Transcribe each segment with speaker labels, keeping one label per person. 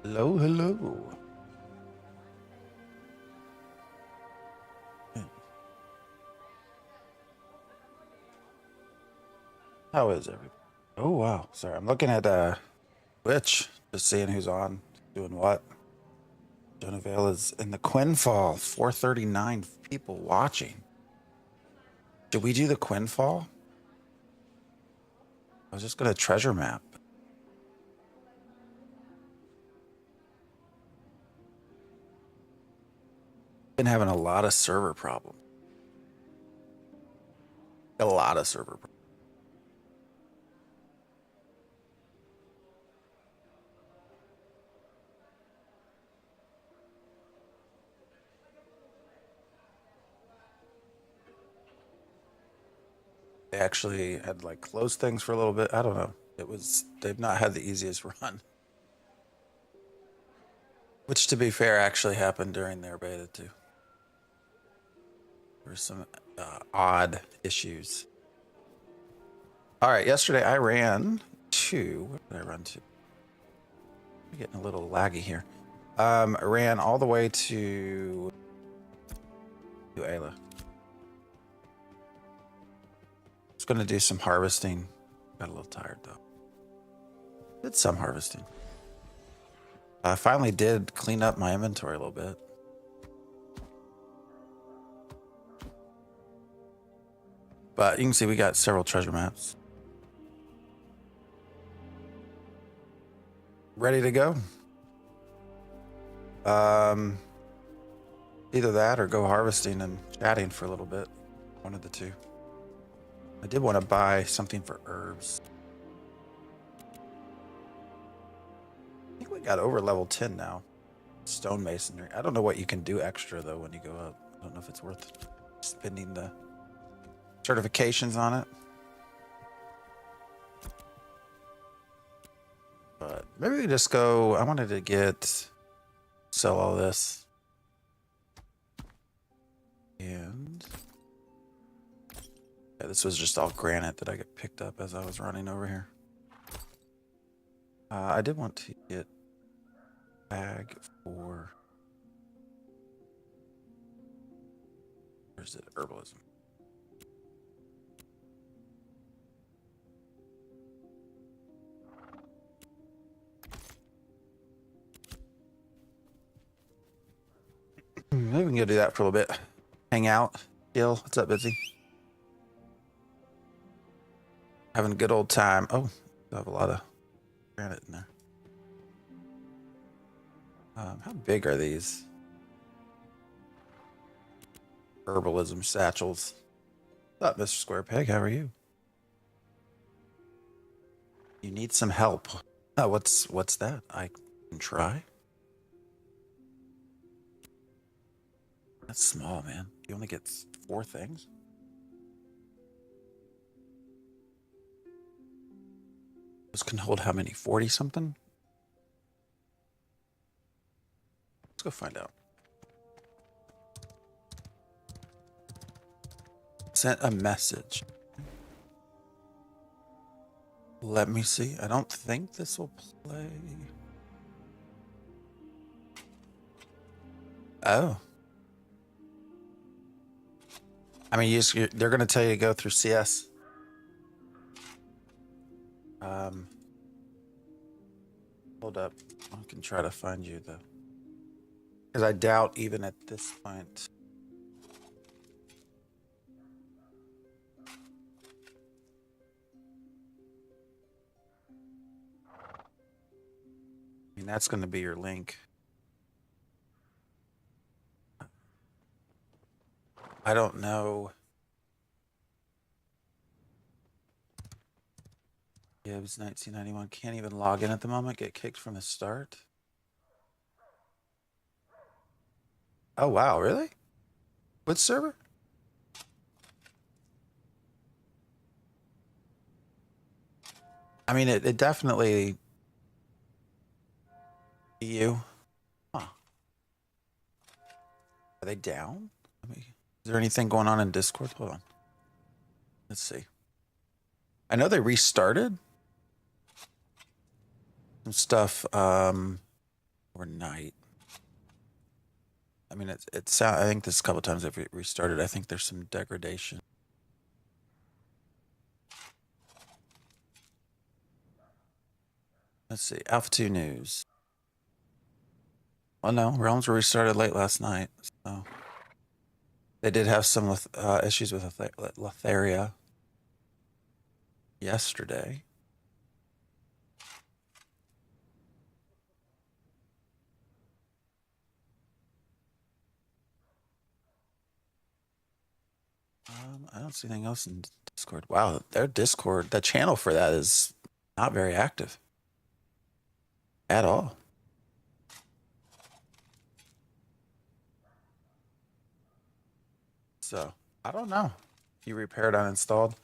Speaker 1: Hello, hello. How is everybody? Oh wow, sorry. I'm looking at Twitch, just seeing who's on, doing what. Jonah Vale is in the Quinfall. 439 people watching. Did we do the Quinfall? I was just gonna treasure map. Been having a lot of server problems. A lot of server problems. They actually had like closed things for a little bit. I don't know. They've not had the easiest run. Which to be fair actually happened during their beta too. There were some odd issues. All right, yesterday I ran to, what did I run to? I'm getting a little laggy here. I ran all the way to Ayla. I was going to do some harvesting. Got a little tired though. Did some harvesting. I finally did clean up my inventory a little bit. But you can see we got several treasure maps. Ready to go. Either that or go harvesting and chatting for a little bit. One of the two. I did want to buy something for herbs. I think we got over level 10 now. Stonemasonry. I don't know what you can do extra though when you go up. I don't know if it's worth spending the certifications on it. But maybe we just go. I wanted to sell all this. And yeah, this was just all granite that I got picked up as I was running over here. I did want to get a bag for, where's it? Herbalism. Maybe we can go do that for a little bit. Hang out. Gil, what's up, Bitsy? Having a good old time. Oh, I have a lot of granite in there. How big are these? Herbalism satchels. What's up, Mr. Square Peg? How are you? You need some help. Oh, what's that? I can try. That's small, man. You only get 4 things? This can hold how many? 40 something? Let's go find out. Sent a message. Let me see. I don't think this will play. Oh. I mean, they're going to tell you to go through CS. Hold up. I can try to find you, though. Because I doubt even at this point. I mean, that's going to be your link. I don't know. Gibbs 1991 can't even log in at the moment. Get kicked from the start. Oh wow, really? What server? I mean, it definitely EU. Huh? Are they down? I mean, is there anything going on in Discord? Hold on. Let's see. I know they restarted some stuff. or night. I mean, I think this a couple times I've restarted. I think there's some degradation. Let's see. Alpha 2 news. Well, no, realms were restarted late last night. So they did have some issues with Letheria yesterday. I don't see anything else in Discord. Wow, their Discord, the channel for that is not very active at all. So I don't know. You repaired uninstalled.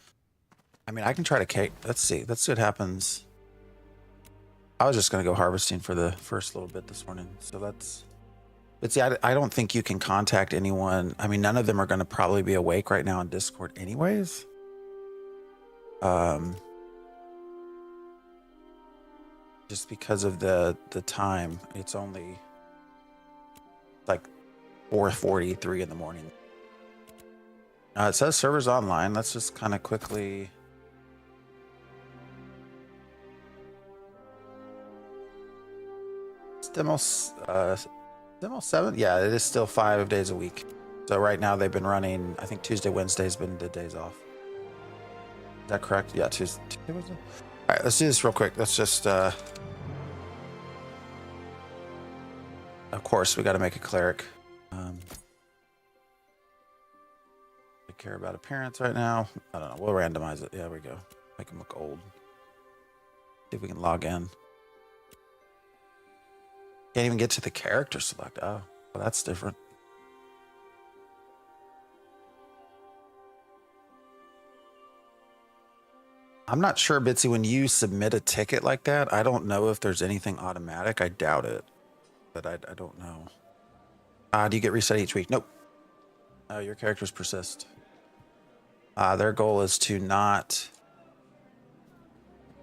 Speaker 1: I mean, I can try to let's see. Let's see what happens. I was just gonna go harvesting for the first little bit this morning. So but see, I don't think you can contact anyone. I mean, none of them are gonna probably be awake right now on Discord anyways. Just because of the time, it's only like 4:43 in the morning. It says servers online. Let's just kind of quickly. Demo 7? Yeah, it is still 5 days a week. So right now they've been running, I think Tuesday, Wednesday's been the days off. Is that correct? Yeah, Tuesday, Wednesday. All right, let's do this real quick. Let's just, of course, we got to make a cleric. I care about appearance right now. I don't know. We'll randomize it. Yeah, there we go. Make him look old. See if we can log in. Can't even get to the character select. Oh, well, that's different. I'm not sure, Bitsy, when you submit a ticket like that, I don't know if there's anything automatic. I doubt it, but I don't know. Do you get reset each week? Nope. Your characters persist. Their goal is to not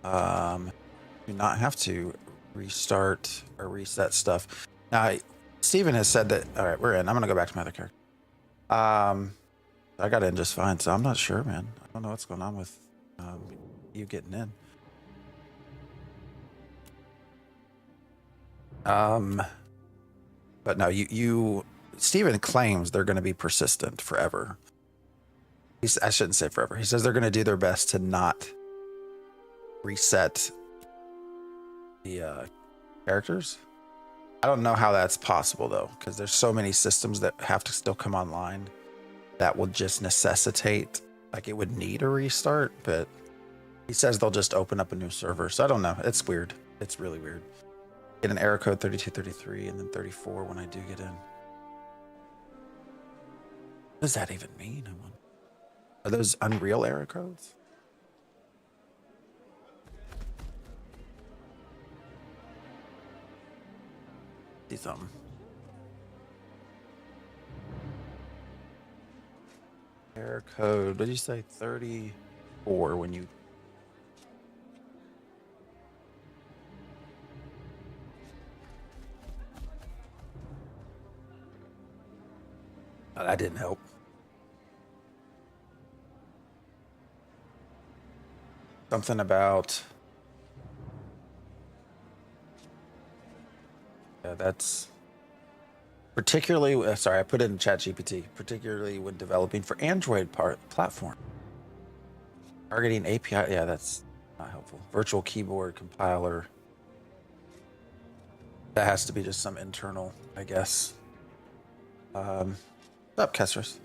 Speaker 1: have to restart or reset stuff. Now, Steven has said that. All right, we're in. I'm gonna go back to my other character. I got in just fine, so I'm not sure, man. I don't know what's going on with you getting in. But no, Steven claims they're going to be persistent forever. I shouldn't say forever. He says they're going to do their best to not reset the characters. I don't know how that's possible though, because there's so many systems that have to still come online that will just necessitate, like it would need a restart, but he says they'll just open up a new server. So I don't know. It's weird. It's really weird. Get an error code 3233 and then 34 when I do get in. What does that even mean? Are those Unreal error codes? See something. Error code. What did you say? 34 when you. That didn't help. Something about. Yeah, that's particularly. Sorry, I put it in ChatGPT. Particularly when developing for Android platform. Targeting API. Yeah, that's not helpful. Virtual keyboard compiler. That has to be just some internal, I guess. What's up, Kessers?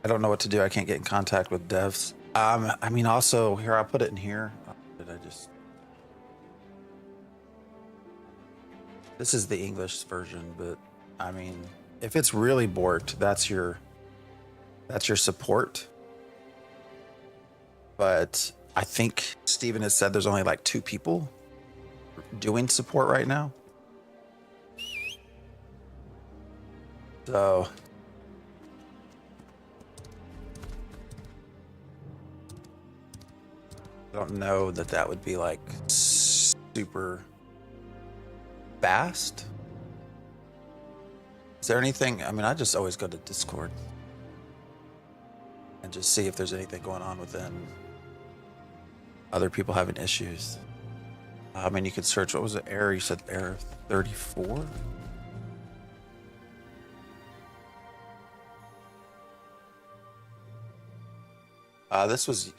Speaker 1: I don't know what to do. I can't get in contact with devs. I mean, also here, I'll put it in here. Did I just? This is the English version, but I mean, if it's really borked, that's your support. But I think Steven has said there's only like 2 people doing support right now. So I don't know that would be like super fast. Is there anything? I mean, I just always go to Discord and just see if there's anything going on within other people having issues. I mean, you could search. What was it? Error? You said error 34. This was.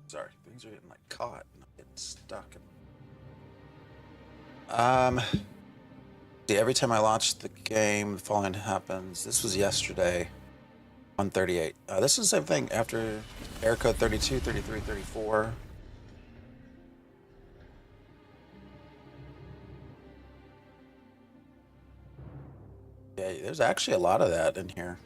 Speaker 1: Sorry, things are getting like caught and getting stuck. See, every time I launch the game, the following happens. This was yesterday, 138. This is the same thing after error code 32, 33, 34. Yeah, there's actually a lot of that in here.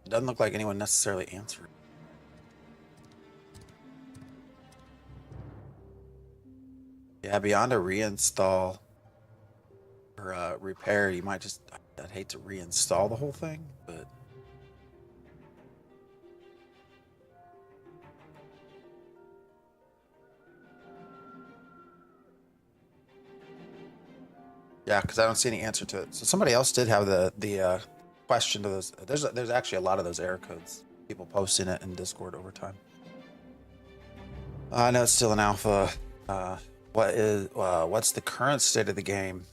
Speaker 1: It doesn't look like anyone necessarily answered. Yeah, beyond a reinstall or repair, you might just, I'd hate to reinstall the whole thing, but yeah, because I don't see any answer to it. So somebody else did have the question to those. There's actually a lot of those error codes. People posting it in Discord over time. I know it's still an alpha. What's the current state of the game?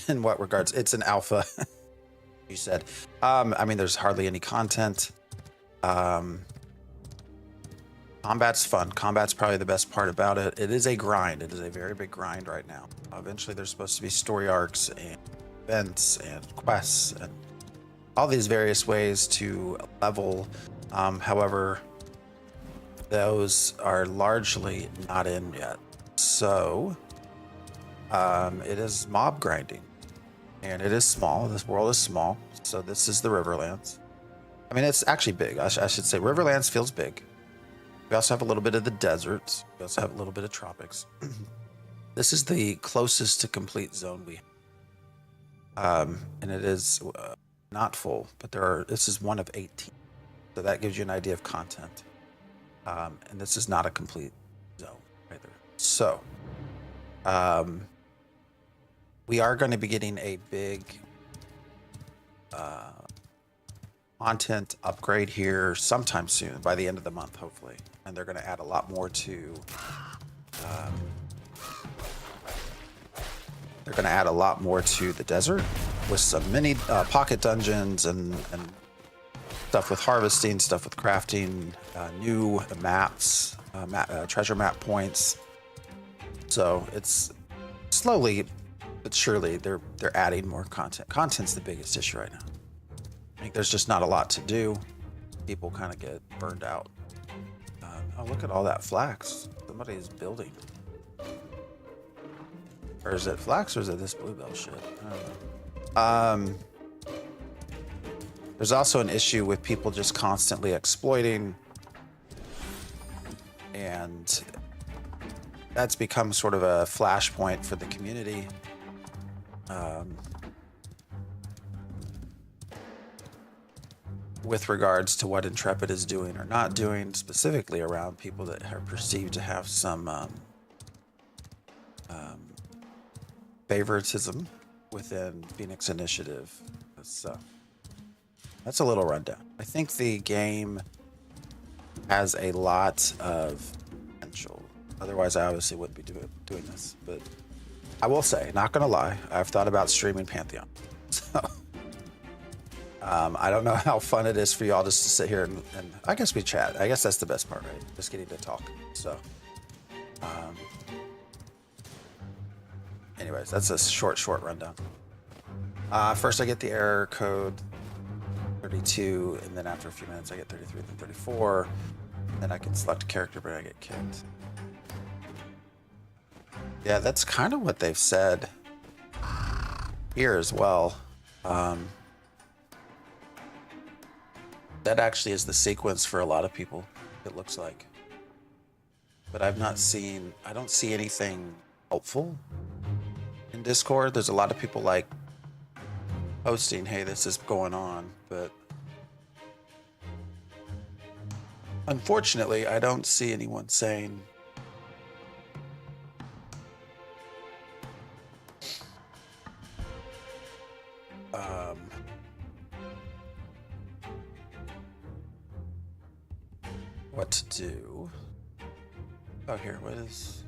Speaker 1: In what regards? It's an alpha. You said. I mean, there's hardly any content. Combat's fun. Combat's probably the best part about it. It is a grind. It is a very big grind right now. Eventually, there's supposed to be story arcs and events and quests and all these various ways to level. However, those are largely not in yet. So, it is mob grinding. And it is small. This world is small. So this is the Riverlands. I mean, it's actually big. I should say Riverlands feels big. We also have a little bit of the deserts. We also have a little bit of tropics. This is the closest to complete zone we have. And it is not full, but this is one of 18. So that gives you an idea of content. And this is not a complete zone either. So, we are going to be getting a big content upgrade here sometime soon, by the end of the month, hopefully. And they're going to add a lot more to the desert with some mini pocket dungeons and stuff with harvesting, stuff with crafting, new maps, treasure map points. So it's slowly but surely they're adding more content. Content's the biggest issue right now. I think there's just not a lot to do. People kind of get burned out. Oh, look at all that flax. Somebody is building. Or is it flax or is it this bluebell shit? I don't know. There's also an issue with people just constantly exploiting. And that's become sort of a flashpoint for the community. With regards to what Intrepid is doing or not doing, specifically around people that are perceived to have some favoritism within Phoenix Initiative. So that's a little rundown. I think the game has a lot of potential. Otherwise, I obviously wouldn't be doing this. But I will say, not gonna lie, I've thought about streaming Pantheon. So I don't know how fun it is for y'all just to sit here and I guess we chat. I guess that's the best part, right? Just getting to talk. So, anyways, that's a short rundown. First, I get the error code 32, and then after a few minutes, I get 33, then 34. Then I can select a character, but I get kicked. Yeah, that's kind of what they've said here as well. That actually is the sequence for a lot of people, it looks like. But I don't see anything helpful in Discord. There's a lot of people like posting, hey, this is going on, but unfortunately, I don't see anyone saying what to do. Oh, here, what is...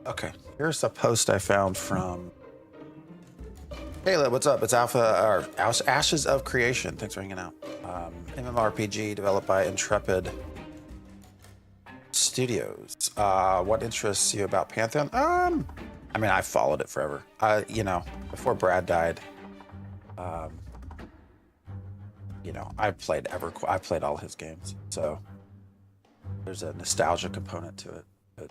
Speaker 1: Okay, here's a post I found from Caleb. What's up? It's Alpha, or Ashes of Creation. Thanks for hanging out. MMORPG developed by Intrepid Studios. What interests you about Pantheon? I mean, I followed it forever. You know, before Brad died, you know, I played all his games, so there's a nostalgia component to it. But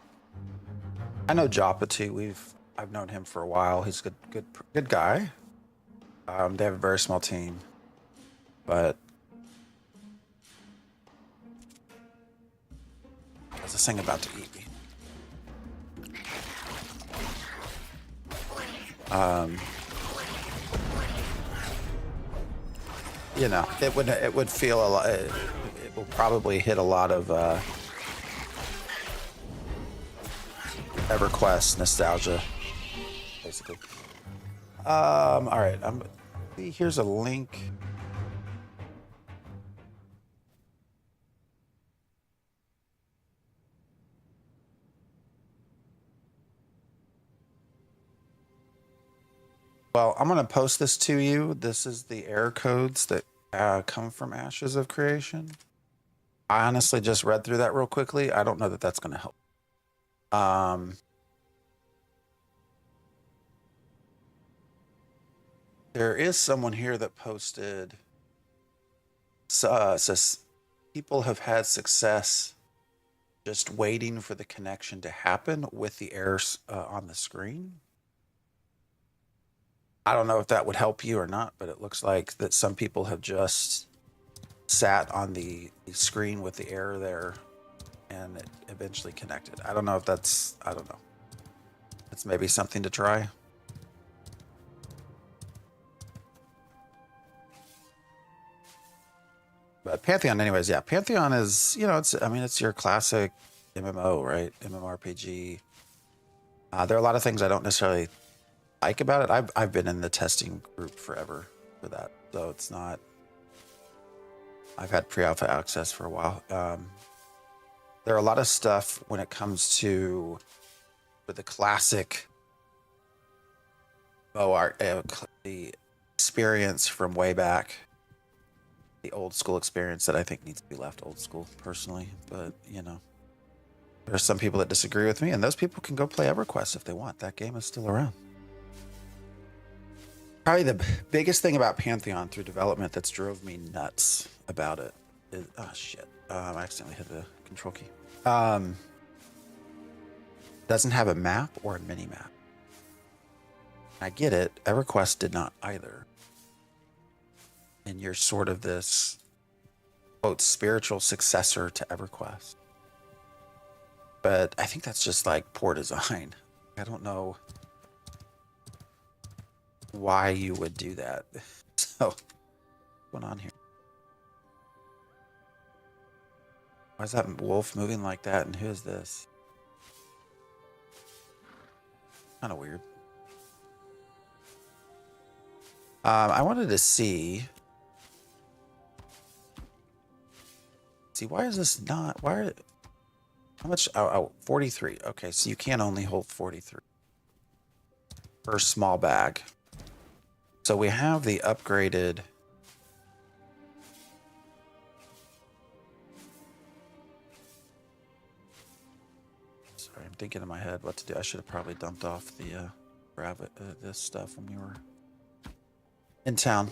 Speaker 1: I know Joppa too. I've known him for a while. He's a good guy. They have a very small team, but there's this thing about to eat me. You know, it would feel a lot. It will probably hit a lot of EverQuest nostalgia, basically. All right. Here's a link. Well, I'm going to post this to you. This is the error codes that come from Ashes of Creation. I honestly just read through that real quickly. I don't know that that's going to help. There is someone here that posted, says people have had success just waiting for the connection to happen with the errors on the screen. I don't know if that would help you or not, but it looks like that some people have just sat on the screen with the error there and it eventually connected. I don't know if that's, I don't know. It's maybe something to try. But Pantheon anyways, yeah, Pantheon is, you know, it's your classic MMO, right? MMORPG. There are a lot of things I don't necessarily like about it. I've been in the testing group forever for that, so it's not. I've had pre-alpha access for a while. There are a lot of stuff when it comes to the classic the experience from way back, the old school experience that I think needs to be left old school personally. But you know, there are some people that disagree with me, and those people can go play EverQuest if they want. That game is still around. Probably the biggest thing about Pantheon through development that's drove me nuts about it is, oh shit, I accidentally hit the control key. Doesn't have a map or a mini map. I get it. EverQuest did not either. And you're sort of this, quote, spiritual successor to EverQuest. But I think that's just like poor design. I don't know why you would do that. So, what's going on here? Why is that wolf moving like that? And who is this? Kind of weird. I wanted to see. Why is this not? How much? Oh, 43. Okay, so you can only hold 43 per small bag. So we have the upgraded. Sorry, I'm thinking in my head what to do. I should have probably dumped off the this stuff when we were in town.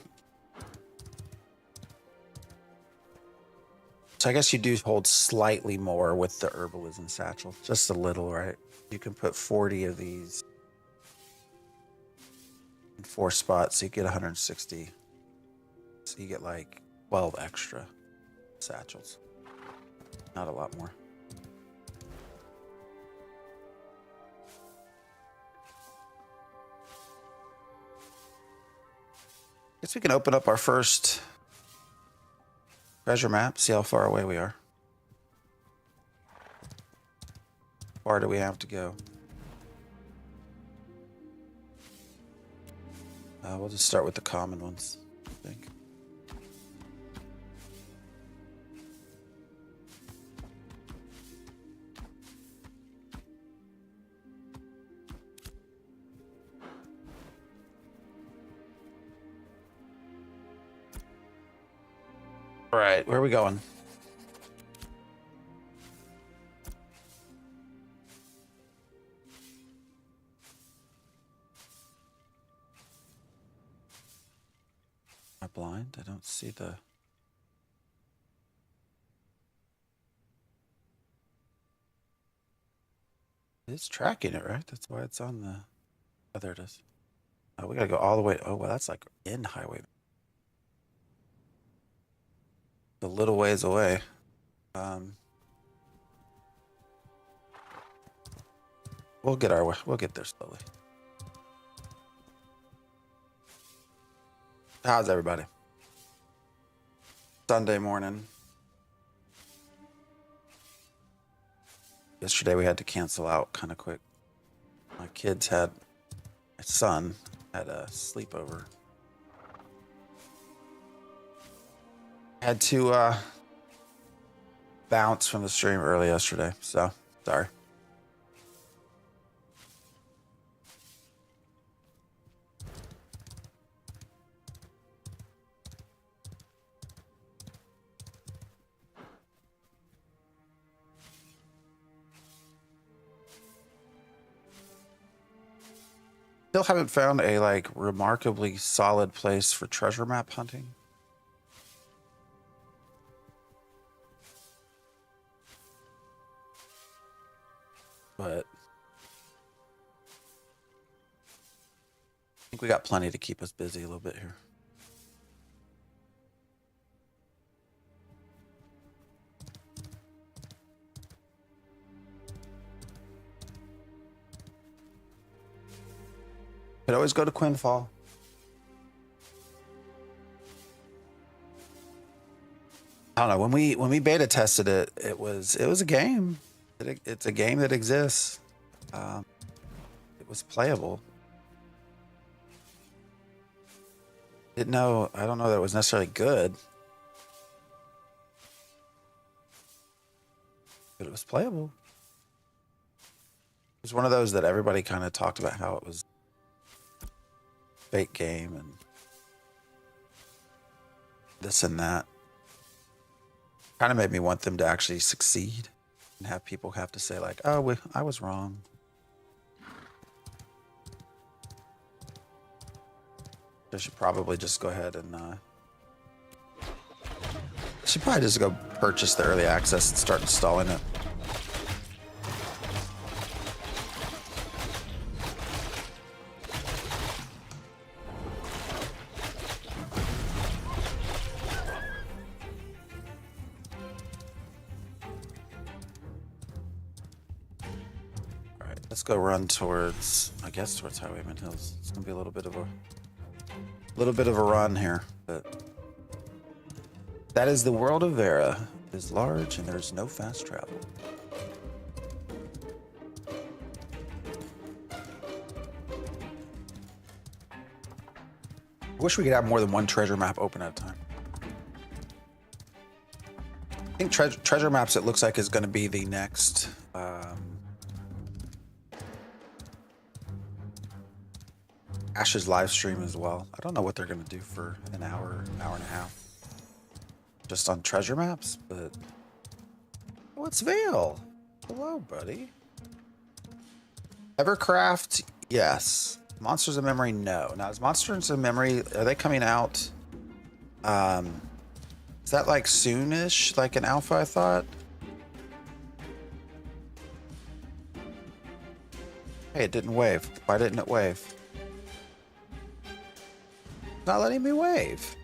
Speaker 1: So I guess you do hold slightly more with the herbalism satchel, just a little, right? You can put 40 of these in 4 spots, so you get 160. So you get like 12 extra satchels. Not a lot more. Guess we can open up our first treasure map, see how far away we are. How far do we have to go? We'll just start with the common ones, I think. All right, where are we going? Am I blind? I don't see the... It's tracking it, right? That's why it's on the... Oh, there it is. Oh, we gotta go all the way... Oh, well, that's like in highway. A little ways away. We'll get our way. We'll get there slowly. How's everybody? Sunday morning. Yesterday we had to cancel out kind of quick. My son had a sleepover. Had to bounce from the stream early yesterday, so sorry. Still haven't found a like remarkably solid place for treasure map hunting. But I think we got plenty to keep us busy a little bit here. Could always go to Quinfall. I don't know. When we beta tested it, it was a game. It's a game that exists. It was playable. I don't know that it was necessarily good, but it was playable. It was one of those that everybody kind of talked about how it was a fake game and this and that. Kind of made me want them to actually succeed and have people have to say like, "Oh, I was wrong." I should probably just go ahead and should probably just go purchase the early access and start installing it. All right, let's go run towards, I guess, towards Highwayman Hills. It's gonna be a little bit of a run here, but that is the world of Vera. It is large and there's no fast travel. I wish we could have more than one treasure map open at a time. I think treasure maps, it looks like, is going to be the next Ash's live stream as well. I don't know what they're going to do for an hour and a half just on treasure maps, but oh, it's Vale. Hello, buddy. Evercraft, yes. Monsters of Memory, no. Now, is Monsters of Memory, are they coming out? Is that like soonish, like an alpha, I thought? Hey, it didn't wave. Why didn't it wave? It's not letting me wave.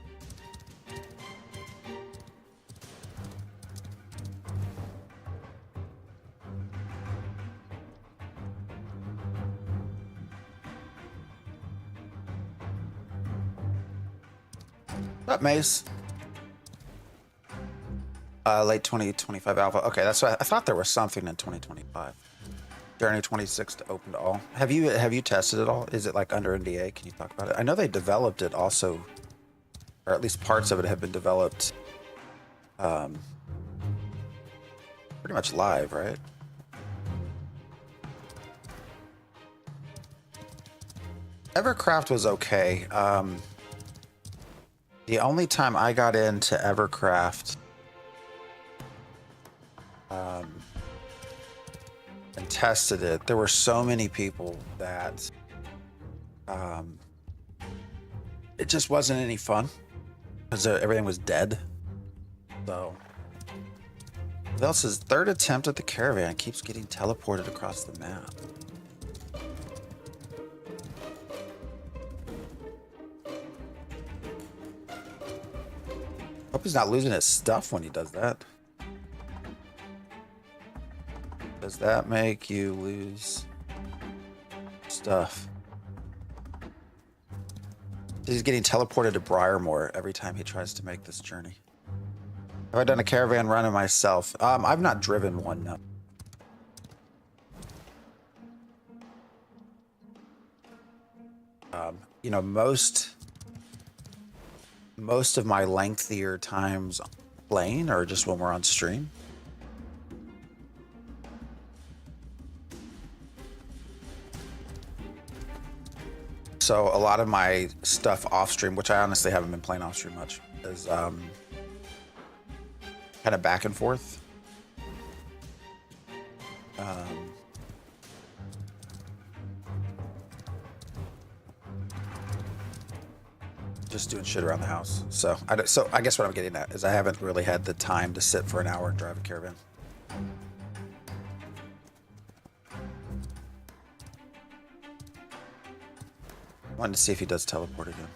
Speaker 1: What, Mace? Late 2025 alpha. Okay, that's what I thought there was something in 2025. Journey 26 to open to all. Have you tested it all? Is it like under NDA? Can you talk about it? I know they developed it also, or at least parts of it have been developed pretty much live, right? Evercraft was okay. The only time I got into Evercraft and tested it, there were so many people that it just wasn't any fun because everything was dead. So, what else is third attempt at the caravan keeps getting teleported across the map. Hope he's not losing his stuff when he does that. Does that make you lose stuff? He's getting teleported to Briarmore every time he tries to make this journey. Have I done a caravan run of myself? I've not driven one, no. You know, most of my lengthier times playing are just when we're on stream. So a lot of my stuff off stream, which I honestly haven't been playing off stream much, is kind of back and forth. Just doing shit around the house. So I guess what I'm getting at is I haven't really had the time to sit for an hour and drive a caravan. Wanted to see if he does teleport again.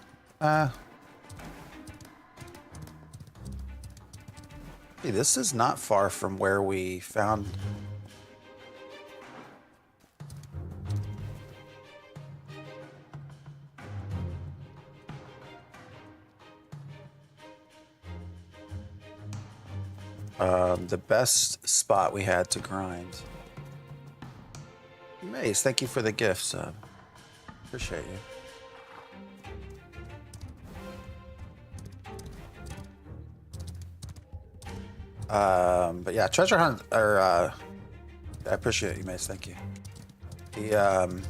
Speaker 1: Hey, this is not far from where we found. The best spot we had to grind. Mace, thank you for the gift, sub. Appreciate you. But yeah, treasure hunt, or I appreciate you, Mace. Thank you. The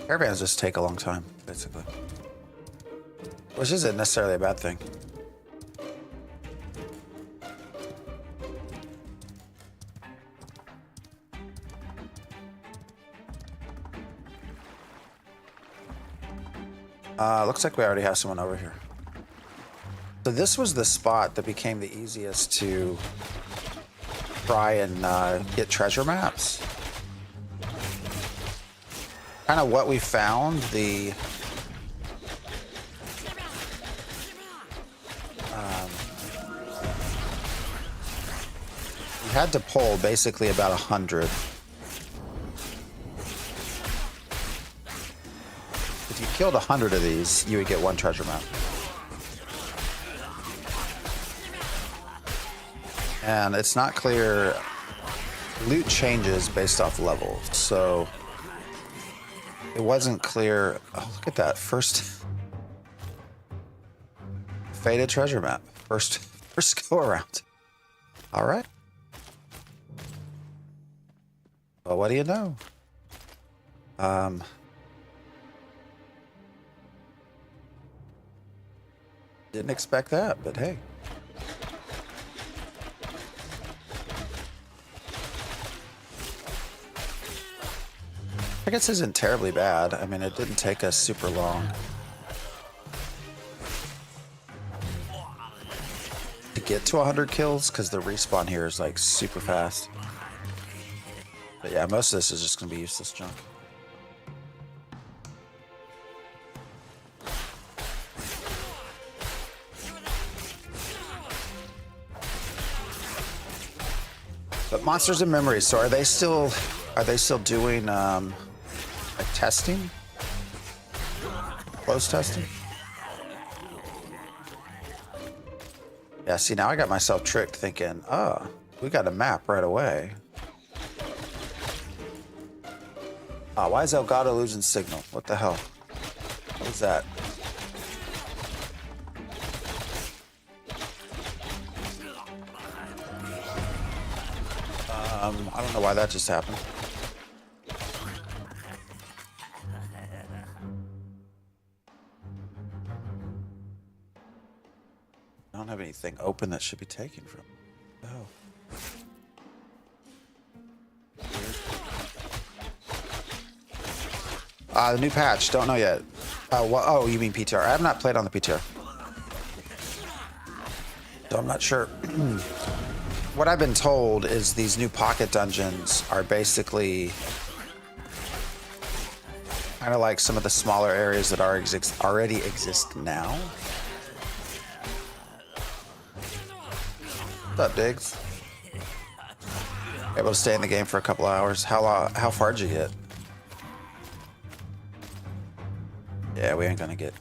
Speaker 1: caravans just take a long time, basically, which isn't necessarily a bad thing. Looks like we already have someone over here. So this was the spot that became the easiest to try and get treasure maps. Kind of what we found, we had to pull basically about 100. If you killed 100 of these, you would get one treasure map. And it's not clear. Loot changes based off level, so it wasn't clear. Oh, look at that first faded treasure map. First go around. All right. Well, what do you know? Didn't expect that, but hey. I guess this isn't terribly bad. I mean, it didn't take us super long to get to 100 kills because the respawn here is like super fast. But yeah, most of this is just gonna be useless junk. But Monsters and Memories, so are they still doing like testing? Close testing? Yeah, see, now I got myself tricked thinking, oh, we got a map right away. Why is Elgato losing signal? What the hell? What is that? I don't know why that just happened. I don't have anything open that should be taken from. Oh. The new patch. Don't know yet. Oh, you mean PTR? I have not played on the PTR, so I'm not sure. What I've been told is these new pocket dungeons are basically kind of like some of the smaller areas that already exist now. What's up, Diggs? Able to stay in the game for a couple hours. How far did you get? Yeah, we ain't gonna get.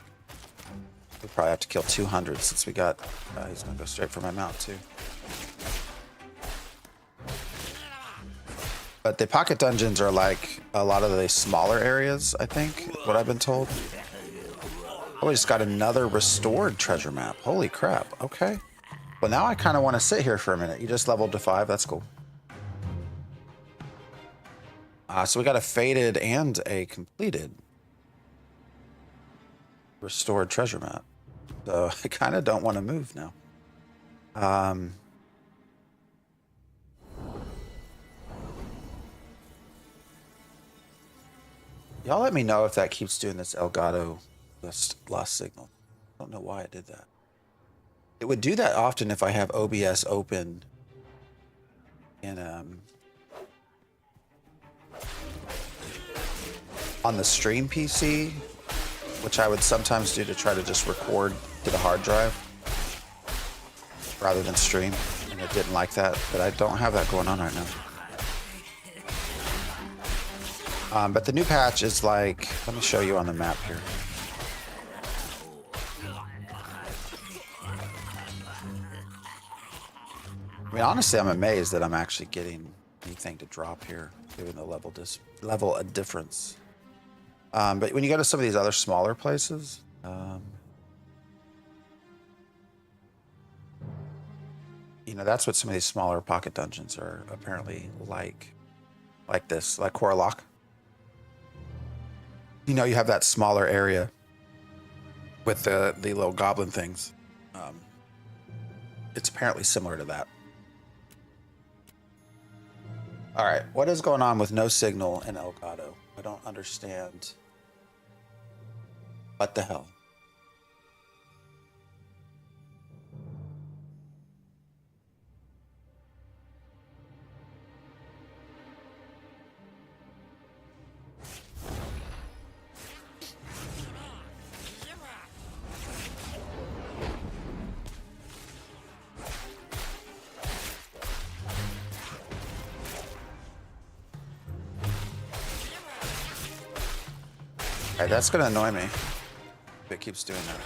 Speaker 1: We probably have to kill 200 since we got. He's gonna go straight for my mount too. But the pocket dungeons are like a lot of the smaller areas, I think, what I've been told. Oh, we just got another restored treasure map. Holy crap. Okay. Well, now I kind of want to sit here for a minute. You just leveled to 5. That's cool. So we got a faded and a completed restored treasure map. So I kind of don't want to move now. Y'all let me know if that keeps doing this Elgato lost signal. I don't know why it did that. It would do that often if I have OBS open in on the stream PC, which I would sometimes do to try to just record to the hard drive rather than stream, and it didn't like that, but I don't have that going on right now. But the new patch is like, let me show you on the map here. I mean, honestly, I'm amazed that I'm actually getting anything to drop here, given the level of difference. But when you go to some of these other smaller places, you know, that's what some of these smaller pocket dungeons are apparently like this, like Koralok. You know, you have that smaller area with the little goblin things. It's apparently similar to that. All right, what is going on with no signal in Elgato? I don't understand. What the hell? All right, that's gonna annoy me if it keeps doing that.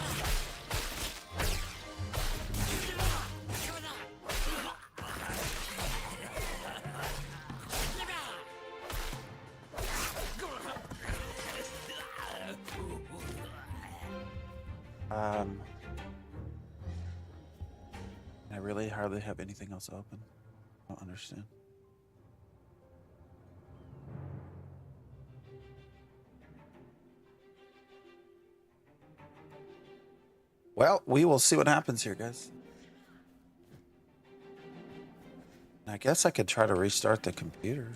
Speaker 1: I really hardly have anything else open. I don't understand. Well, we will see what happens here, guys. I guess I could try to restart the computer.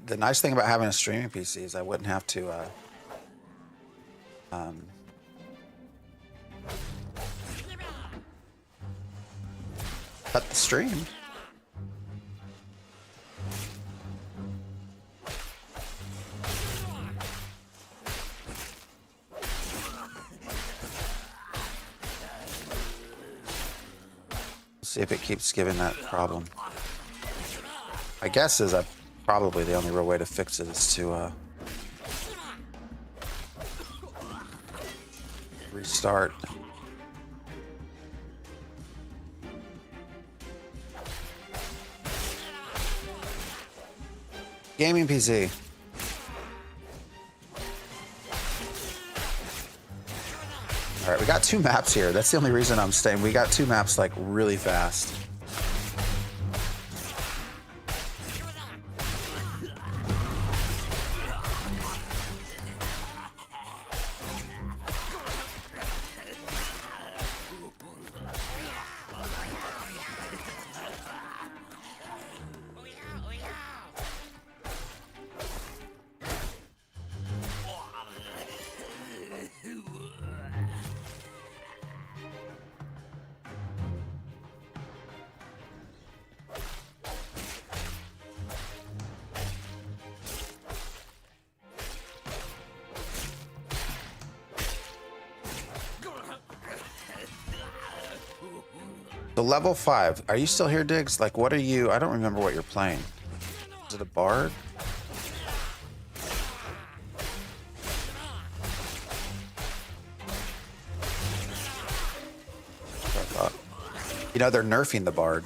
Speaker 1: The nice thing about having a streaming PC is I wouldn't have to cut the stream. See if it keeps giving that problem. My guess is probably the only real way to fix it is to restart. Gaming PC. All right, we got 2 maps here. That's the only reason I'm staying. We got 2 maps like really fast. So level 5. Are you still here, Diggs? Like, what are you? I don't remember what you're playing. Is it a bard? You know, they're nerfing the bard.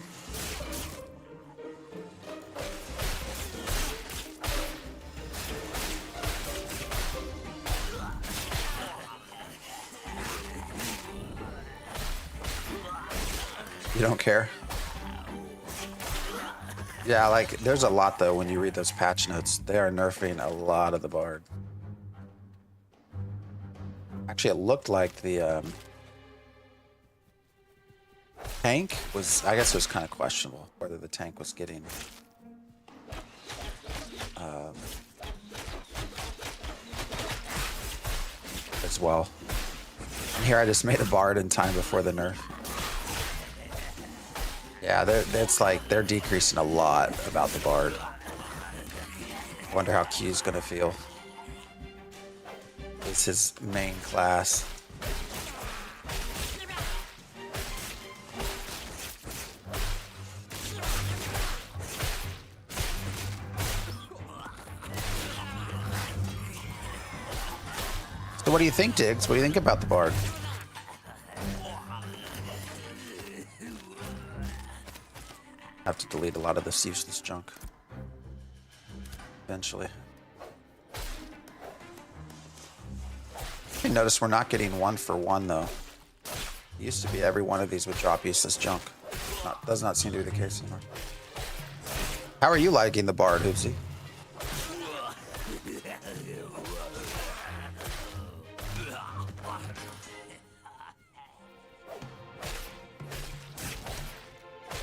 Speaker 1: You don't care? Yeah, like, there's a lot, though, when you read those patch notes. They are nerfing a lot of the bard. Actually, it looked like the tank was, I guess it was kind of questionable whether the tank was getting as well. And here I just made a bard in time before the nerf. Yeah, it's like they're decreasing a lot about the bard. I wonder how Q's gonna feel. It's his main class. So what do you think, Diggs? What do you think about the bard? Have to delete a lot of this useless junk eventually. You notice we're not getting 1-for-1 though. It used to be every one of these would drop useless junk. Does not seem to be the case anymore. How are you liking the bard, Hoopsy?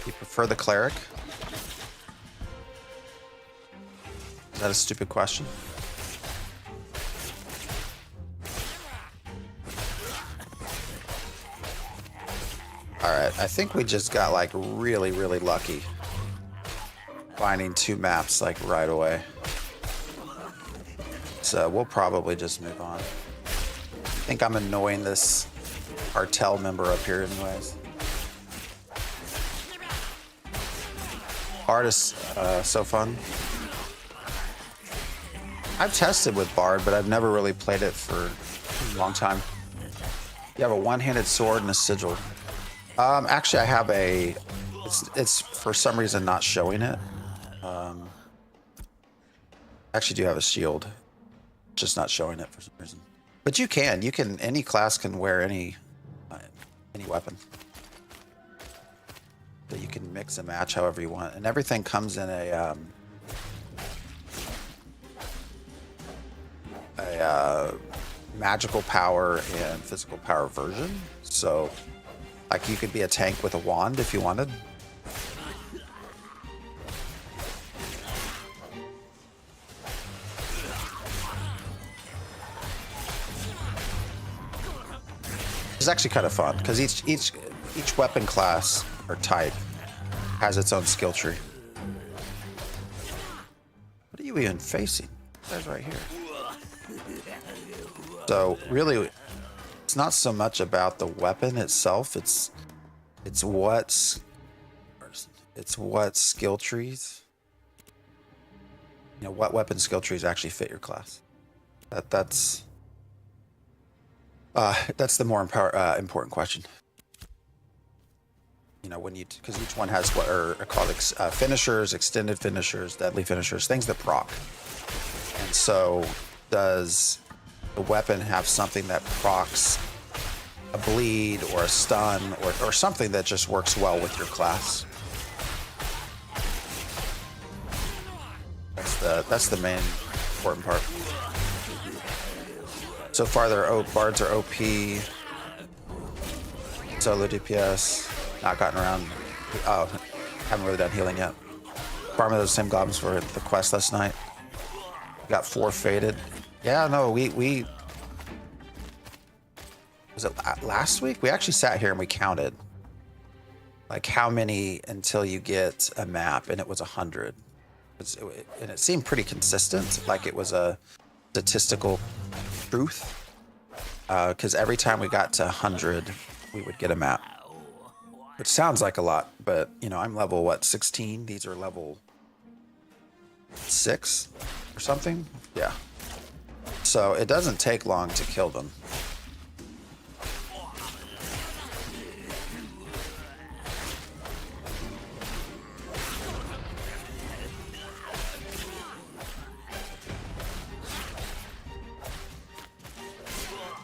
Speaker 1: You prefer the cleric? Is that a stupid question? Alright, I think we just got like really, really lucky. Finding 2 maps like right away. So we'll probably just move on. I think I'm annoying this cartel member up here anyways. Bard is so fun. I've tested with Bard, but I've never really played it for a long time. You have a one-handed sword and a sigil. Actually, I have a... It's for some reason not showing it. I actually do have a shield. Just not showing it for some reason. But you can. Any class can wear any weapon. That you can mix and match however you want, and everything comes in a magical power and physical power version. So, like, you could be a tank with a wand if you wanted. It's actually kind of fun because each weapon class or type has its own skill tree. What are you even facing? That's right here. So really, it's not so much about the weapon itself. It's what skill trees. You know, what weapon skill trees actually fit your class. That's the more important question. You know, when you, because each one has what are called finishers, extended finishers, deadly finishers, things that proc. And so does the weapon have something that procs a bleed or a stun or something that just works well with your class? That's the main important part. So far, bards are OP. Solo DPS. Not gotten around. Oh, haven't really done healing yet. Farming those same goblins for the quest last night. Got 4 faded. Yeah, no, we was it last week? We actually sat here and we counted like how many until you get a map, and it was 100. And it seemed pretty consistent, like it was a statistical truth. Because every time we got to 100, we would get a map, which sounds like a lot, but you know, I'm level what, 16? These are level 6 or something. Yeah. So it doesn't take long to kill them.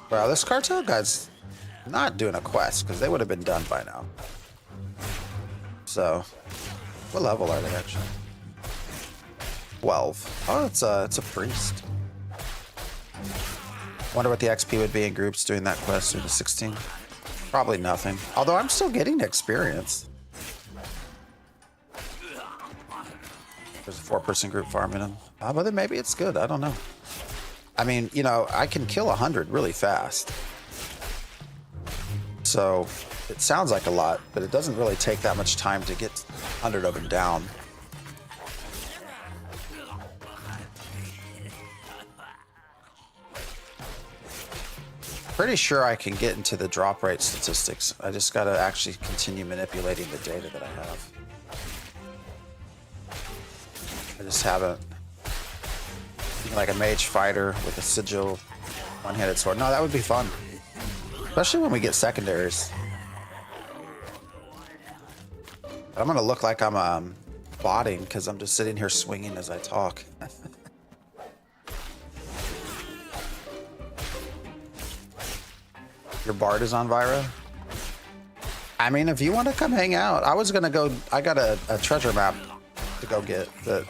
Speaker 1: Wow, this cartel guy's not doing a quest because they would have been done by now. So, what level are they actually? 12. Oh, it's a priest. Wonder what the XP would be in groups doing that quest through the 16. Probably nothing. Although I'm still getting experience. There's a 4-person group farming them. But then maybe it's good. I don't know. I mean, you know, I can kill 100 really fast. So it sounds like a lot, but it doesn't really take that much time to get 100 of them down. Pretty sure I can get into the drop rate statistics. I just got to actually continue manipulating the data that I have. I just haven't. Like a mage fighter with a sigil, one-handed sword. No, that would be fun. Especially when we get secondaries. I'm going to look like I'm botting because I'm just sitting here swinging as I talk. Your bard is on Vyra? I mean, if you want to come hang out, I was going to go. I got a treasure map to go get that.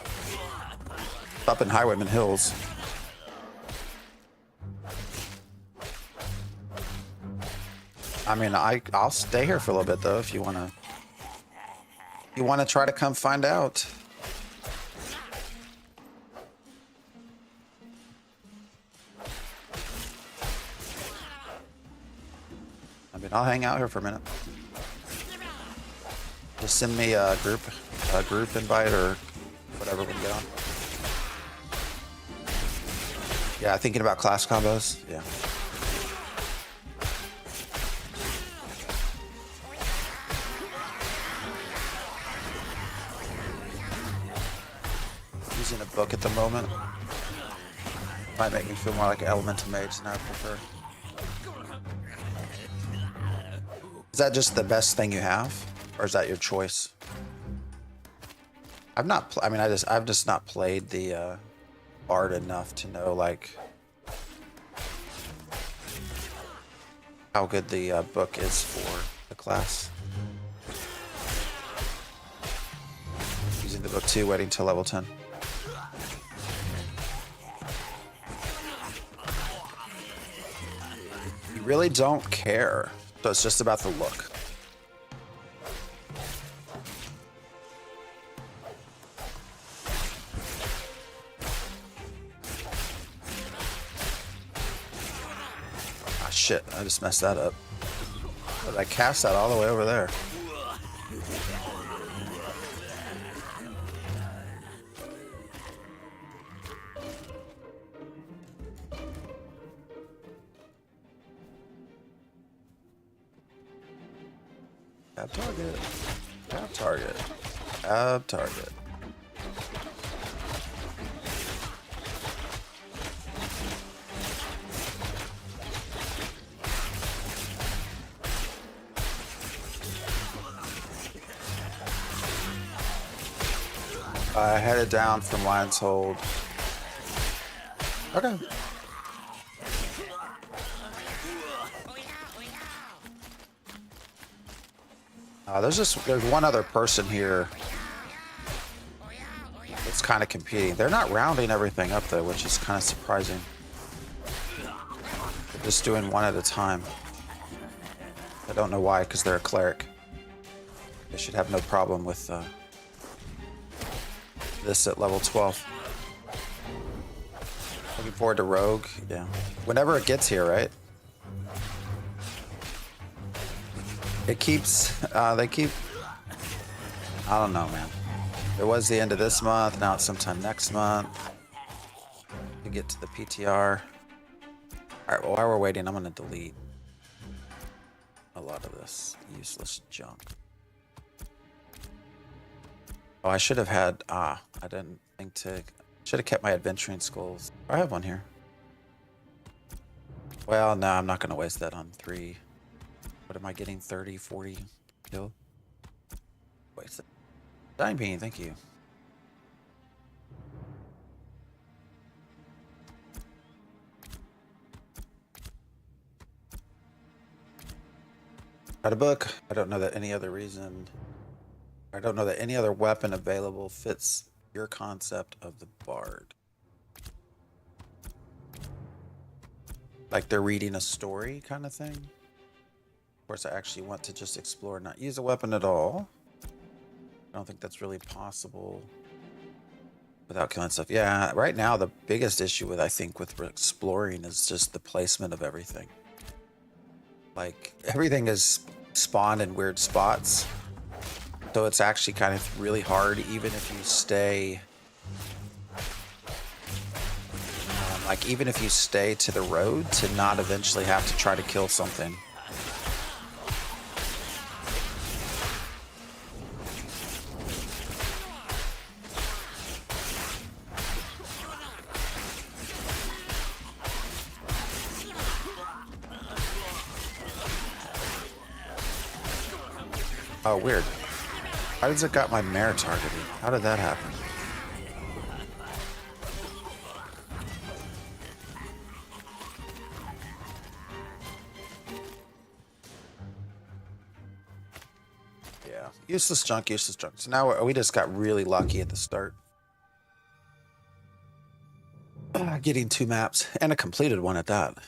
Speaker 1: Up in Highwayman Hills. I mean, I'll stay here for a little bit though if you wanna. You wanna try to come find out. I mean, I'll hang out here for a minute. Just send me a group invite or whatever we can get on. Yeah, thinking about class combos. Yeah. Using a book at the moment. Might make me feel more like an elemental mage than I prefer. Is that just the best thing you have? Or is that your choice? I've just not played the Bard enough to know like how good the book is for the class. Using the book too, waiting till level 10. You really don't care, so it's just about the look. Shit, I just messed that up. But I cast that all the way over there. Tab target. Tab target. Tab target. Headed down from Lion's Hold. Okay. There's one other person here that's kind of competing. They're not rounding everything up though, which is kind of surprising. They're just doing one at a time. I don't know why, because they're a cleric. They should have no problem with this at level 12. Looking forward to Rogue. Yeah. Whenever it gets here, right? It keeps, they keep, I don't know, man. It was the end of this month, now it's sometime next month. To get to the PTR. Alright, well, while we're waiting, I'm gonna delete a lot of this useless junk. Oh, I should have had, I didn't think to, should have kept my adventuring skulls. I have one here. Well, no, I'm not gonna waste that on 3. What am I getting? 30, 40 kill? Wait, Dying Bean, thank you. Got a book. I don't know that any other reason. I don't know that any other weapon available fits your concept of the bard. Like they're reading a story kind of thing. Of course, I actually want to just explore, not use a weapon at all. I don't think that's really possible without killing stuff. Yeah, right now the biggest issue with, I think, with exploring is just the placement of everything. Like everything is spawned in weird spots. So it's actually kind of really hard, even if you stay, like even if you stay to the road, to not eventually have to try to kill something. Oh, weird. How does it got my mare targeted? How did that happen? Yeah, useless junk, useless junk. So now we just got really lucky at the start. Getting 2 maps, and a completed one at that.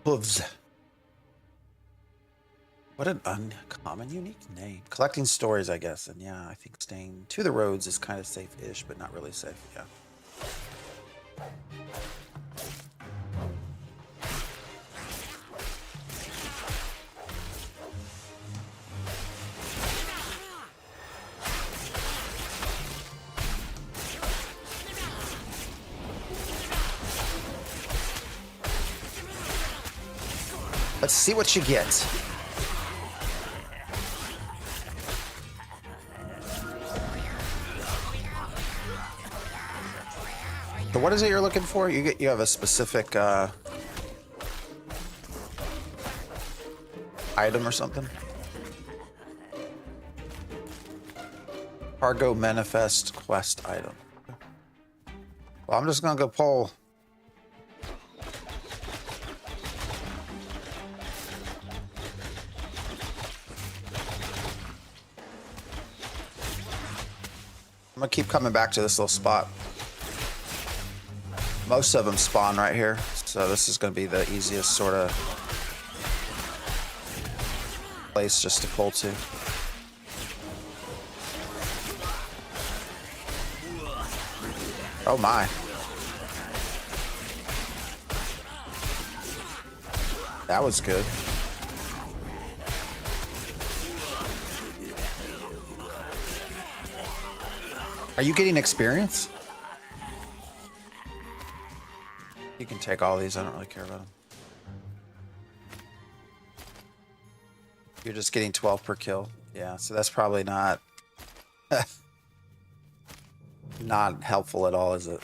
Speaker 1: Hooves. What an uncommon, unique name. Collecting stories, I guess. And yeah, I think staying to the roads is kind of safe-ish, but not really safe. Yeah. Let's see what you get. So what is it you're looking for? You have a specific item or something? Cargo manifest quest item. Well, I'm just gonna go pull. I'm gonna keep coming back to this little spot. Most of them spawn right here, so this is gonna be the easiest sort of place just to pull to. Oh my. That was good. Are you getting experience? You can take all these, I don't really care about them. You're just getting 12 per kill. Yeah, so that's probably not not helpful at all, is it? Well, I'm just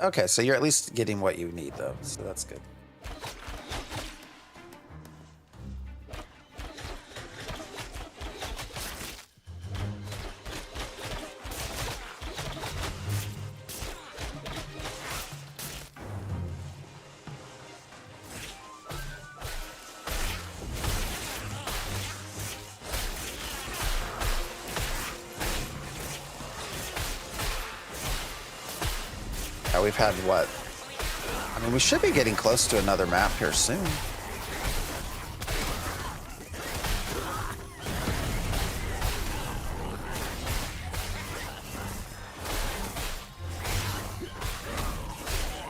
Speaker 1: Okay, so you're at least getting what you need, though, so that's good. We've had what? I mean, we should be getting close to another map here soon.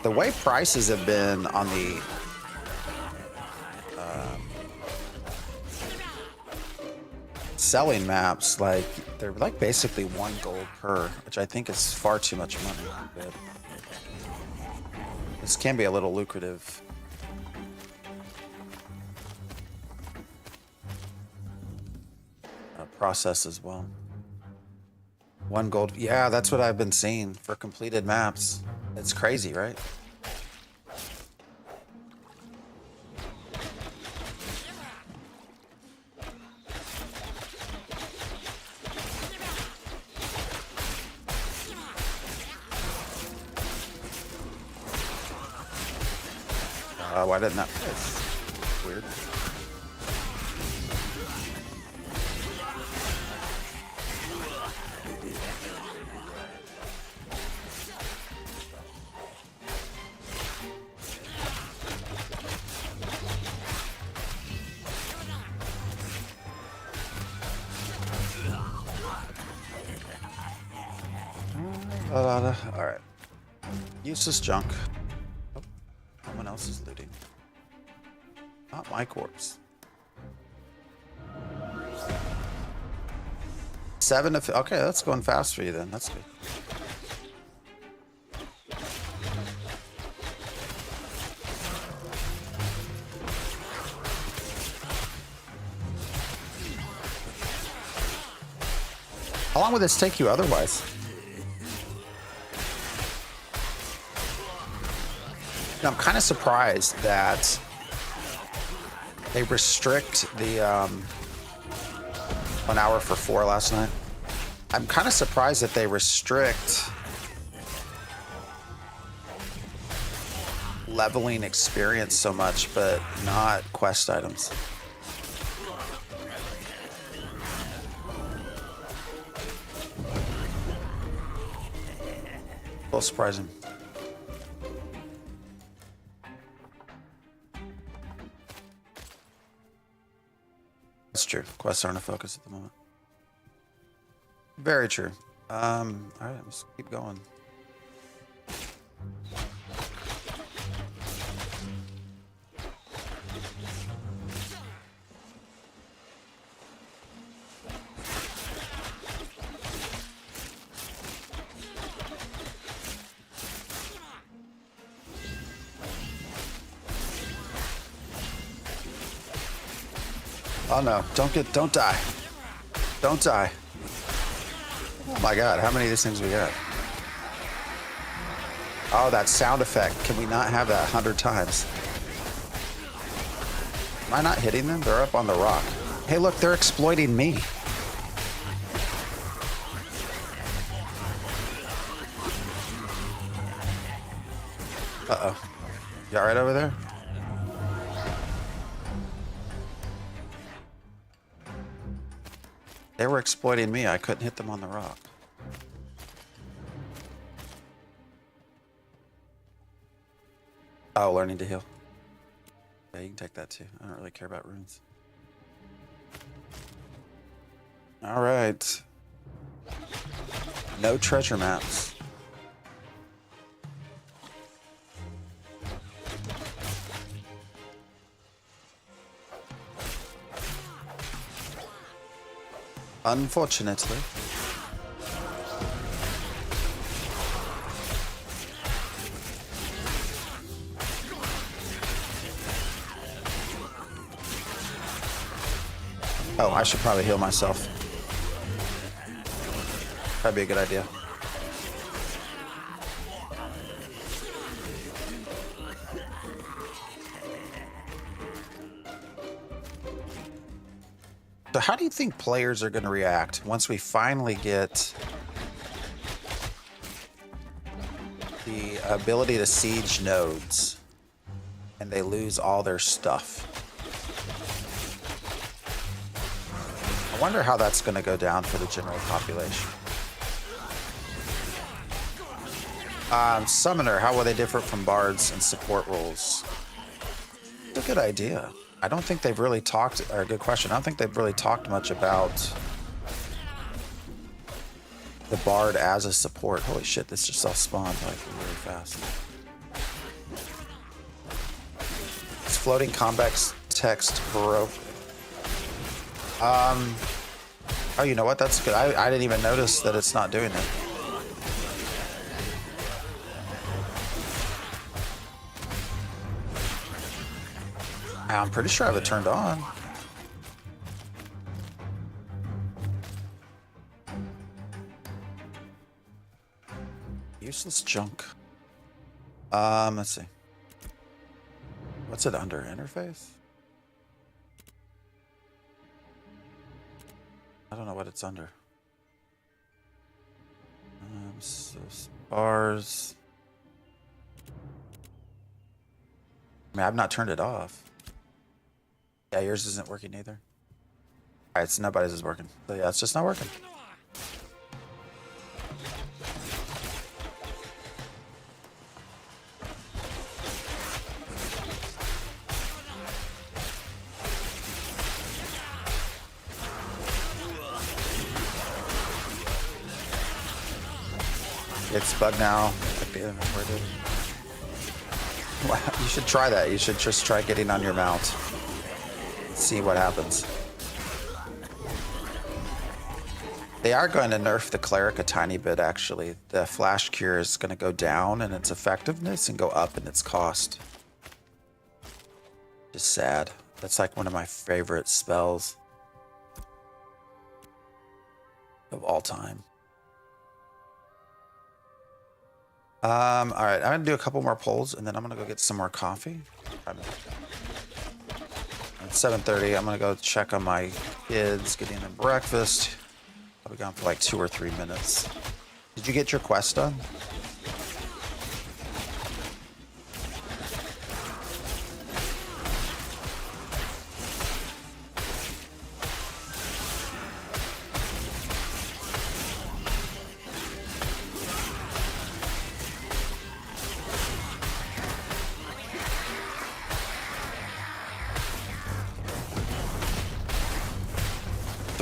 Speaker 1: The way prices have been on the selling maps, like they're like basically 1 gold per, which I think is far too much money. But this can be a little lucrative. Process as well. 1 gold. Yeah, that's what I've been seeing for completed maps. It's crazy, right? Why didn't that? That's weird. All right. Useless junk. Oh, someone else is looting. Not my corpse. 7 to... Okay, that's going fast for you then. That's good. How long would this take you otherwise? I'm kind of surprised that they restrict the 1 hour for 4 last night. I'm kind of surprised that they restrict leveling experience so much, but not quest items. A little surprising. That's true. Quests aren't a focus at the moment. Very true. All right, let's keep going. Oh no, don't die. Don't die. Oh my god, how many of these things we got? Oh, that sound effect. Can we not have that 100 times? Am I not hitting them? They're up on the rock. Hey look, they're exploiting me. Uh-oh. You alright over there? They were exploiting me. I couldn't hit them on the rock. Oh, learning to heal. Yeah, you can take that too. I don't really care about runes. All right. No treasure maps. Unfortunately. Oh, I should probably heal myself. That'd be a good idea. So how do you think players are going to react once we finally get the ability to siege nodes and they lose all their stuff? I wonder how that's going to go down for the general population. Summoner, how will they differ from bards and support roles? That's a good idea. I don't think they've really talked, or a good question. I don't think they've really talked much about the bard as a support. Holy shit, this just self-spawned like really fast. It's floating combat text broke. Oh, you know what? That's good. I didn't even notice that it's not doing it. I'm pretty sure I have it turned on. Useless junk. Let's see. What's it under? Interface? I don't know what it's under. So bars. I mean, I've not turned it off. Yeah, yours isn't working either. Alright, so nobody's is working. So yeah, it's just not working. It's bugged now. Like the inventory did. Wow, you should try that. You should just try getting on your mount. See what happens. They are going to nerf the cleric a tiny bit, actually. The flash cure is going to go down in its effectiveness and go up in its cost. Just sad. That's like one of my favorite spells of all time. All right, I'm gonna do a couple more polls and then I'm gonna go get some more coffee. It's 7:30. I'm gonna go check on my kids, getting them breakfast. I'll be gone for like 2 or 3 minutes. Did you get your quest done?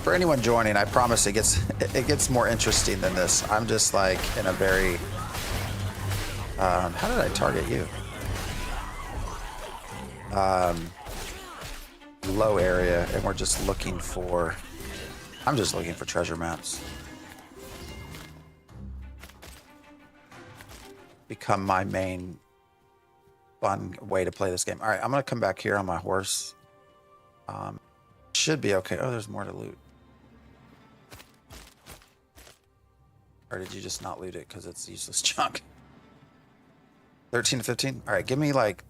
Speaker 1: For anyone joining, I promise it gets more interesting than this. I'm just like in a very how did I target you? Low area, and we're just looking for. I'm just looking for treasure maps. Become my main fun way to play this game. All right, I'm gonna come back here on my horse. Should be okay. Oh, there's more to loot. Or did you just not loot it because it's useless junk? 13 to 15? All right, give me like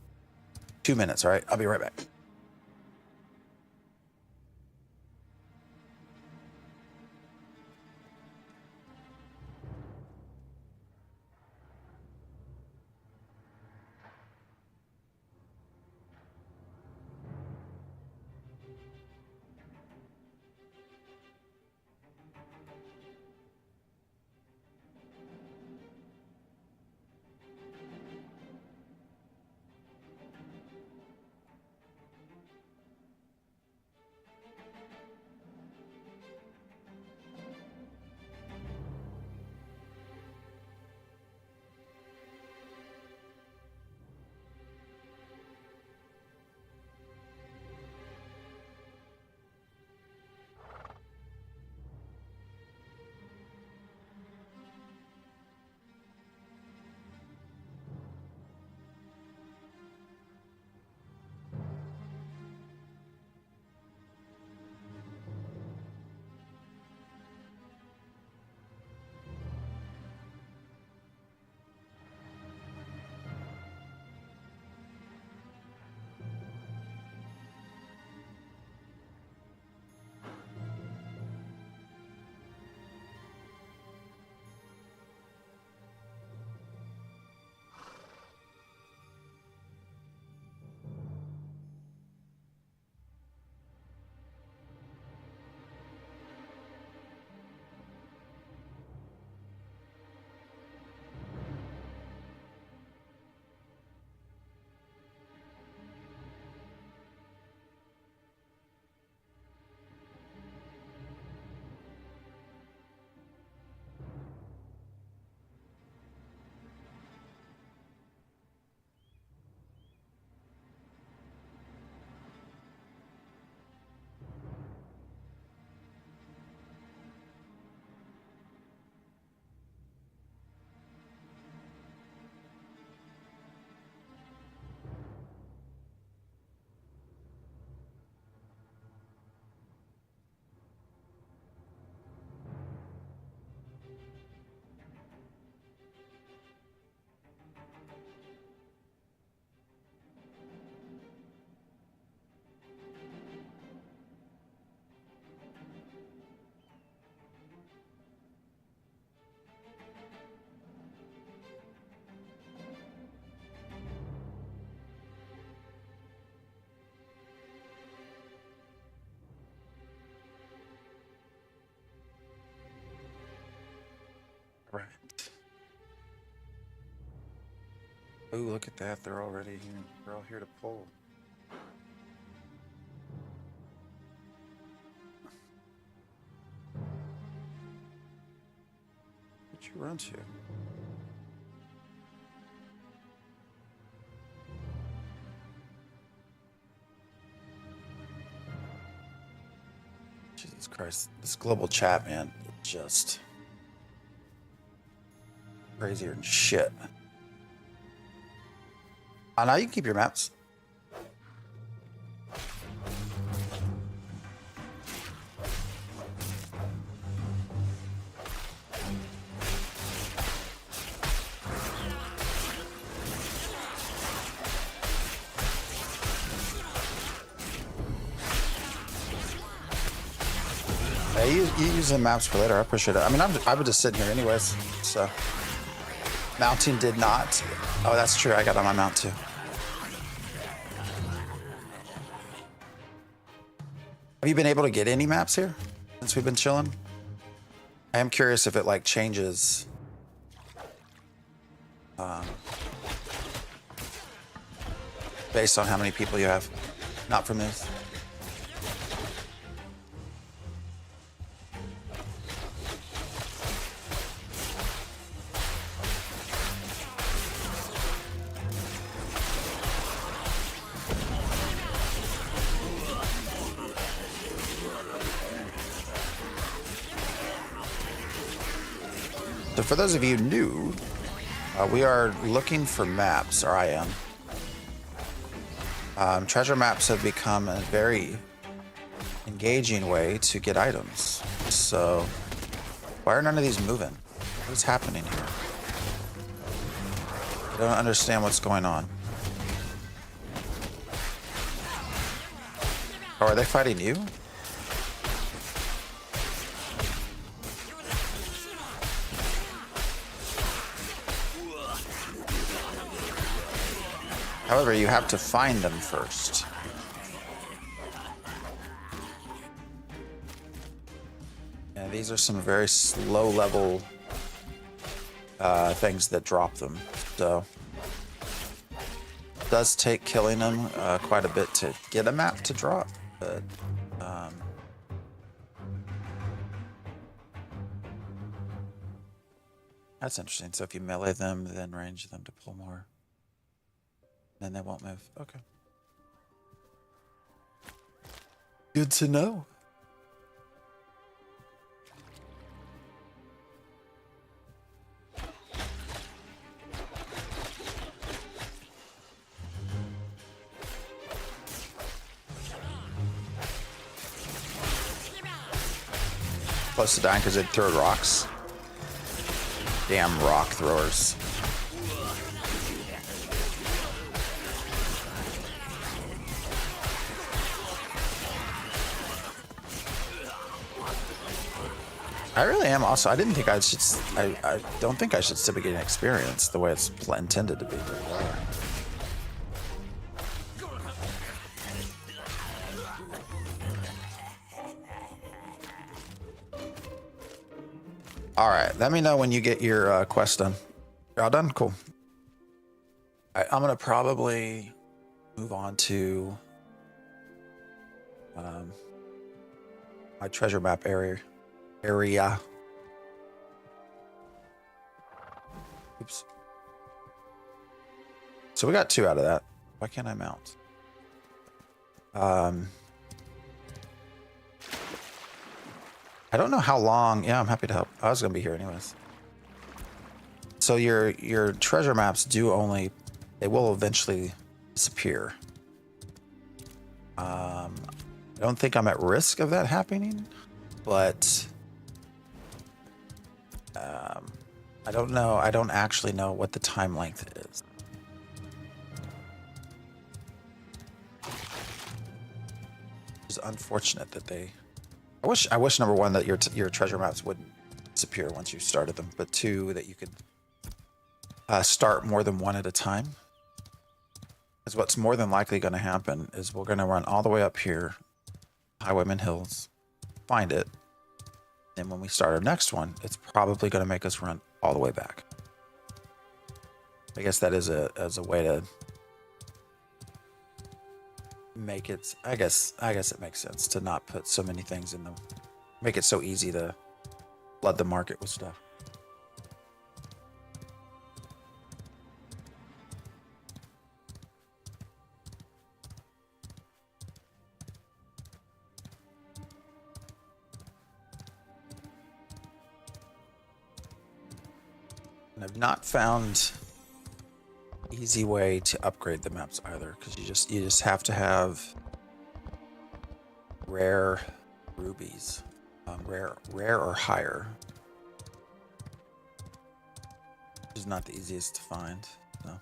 Speaker 1: 2 minutes, all right? I'll be right back. right. Oh, look at that. They're already here. They're all here to pull. What'd you run to? Jesus Christ. This global chat, man, just crazier than shit. Now you can keep your maps. Yeah, you use the maps for later. I appreciate it. I mean, I was just sitting here anyways. So, mounting did not. Oh, that's true. I got on my mount too. Have you been able to get any maps here since we've been chilling? I am curious if it like changes. Based on how many people you have. Not from this. So for those of you new, we are looking for maps, or I am. Treasure maps have become a very engaging way to get items. So why are none of these moving? What is happening here? I don't understand what's going on. Oh, are they fighting you? However, you have to find them first. Yeah, these are some very slow level things that drop them. So it does take killing them quite a bit to get a map to drop. But that's interesting. So if you melee them, then range them to pull more. Then they won't move. Okay. Good to know. Close to dying because it threw rocks. Damn rock throwers. I really am also. I didn't think I should. I don't think I should still be getting experience the way it's intended to be. All right. Let me know when you get your quest done. You're all done? Cool. I'm going to probably move on to my treasure map area. Oops. So we got 2 out of that. Why can't I mount? I don't know how long. Yeah, I'm happy to help. I was gonna be here anyways. So your treasure maps do only, they will eventually disappear. I don't think I'm at risk of that happening, but I don't know. I don't actually know what the time length is. It's unfortunate that they. I wish number 1 that your treasure maps wouldn't disappear once you started them, but 2 that you could start more than 1 at a time. Because what's more than likely going to happen is we're going to run all the way up here, Highwayman Hills, find it, and when we start our next one, it's probably going to make us run all the way back. I guess that is a way to make it. I guess it makes sense to not put so many things in the. Make it so easy to flood the market with stuff. And I've not found easy way to upgrade the maps either, because you just have to have rare rubies, rare or higher, which is not the easiest to find. So.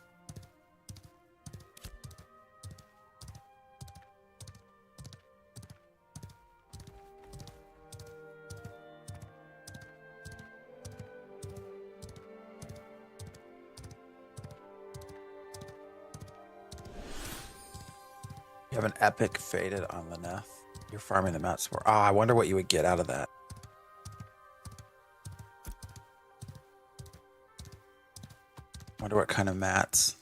Speaker 1: You have an epic faded on Lyneth. You're farming the mats for. I wonder what you would get out of that. Wonder what kind of mats.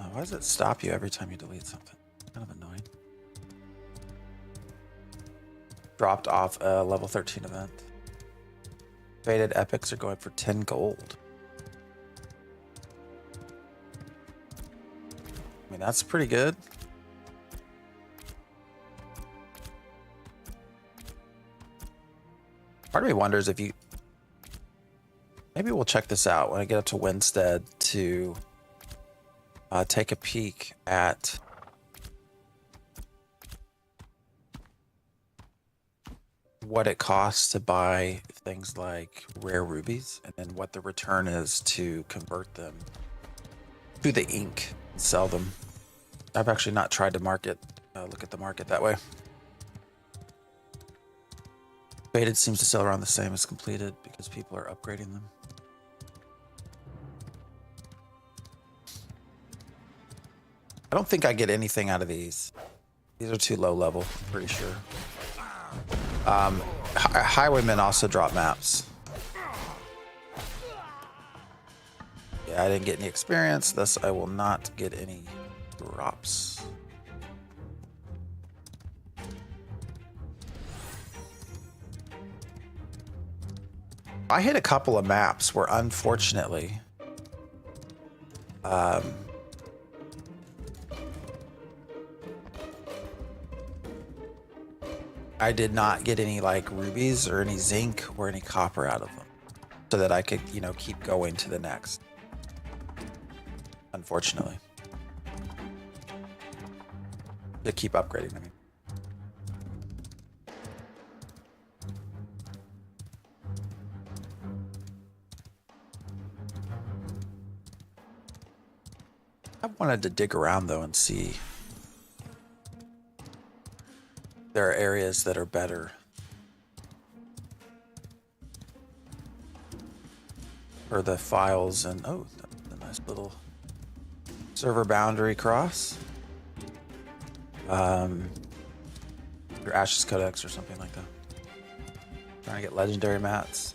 Speaker 1: Oh, why does it stop you every time you delete something? Kind of annoying. Dropped off a level 13 event. Faded epics are going for 10 gold. I mean, that's pretty good. Part of me wonders if you... Maybe we'll check this out when I get up to Winstead to take a peek at... what it costs to buy things like rare rubies, and then what the return is to convert them to the ink and sell them. I've actually not tried to look at the market that way. Faded seems to sell around the same as completed because people are upgrading them. I don't think I get anything out of these. These are too low level, I'm pretty sure. Highwaymen also drop maps. Yeah, I didn't get any experience, thus I will not get any drops. I hit a couple of maps where unfortunately I did not get any like rubies or any zinc or any copper out of them so that I could, keep going to the next. Unfortunately. To keep upgrading, I mean. I wanted to dig around though and see. There are areas that are better. For the files and oh, a nice little server boundary cross. Your Ashes Codex or something like that. Trying to get legendary mats.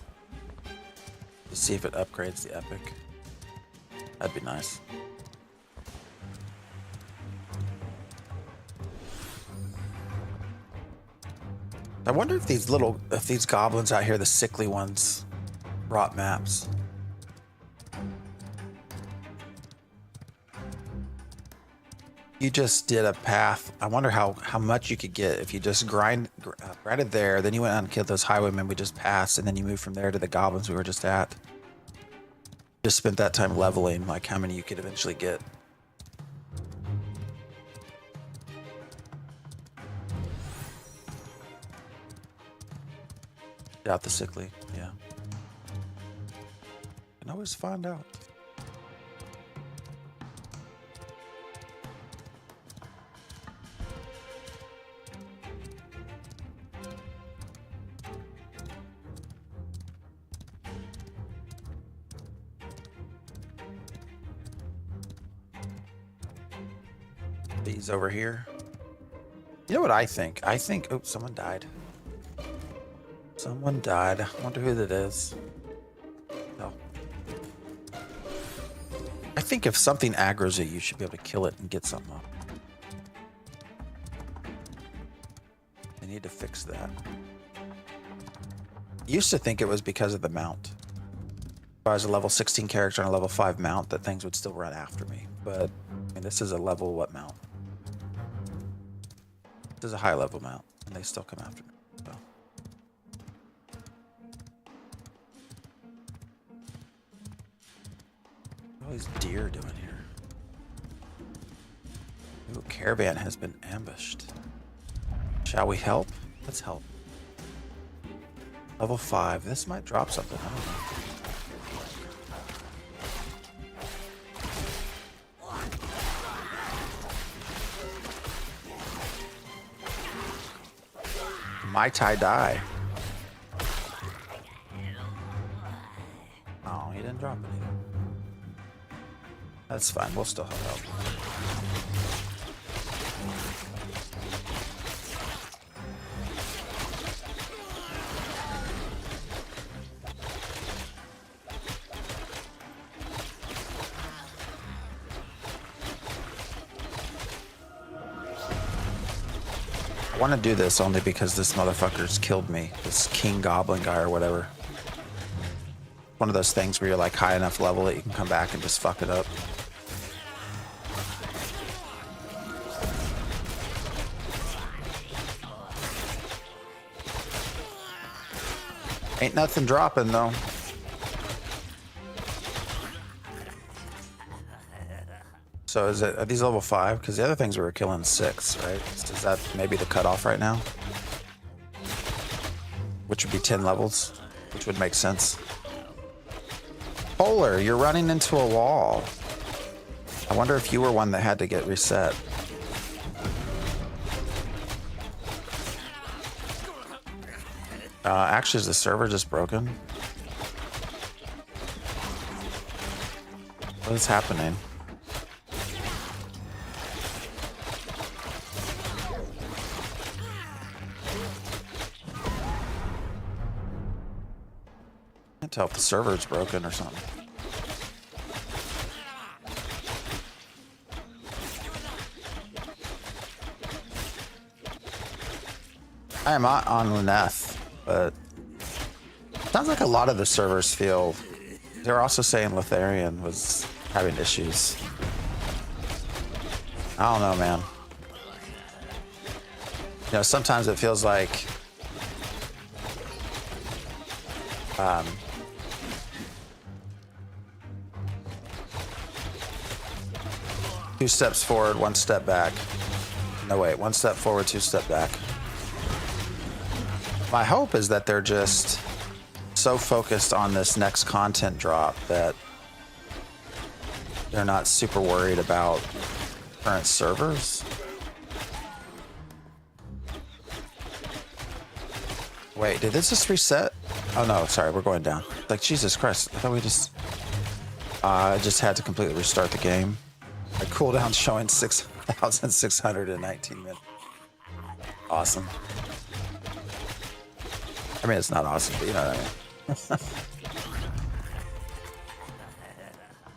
Speaker 1: To see if it upgrades the epic. That'd be nice. I wonder if these goblins out here, the sickly ones, brought maps. You just did a path. I wonder how much you could get if you just grinded there, then you went out and killed those highwaymen we just passed, and then you moved from there to the goblins we were just at. Just spent that time leveling, like how many you could eventually get. Out the sickly, yeah. Can always find out. These over here. You know what I think? I think, oh, someone died. Someone died. I wonder who that is. No. I think if something aggroes you should be able to kill it and get something up. They need to fix that. Used to think it was because of the mount. If I was a level 16 character and a level 5 mount, that things would still run after me. But I mean, this is a level what mount? This is a high level mount, and they still come after me. So. What are all these deer doing here? Ooh, caravan has been ambushed. Shall we help? Let's help. Level 5. This might drop something. I don't know. Mai Tai die. Oh, he didn't drop anything. That's fine. We'll still have help. I want to do this only because this motherfucker's killed me. This King Goblin guy or whatever. One of those things where you're like high enough level that you can come back and just fuck it up. Ain't nothing dropping though. So are these level 5? Because the other things we were killing 6, right? Is that maybe the cutoff right now? Which would be 10 levels, which would make sense. Polar, you're running into a wall. I wonder if you were one that had to get reset. Actually, is the server just broken? What is happening? Can't tell if the server's broken or something. I am on Luneth, but sounds like a lot of the servers feel. They're also saying Lothlorien was having issues. I don't know, man. You know, sometimes it feels like two steps forward, one step back. No, wait, one step forward, two step back. My hope is that they're just so focused on this next content drop that they're not super worried about current servers. Wait, did this just reset? Oh no, sorry, we're going down. Like, Jesus Christ, I thought we just... I just had to completely restart the game. My cooldown showing 6,619 minutes. Awesome. I mean, it's not awesome, but you know what I mean.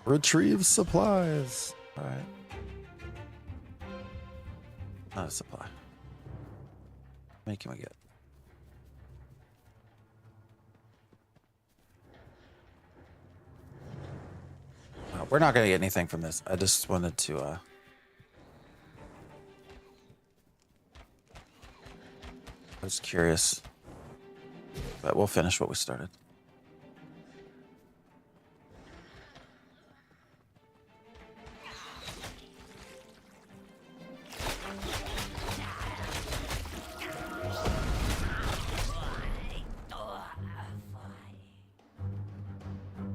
Speaker 1: Retrieve supplies. All right. Not a supply. How many can we get? We're not going to get anything from this. I just wanted to... I was curious. But we'll finish what we started.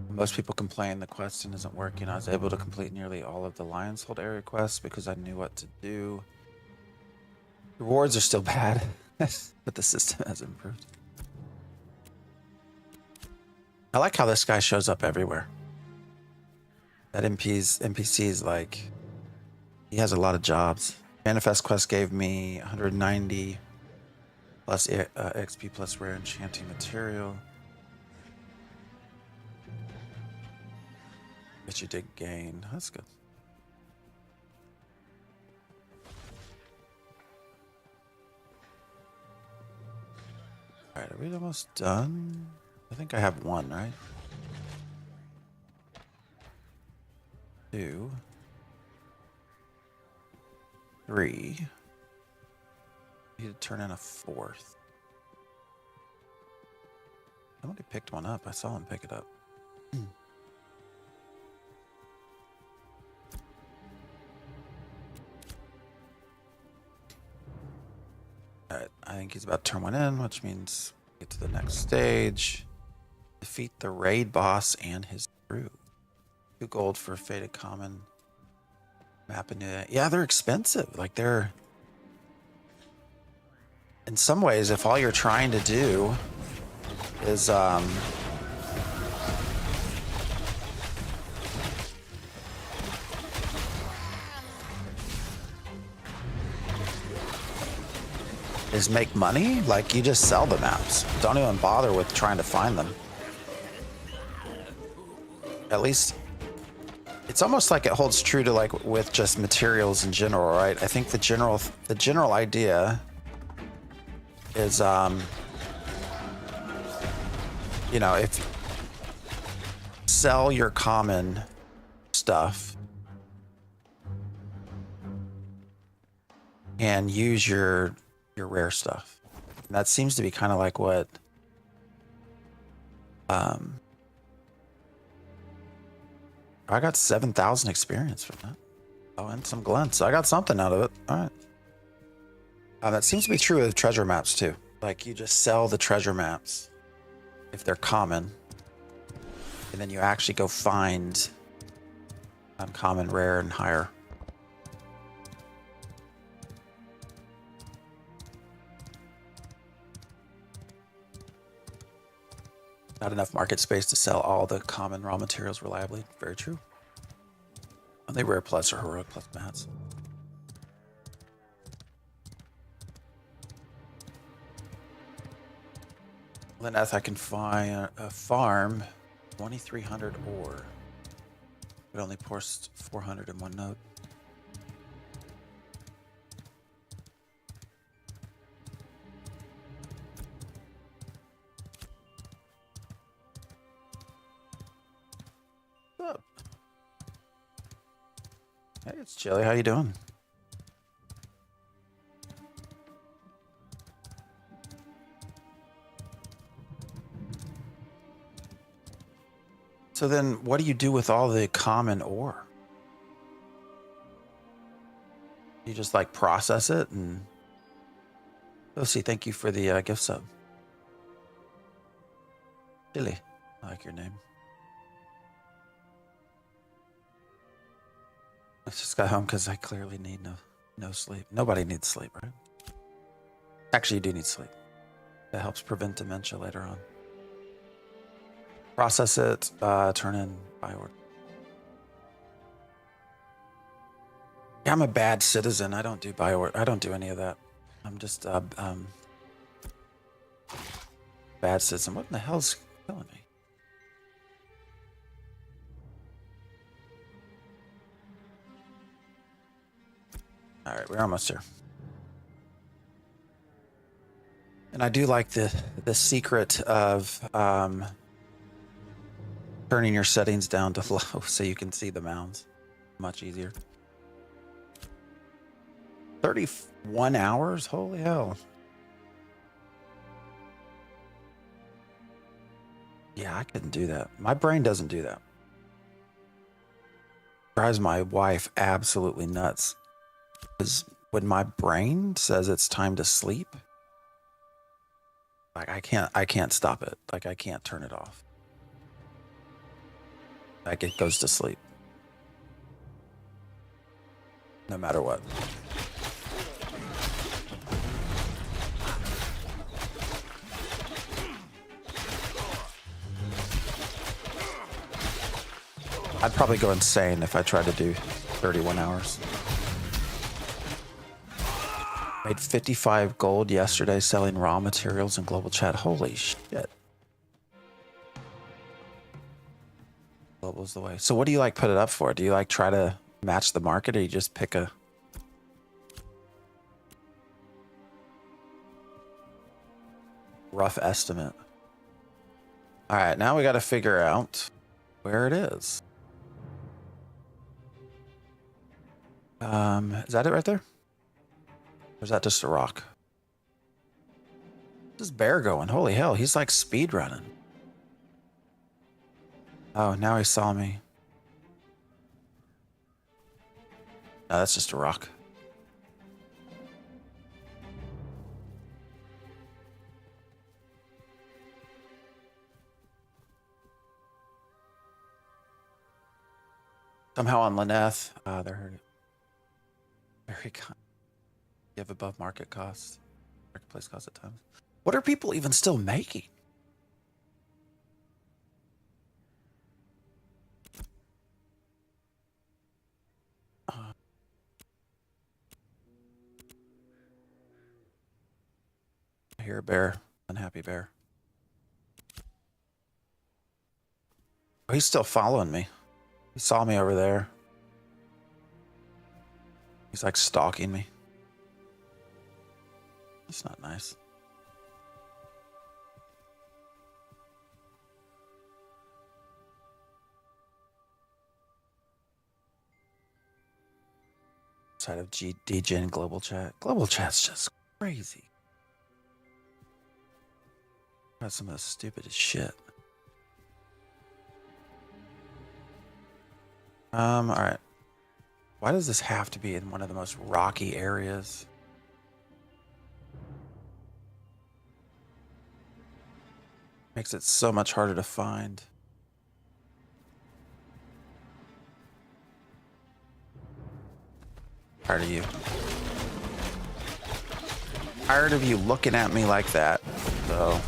Speaker 1: Most people complain the question isn't working. I was able to complete nearly all of the Lion's Hold area quests because I knew what to do. Rewards are still bad, but the system has improved. I like how this guy shows up everywhere. That NPC's like, he has a lot of jobs. Manifest quest gave me 190. plus XP plus rare enchanting material. But you did gain. That's good. All right, are we almost done? I think I have one, right? 2, 3. I need to turn in a 4th. Somebody picked one up. I saw him pick it up. Alright, I think he's about to turn one in, which means get to the next stage. Defeat the raid boss and his crew. 2 gold for Faded Common. Map and yeah, they're expensive. Like they're in some ways, if all you're trying to do is make money, like you just sell the maps. Don't even bother with trying to find them. At least it's almost like it holds true to like with just materials in general, right? I think the general idea is you know, if sell your common stuff and use your rare stuff. And that seems to be kind of like what I got 7,000 experience from that. Oh, and some glint. So I got something out of it. All right. That seems to be true with treasure maps too. Like you just sell the treasure maps if they're common, and then you actually go find uncommon, rare, and higher. Not enough market space to sell all the common raw materials reliably. Very true. Only rare plus or heroic plus mats. Lineth, I can find a farm 2,300 ore. It only pours 400 in one node. What's up? Hey, it's Chili. How you doing? So then what do you do with all the common ore? You just like process it and... Lucy, thank you for the gift sub. Chili, I like your name. I just got home because I clearly need no sleep. Nobody needs sleep, right? Actually, you do need sleep. That helps prevent dementia later on. Process it, turn in bioorder. Yeah, I'm a bad citizen. I don't do bioorder. I don't do any of that. I'm just bad citizen. What in the hell's killing me? All right, we're almost here. And I do like the secret of turning your settings down to low so you can see the mounds. Much easier. 31 hours? Holy hell. Yeah, I couldn't do that. My brain doesn't do that. Drives my wife absolutely nuts. Because when my brain says it's time to sleep, like I can't stop it. Like I can't turn it off. Like it goes to sleep. No matter what. I'd probably go insane if I tried to do 31 hours. Made 55 gold yesterday selling raw materials in global chat. Holy shit. Global's the way. So what do you like put it up for? Do you like try to match the market, or you just pick a rough estimate? All right, now we got to figure out where it is. Is that it right there? Or is that just a rock? This bear going. Holy hell, he's like speed running. Oh, now he saw me. No, that's just a rock. Somehow on Lineth, they're very kind. Give above market cost, marketplace cost at times. What are people even still making? I hear a bear, unhappy bear. Oh, he's still following me. He saw me over there. He's like stalking me. That's not nice. Side of DGen Global Chat. Global Chat's just crazy. That's some of the stupidest shit. All right. Why does this have to be in one of the most rocky areas? Makes it so much harder to find. Tired of you. Tired of you looking at me like that. So.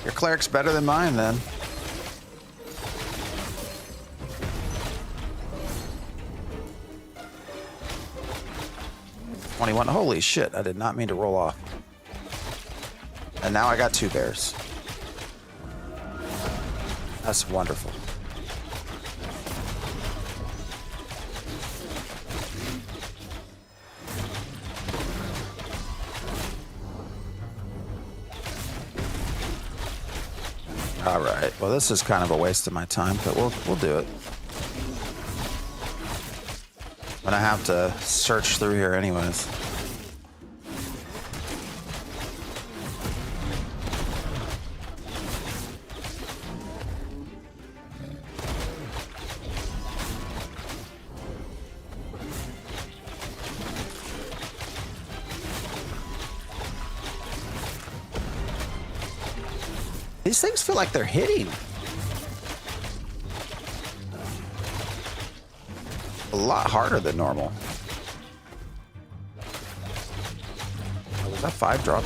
Speaker 1: Your cleric's better than mine, then. $21. Holy shit, I did not mean to roll off. And now I got 2 bears. That's wonderful. All right. Well, this is kind of a waste of my time, but we'll do it. I'm gonna have to search through here anyways. These things feel like they're hitting. A lot harder than normal. Oh, was that 5 drop?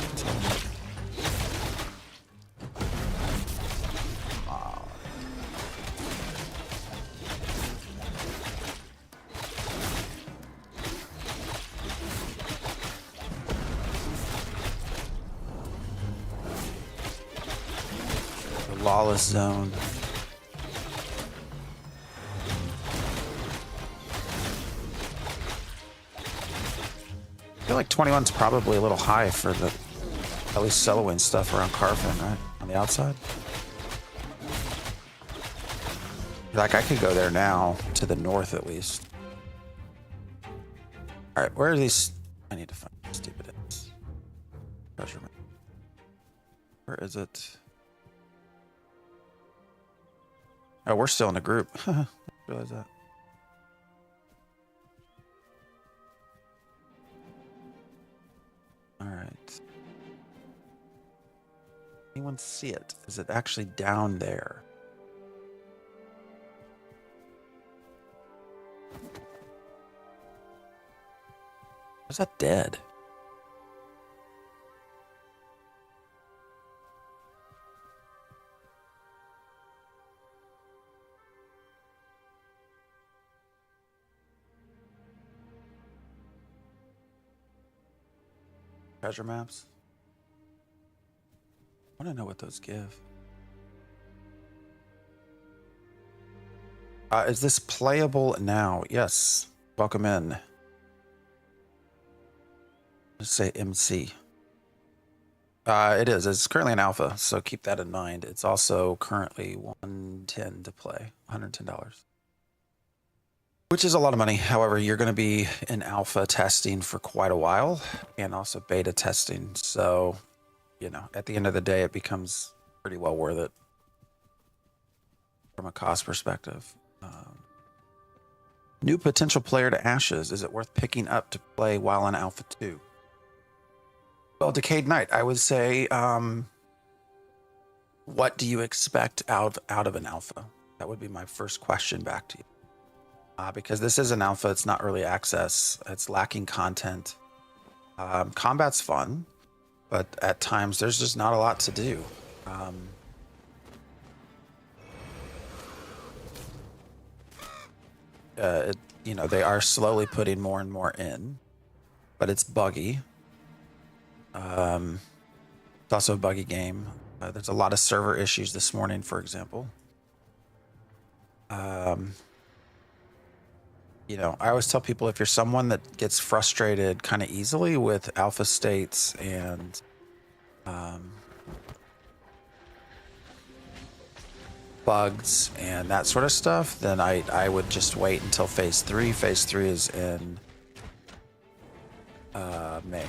Speaker 1: The lawless zone. I feel like 21's probably a little high for the at least Selawyn stuff around Carfin, right? On the outside. Like I could go there now, to the north at least. Alright, where are these? I need to find these stupid ass. Treasure map. Where is it? Oh, we're still in a group. I realize that. All right. Anyone see it? Is it actually down there? Is that dead? treasure maps. I want to know what those give. Is this playable now? Yes. Welcome in. Let's say MC. It is. It's currently an alpha, so keep that in mind. It's also currently $110 to play, $110. Which is a lot of money. However, you're going to be in alpha testing for quite a while and also beta testing. So, you know, at the end of the day, it becomes pretty well worth it from a cost perspective. New potential player to Ashes. Is it worth picking up to play while in Alpha 2? Well, Decayed Knight, I would say, what do you expect out of an alpha? That would be my first question back to you. Because this is an alpha, it's not early access. It's lacking content. Combat's fun, but at times there's just not a lot to do. You know, they are slowly putting more and more in, but it's buggy. It's also a buggy game. There's a lot of server issues this morning, for example. You know, I always tell people, if you're someone that gets frustrated kind of easily with alpha states and bugs and that sort of stuff, then I would just wait until phase 3. Phase 3 is in May.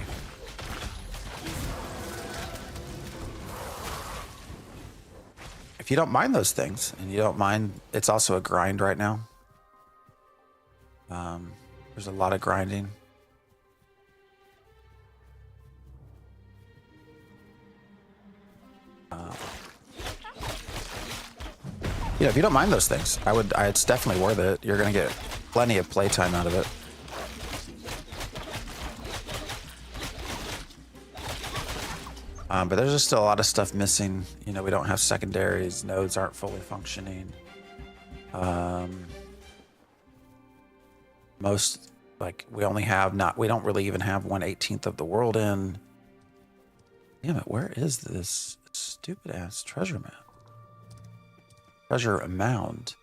Speaker 1: If you don't mind those things, and you don't mind, it's also a grind right now. There's a lot of grinding. Yeah, if you don't mind those things, it's definitely worth it. You're gonna get plenty of playtime out of it. But there's just still a lot of stuff missing. You know, we don't have secondaries. Nodes aren't fully functioning. Most, like, we don't really even have 1/18 of the world in. Damn it, where is this stupid ass treasure map? Treasure mound.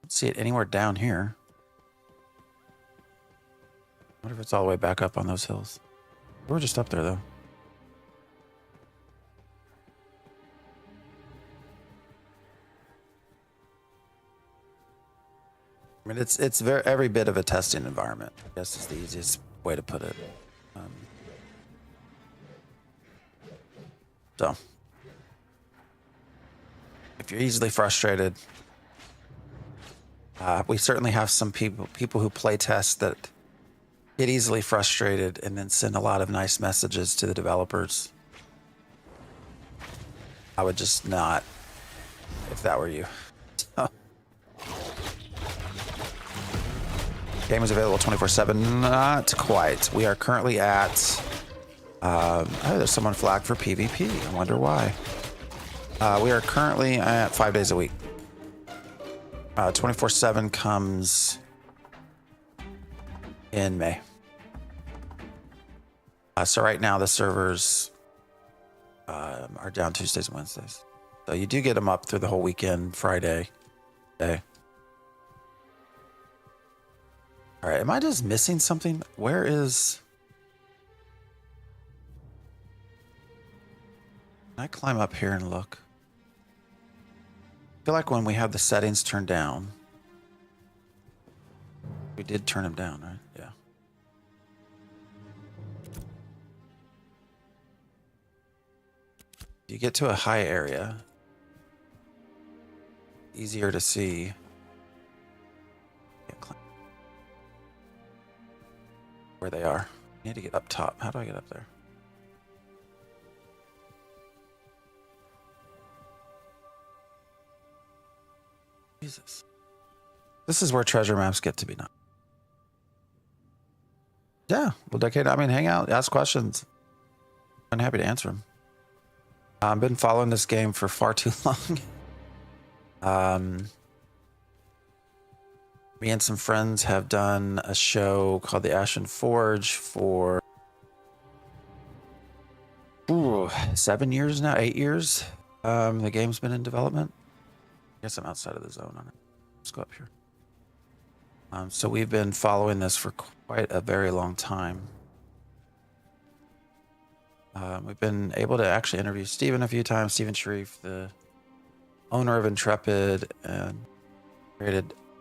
Speaker 1: Don't see it anywhere down here. I wonder if it's all the way back up on those hills. We're just up there, though. I mean, it's every bit of a testing environment. I guess is the easiest way to put it. So, if you're easily frustrated, we certainly have some people who play test that get easily frustrated and then send a lot of nice messages to the developers. I would just not, if that were you. So. Game is available 24/7. Not quite. We are currently at. Oh, there's someone flagged for PvP. I wonder why. We are currently at 5 days a week. 24/7 comes in May. So right now the servers are down Tuesdays and Wednesdays. So you do get them up through the whole weekend, Friday day. All right, am I just missing something? Where is... Can I climb up here and look? I feel like when we have the settings turned down, we did turn them down, right? Yeah. You get to a high area, easier to see. Where they are. I need to get up top. How do I get up there? Jesus. This is where treasure maps get to be now. Yeah, well, Decade, I mean, hang out, ask questions. I'm happy to answer them. I've been following this game for far too long. Me and some friends have done a show called The Ashen Forge for 7 years now, 8 years. The game's been in development. I guess I'm outside of the zone on it. Let's go up here. So we've been following this for quite a very long time. We've been able to actually interview Steven a few times, Steven Sharif, the owner of Intrepid and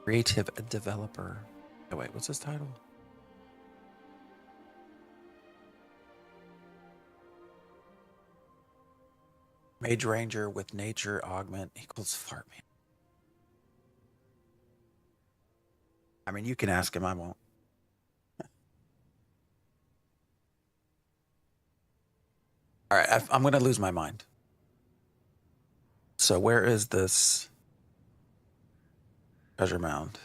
Speaker 1: creative developer. Oh, wait, what's his title? Mage Ranger with nature augment equals fart man. I mean, you can ask him, I won't. All right, I'm going to lose my mind. So where is this treasure mound?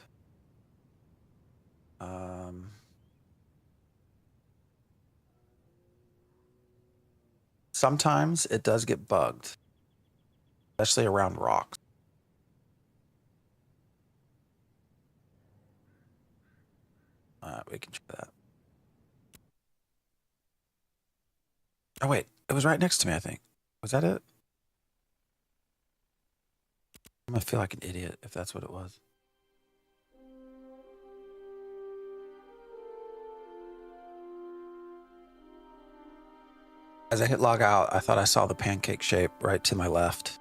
Speaker 1: Sometimes it does get bugged, especially around rocks. We can try that. Oh, wait. It was right next to me, I think. Was that it? I'm going to feel like an idiot if that's what it was. As I hit log out, I thought I saw the pancake shape right to my left.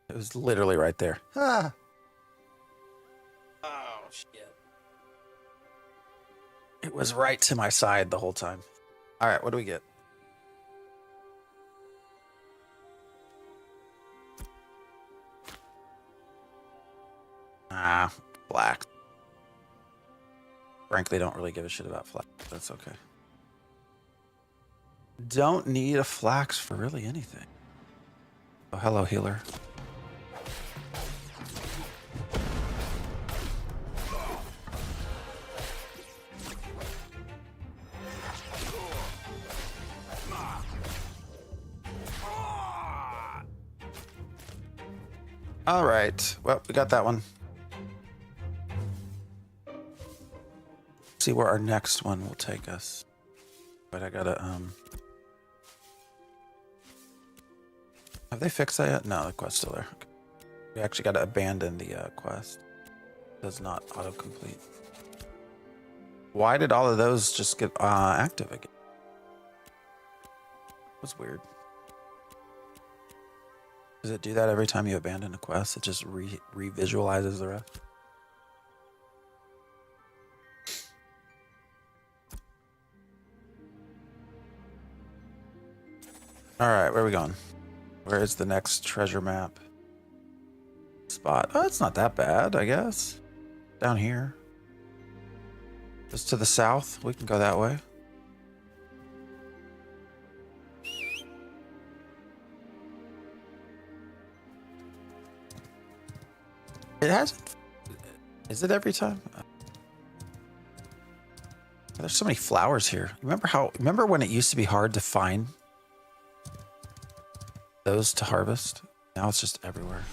Speaker 1: It was literally right there. Ah. Oh, shit. It was right to my side the whole time. All right, what do we get? Black. Frankly, don't really give a shit about flax. That's okay. Don't need a flax for really anything. Oh, hello, healer. All right. Well, we got that one. See where our next one will take us. But I gotta have they fixed that yet? No, the quest's still there. Okay. We actually gotta abandon the quest. It does not autocomplete. Why did all of those just get active again? That's weird. Does it do that every time you abandon a quest? It just re-visualizes the rest? All right, where are we going? Where is the next treasure map spot? Oh, it's not that bad, I guess. Down here. Just to the south. We can go that way. It hasn't. Is it every time? There's so many flowers here. Remember when it used to be hard to find those to harvest? Now it's just everywhere.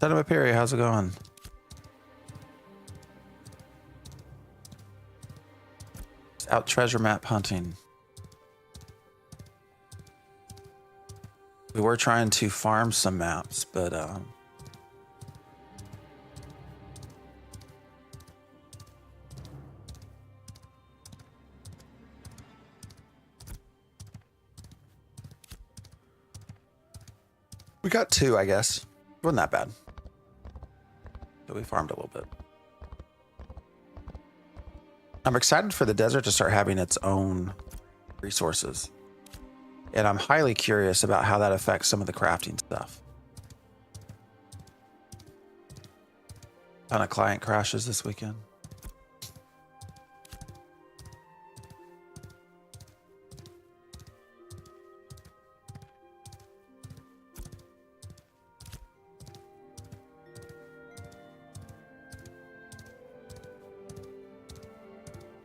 Speaker 1: Cinema Perry, how's it going? It's out treasure map hunting. We were trying to farm some maps, but we got 2, I guess. Wasn't that bad. So we farmed a little bit. I'm excited for the desert to start having its own resources. And I'm highly curious about how that affects some of the crafting stuff. Ton of client crashes this weekend.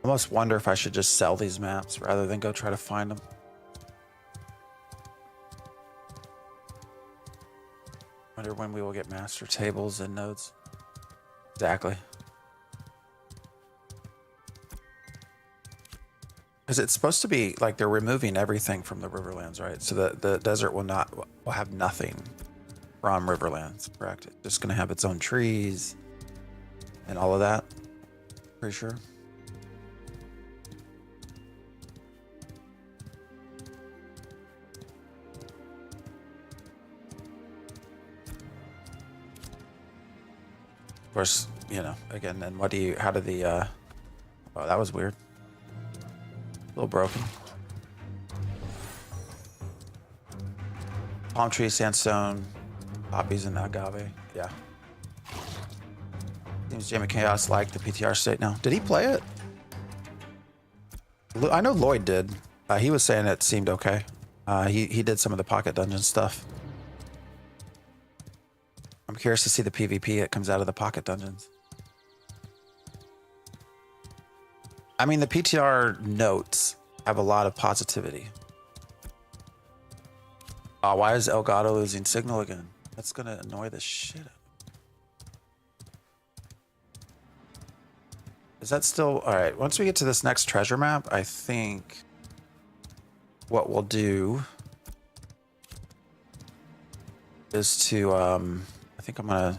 Speaker 1: almost wonder if I should just sell these maps rather than go try to find them. Wonder when we will get master tables and nodes. Exactly. Because it's supposed to be like they're removing everything from the Riverlands, right? So the desert will have nothing from Riverlands, correct? It's just going to have its own trees and all of that. Pretty sure. Of course, you know, again, then how did the, oh, that was weird. A little broken. Palm tree, sandstone, poppies, and agave. Yeah. Seems Jamie Chaos liked the PTR state now. Did he play it? I know Lloyd did. He was saying it seemed okay. He did some of the pocket dungeon stuff. I'm curious to see the PvP that comes out of the pocket dungeons. I mean, the PTR notes have a lot of positivity. Oh, why is Elgato losing signal again? That's gonna annoy the shit out of me. Is that still all right? Once we get to this next treasure map, I think what we'll do is to I think I'm gonna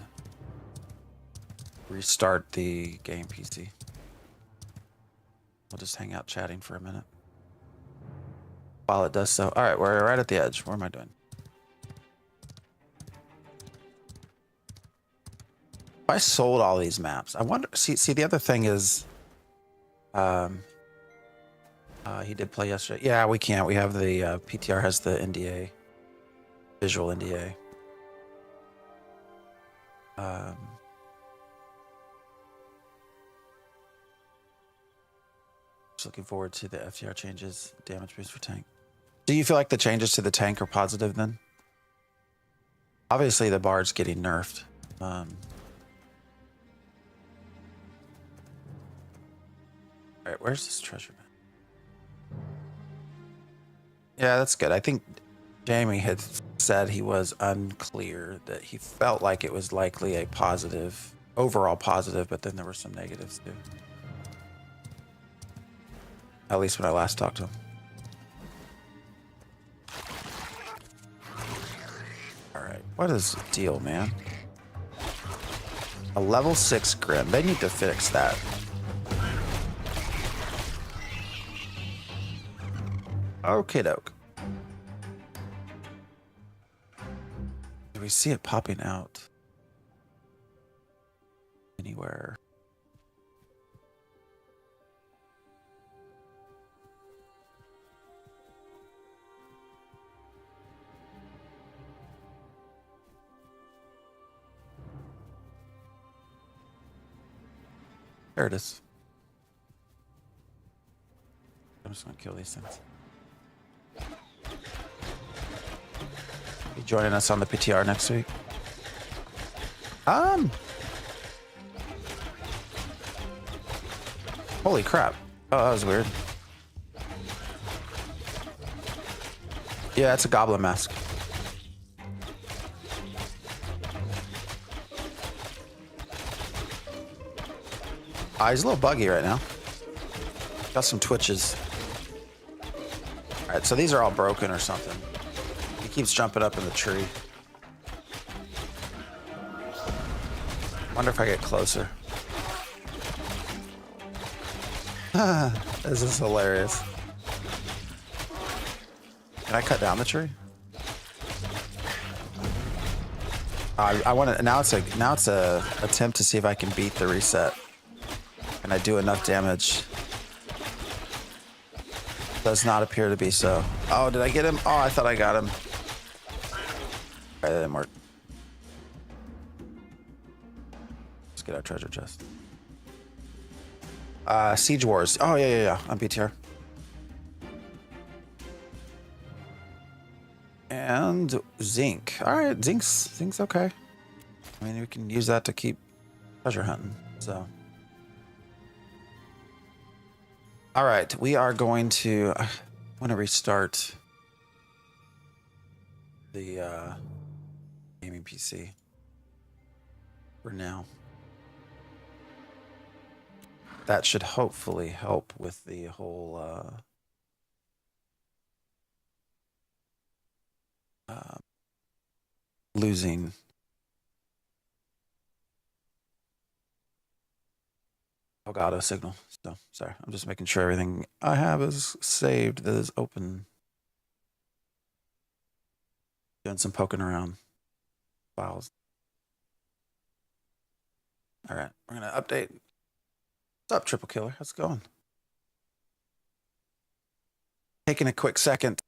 Speaker 1: restart the game PC. We'll just hang out chatting for a minute while it does so. All right, we're right at the edge. What am I doing? If I sold all these maps, I wonder. See, the other thing is, he did play yesterday. Yeah, we can't. We have the PTR has the NDA, visual NDA. Just looking forward to the FTR changes, damage boost for tank. Do you feel like the changes to the tank are positive then? Obviously, the bard's getting nerfed. All right, where's this treasure map? Yeah, that's good. I think Jamie had said he was unclear, that he felt like it was likely a positive, overall positive, but then there were some negatives too. At least when I last talked to him. All right, what is the deal, man? A level 6 Grim. They need to fix that. Okay, doke. Do we see it popping out anywhere? There it is. I'm just gonna kill these things. You joining us on the PTR next week? Holy crap. Oh, that was weird. Yeah, it's a goblin mask. He's a little buggy right now. Got some twitches. All right, so these are all broken or something. He keeps jumping up in the tree. Wonder if I get closer. This is hilarious. Can I cut down the tree? I want to. Now it's a attempt to see if I can beat the reset. Can I do enough damage? Does not appear to be so. Oh, did I get him? Oh, I thought I got him. Alright, that didn't work. Let's get our treasure chest. Siege Wars. Oh, yeah. On BTR. And zinc. All right, zinc's okay. I mean, we can use that to keep treasure hunting. So All right, we are going to. I want to restart the gaming PC for now. That should hopefully help with the whole losing. Elgato signal. So sorry, I'm just making sure everything I have is saved that is open. Doing some poking around files. All right, we're gonna update. What's up, Triple Killer? How's it going? Taking a quick second.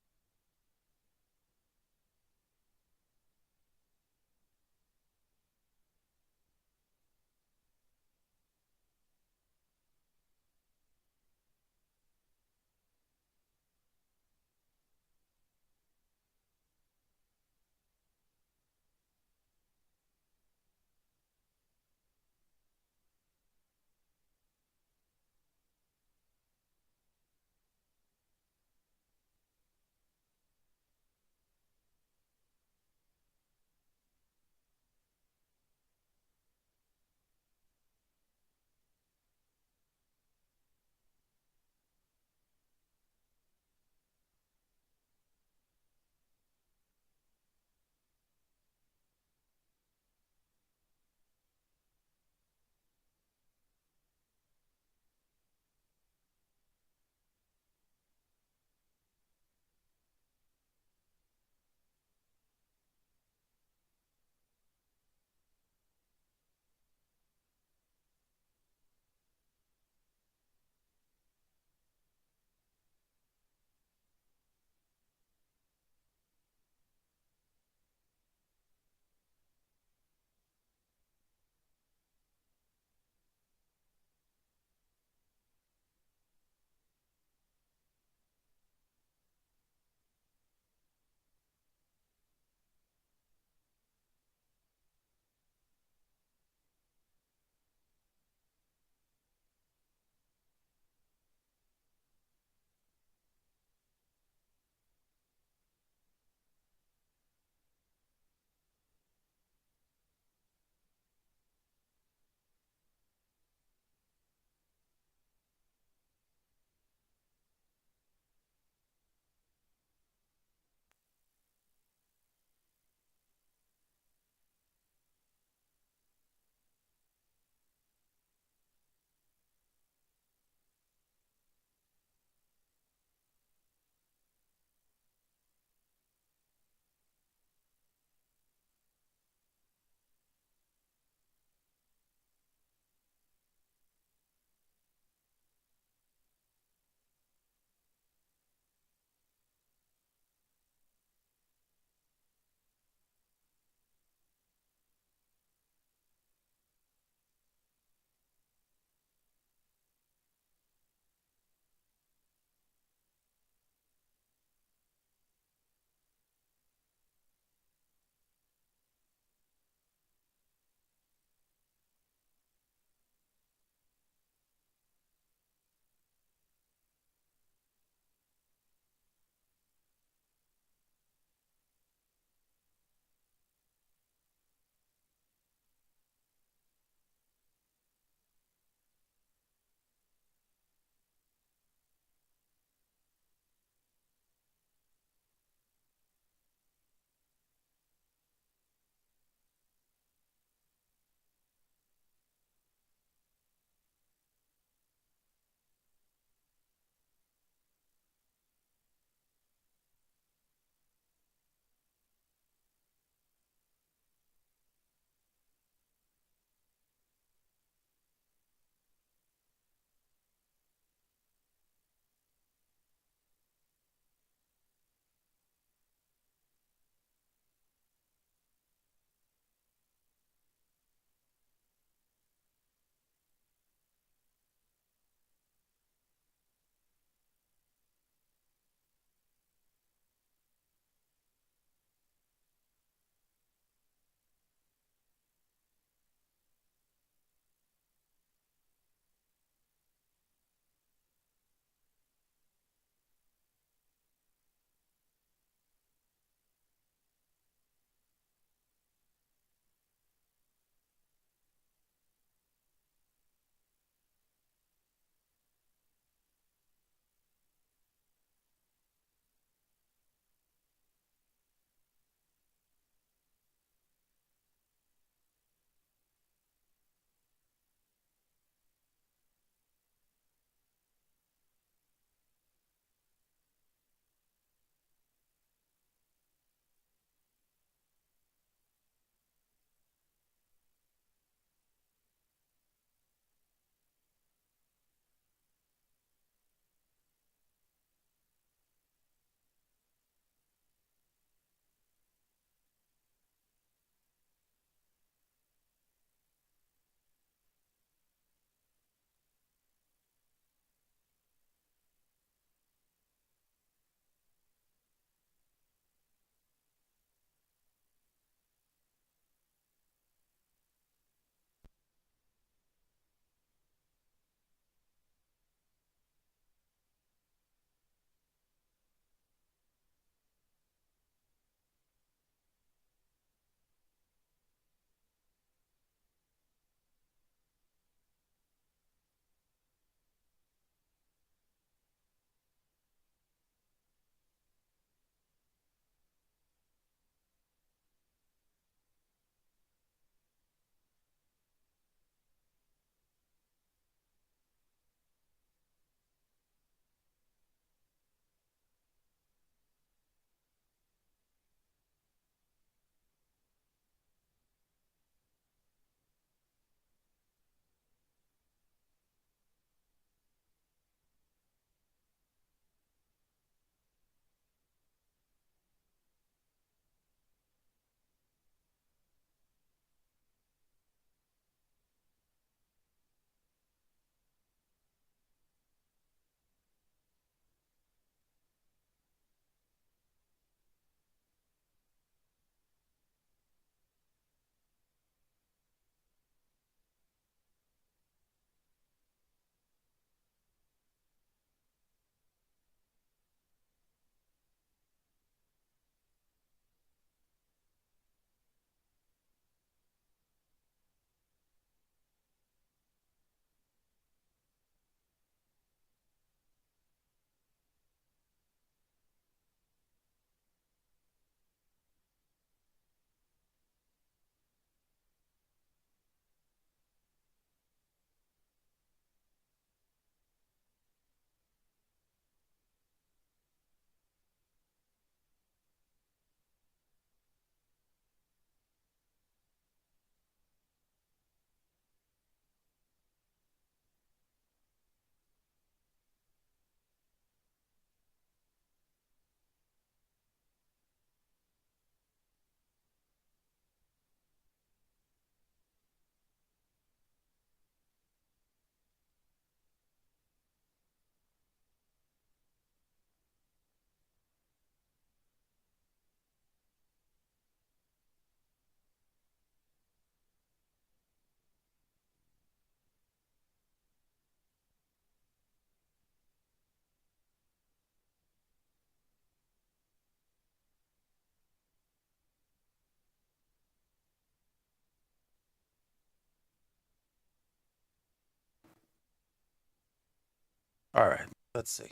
Speaker 1: All right, let's see. Is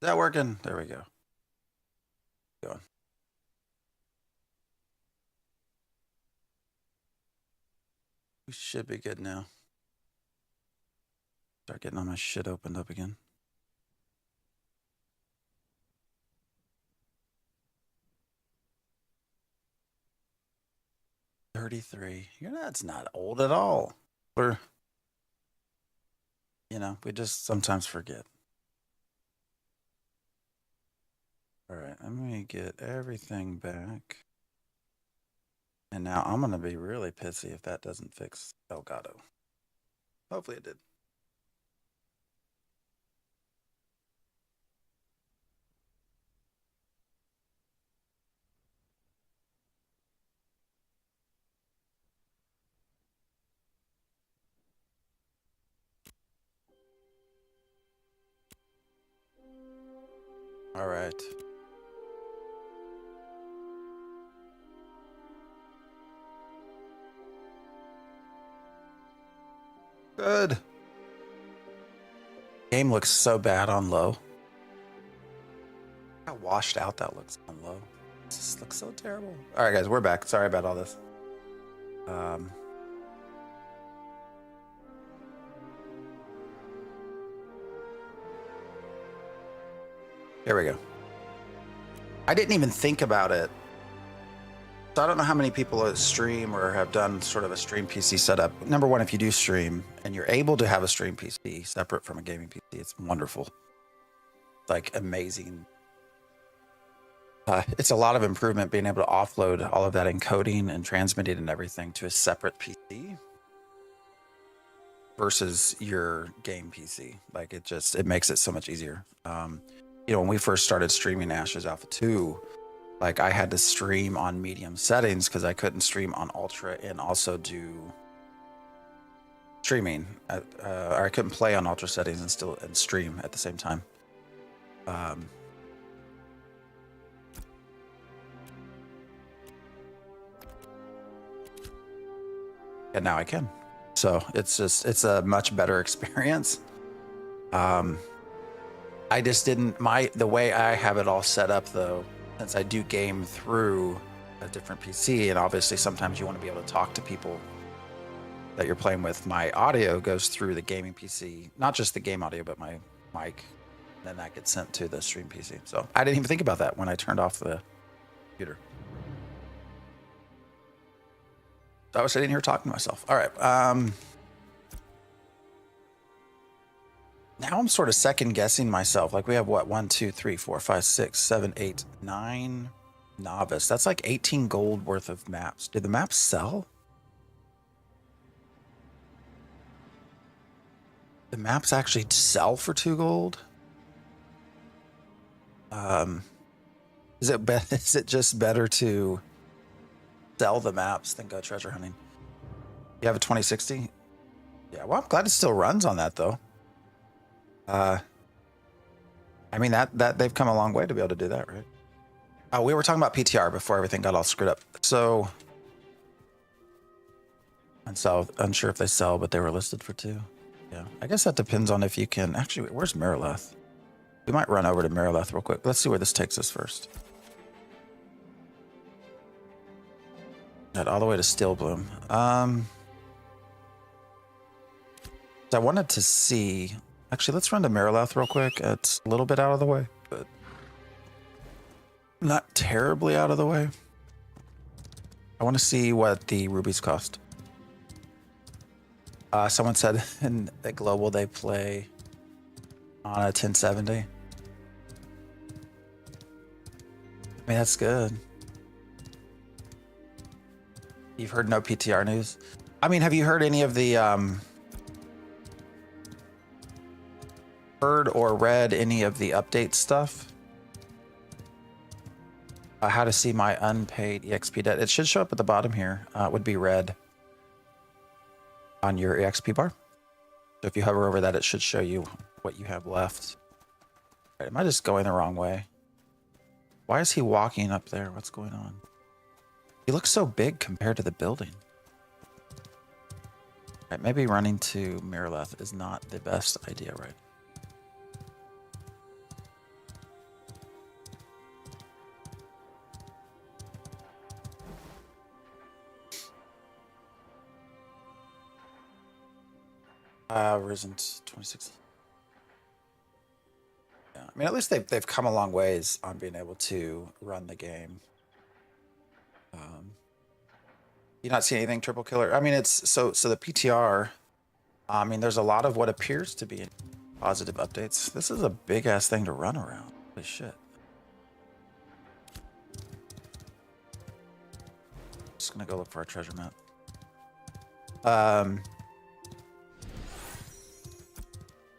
Speaker 1: that working? There we go. Going. We should be good now. Start getting all my shit opened up again. $33. That's not old at all. We're, we just sometimes forget. All right, I'm gonna get everything back. And now I'm gonna be really pissy if that doesn't fix Elgato. Hopefully it did. All right. Good. Game looks so bad on low. How washed out that looks on low. It just looks so terrible. All right, guys, we're back. Sorry about all this. Here we go. I didn't even think about it. So I don't know how many people stream or have done sort of a stream PC setup. Number one, if you do stream and you're able to have a stream PC separate from a gaming PC, it's wonderful. Like amazing. It's a lot of improvement being able to offload all of that encoding and transmitting and everything to a separate PC versus your game PC. Like it makes it so much easier. When we first started streaming Ashes Alpha 2, like I had to stream on medium settings because I couldn't stream on ultra and also do streaming or I couldn't play on ultra settings and stream at the same time. And now I can. So it's a much better experience. I just didn't the way I have it all set up though, since I do game through a different PC, and obviously sometimes you want to be able to talk to people that you're playing with. My audio goes through the gaming PC, not just the game audio, but my mic, and then that gets sent to the stream PC. So I didn't even think about that when I turned off the computer. I was sitting here talking to myself. All right. Now I'm sort of second guessing myself. Like we have what? 1, 2, 3, 4, 5, 6, 7, 8, 9 novice. That's like 18 gold worth of maps. Did the maps sell? The maps actually sell for 2 gold? Is it just better to sell the maps than go treasure hunting? You have a 2060? Yeah, well, I'm glad it still runs on that though. I mean that they've come a long way to be able to do that, right? Oh, we were talking about PTR before everything got all screwed up. So unsure if they sell, but they were listed for 2. Yeah, I guess that depends on if you can. Actually, where's Marileth? We might run over to Marileth real quick. Let's see where this takes us first. Got all the way to Steelbloom. I wanted to see. Actually, let's run to Marileth real quick. It's a little bit out of the way, but not terribly out of the way. I want to see what the rubies cost. Someone said in the global they play on a 1070. I mean, that's good. You've heard no PTR news? I mean, have you heard any of the heard or read any of the update stuff? How to see my unpaid EXP debt. It should show up at the bottom here. It would be red on your EXP bar. So if you hover over that, it should show you what you have left. Right, am I just going the wrong way? Why is he walking up there? What's going on? He looks so big compared to the building. Right, maybe running to Marileth is not the best idea, right? Risen to 26. Yeah, I mean, at least they've come a long ways on being able to run the game. You not see anything triple killer? I mean, it's so the PTR. I mean, there's a lot of what appears to be positive updates. This is a big ass thing to run around. Holy shit. Just gonna go look for our treasure map.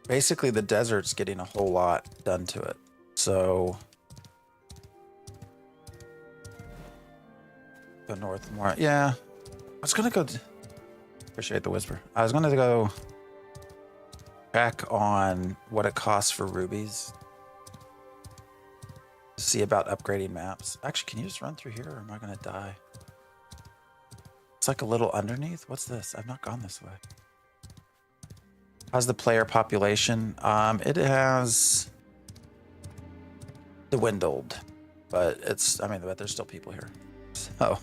Speaker 1: Basically the desert's getting a whole lot done to it. So go north more. Yeah. I was gonna go appreciate the whisper. I was gonna go check on what it costs for rubies. See about upgrading maps. Actually, can you just run through here or am I gonna die? It's like a little underneath. What's this? I've not gone this way. How's the player population? It has dwindled, but but there's still people here. So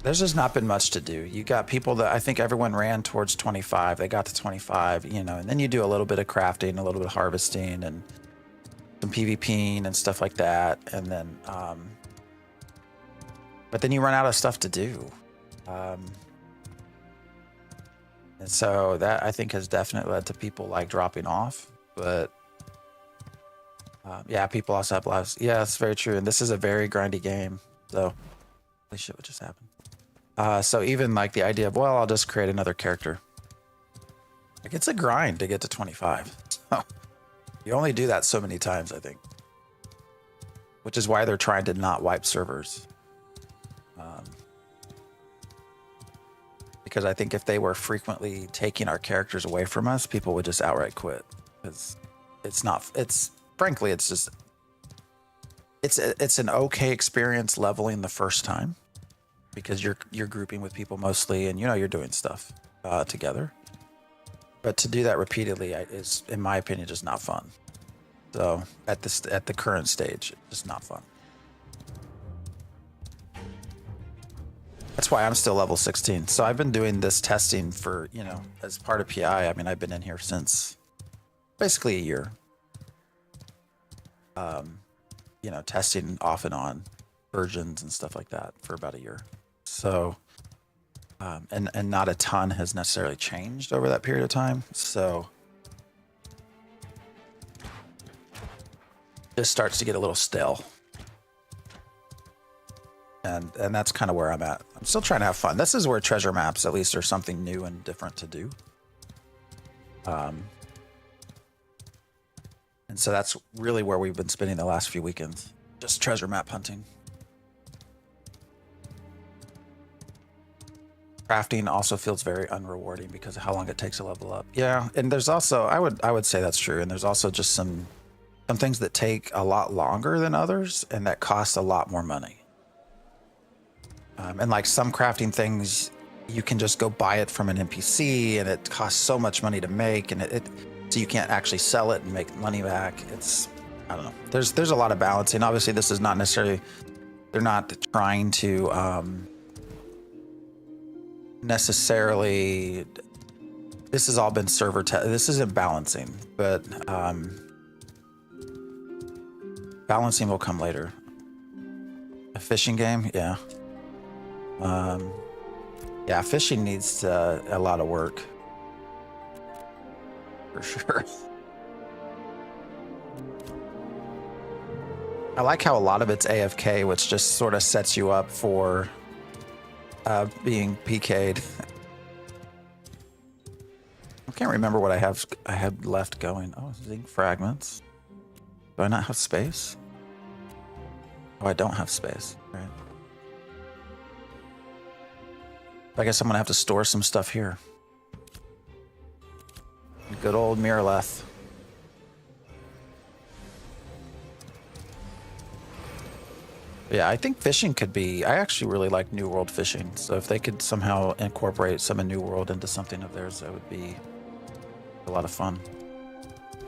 Speaker 1: there's just not been much to do. You got people that I think everyone ran towards 25. They got to 25, and then you do a little bit of crafting, a little bit of harvesting, and some PvPing and stuff like that. And then, but then you run out of stuff to do. And so that I think has definitely led to people like dropping off. But yeah, people also have lives. Yeah, that's very true. And this is a very grindy game. So holy shit, what just happened? So even like the idea of, well, I'll just create another character. Like it's a grind to get to 25. So you only do that so many times, I think. Which is why they're trying to not wipe servers. Because I think if they were frequently taking our characters away from us, people would just outright quit. Because frankly, it's an okay experience leveling the first time. Because you're grouping with people mostly and you're doing stuff together. But to do that repeatedly is, in my opinion, just not fun. So at the current stage, it's just not fun. That's why I'm still level 16. So I've been doing this testing for, as part of PI. I mean, I've been in here since basically a year. Testing off and on versions and stuff like that for about a year. So, and not a ton has necessarily changed over that period of time. So it starts to get a little stale. And that's kind of where I'm at. I'm still trying to have fun. This is where treasure maps, at least, are something new and different to do. And so that's really where we've been spending the last few weekends. Just treasure map hunting. Crafting also feels very unrewarding because of how long it takes to level up. Yeah, and there's also, I would say that's true. And there's also just some things that take a lot longer than others and that cost a lot more money. And like some crafting things, you can just go buy it from an NPC and it costs so much money to make, and so you can't actually sell it and make money back. I don't know. There's a lot of balancing. Obviously, this is not necessarily, they're not trying to necessarily, this has all been server this isn't balancing, but balancing will come later. A fishing game, yeah. Yeah, fishing needs a lot of work. For sure. I like how a lot of it's AFK, which just sort of sets you up for being PK'd. I can't remember what I had left going. Oh, zinc fragments. Do I not have space? Oh, I don't have space. Right. I guess I'm gonna have to store some stuff here. Good old Miraleth. Yeah, I think fishing could be, I actually really like New World fishing. So if they could somehow incorporate some of New World into something of theirs, that would be a lot of fun.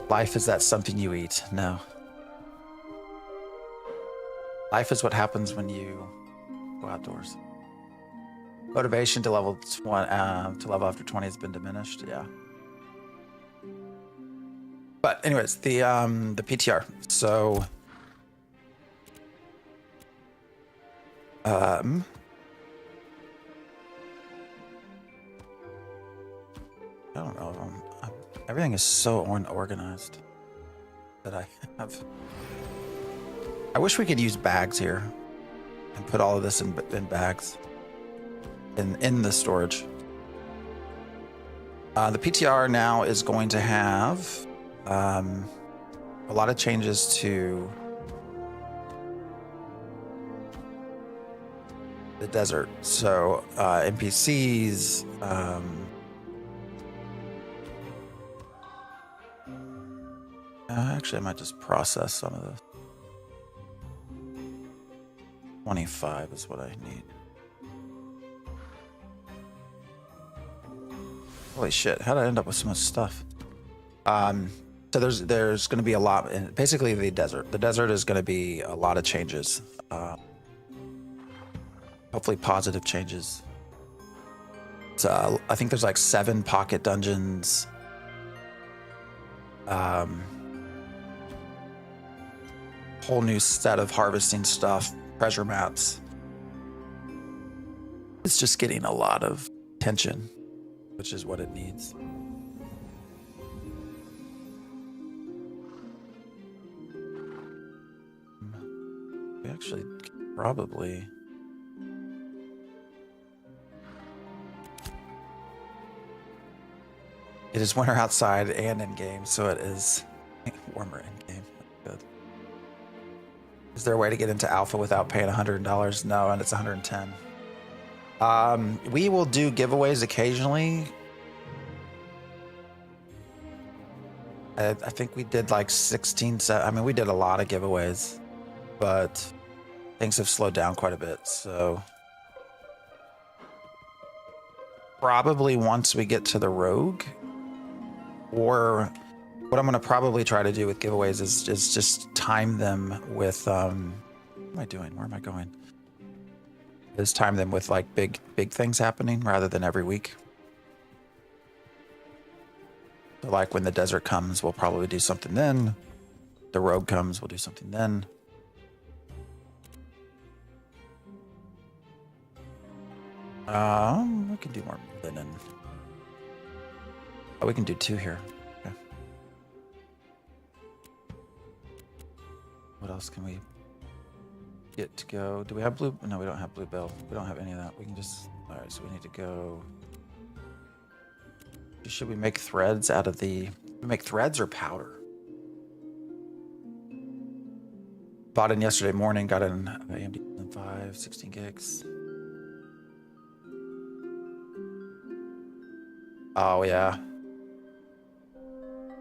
Speaker 1: Life, is that something you eat? No. Life is what happens when you go outdoors. Motivation to level after 20 has been diminished. Yeah. But anyways, the PTR. So I don't know. Everything is so unorganized that I have. I wish we could use bags here and put all of this in bags in the storage. The PTR now is going to have a lot of changes to the desert. So NPCs, actually I might just process some of this. 25 is what I need. Holy shit, how did I end up with so much stuff? So there's going to be a lot in basically the desert. The desert is going to be a lot of changes. Hopefully positive changes. So I think there's like 7 pocket dungeons. Whole new set of harvesting stuff, treasure maps. It's just getting a lot of attention, which is what it needs. We actually probably... It is winter outside and in game, so it is warmer in game. Good. Is there a way to get into alpha without paying $100? No, and it's 110. We will do giveaways occasionally. I think we did like 16. I mean, we did a lot of giveaways, but things have slowed down quite a bit. So probably once we get to the rogue, or what I'm going to probably try to do with giveaways is just time them with, what am I doing? Where am I going? Is time them with like big things happening rather than every week. So like when the desert comes, we'll probably do something then. The rogue comes, we'll do something then. We can do more linen. Oh, we can do 2 here. Okay. What else can we get to go? Do we have blue? No, we don't have bluebell. We don't have any of that. We can just... All right, so we need to go... Should we make threads out of the... We make threads or powder? Bought in yesterday morning, got in AMD 5, 16 gigs. Oh, yeah.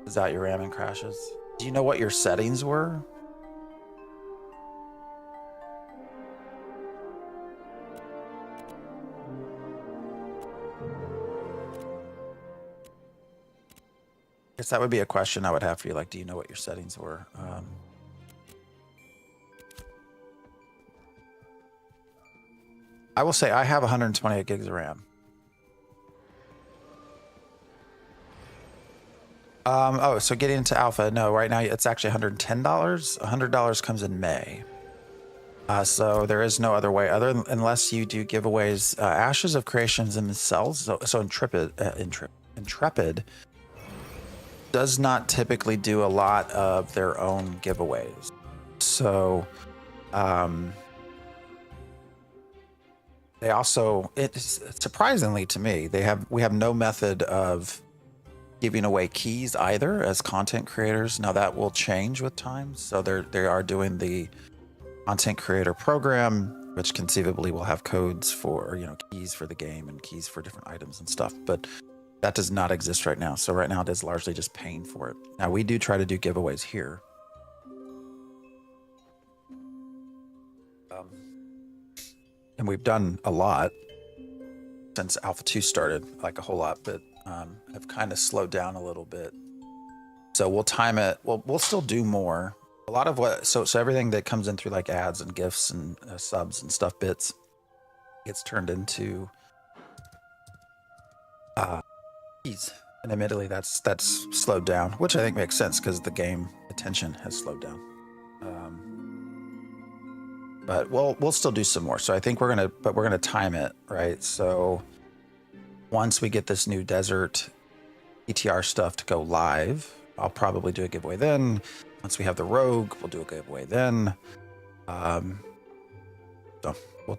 Speaker 1: Is that your RAM and crashes? Do you know what your settings were? I guess that would be a question I would have for you. Like, do you know what your settings were? I will say I have 128 gigs of RAM. Oh, so getting into alpha. No, right now it's actually $110. $100 comes in May. So there is no other way unless you do giveaways. Ashes of Creations themselves. So Intrepid does not typically do a lot of their own giveaways. So, they also, it's surprisingly to me, we have no method of giving away keys either as content creators. Now that will change with time. So they are doing the content creator program, which conceivably will have codes for, keys for the game and keys for different items and stuff. But that does not exist right now. So right now it is largely just paying for it. Now we do try to do giveaways here. And we've done a lot since Alpha 2 started, like a whole lot, but have kind of slowed down a little bit. So we'll time it. We'll still do more. A lot of so everything that comes in through like ads and gifts and subs and stuff bits gets turned into keys. And admittedly, that's slowed down, which I think makes sense because the game attention has slowed down. But we'll still do some more. So I think we're gonna time it, right? So once we get this new desert ETR stuff to go live, I'll probably do a giveaway then. Once we have the rogue, we'll do a giveaway then. So we'll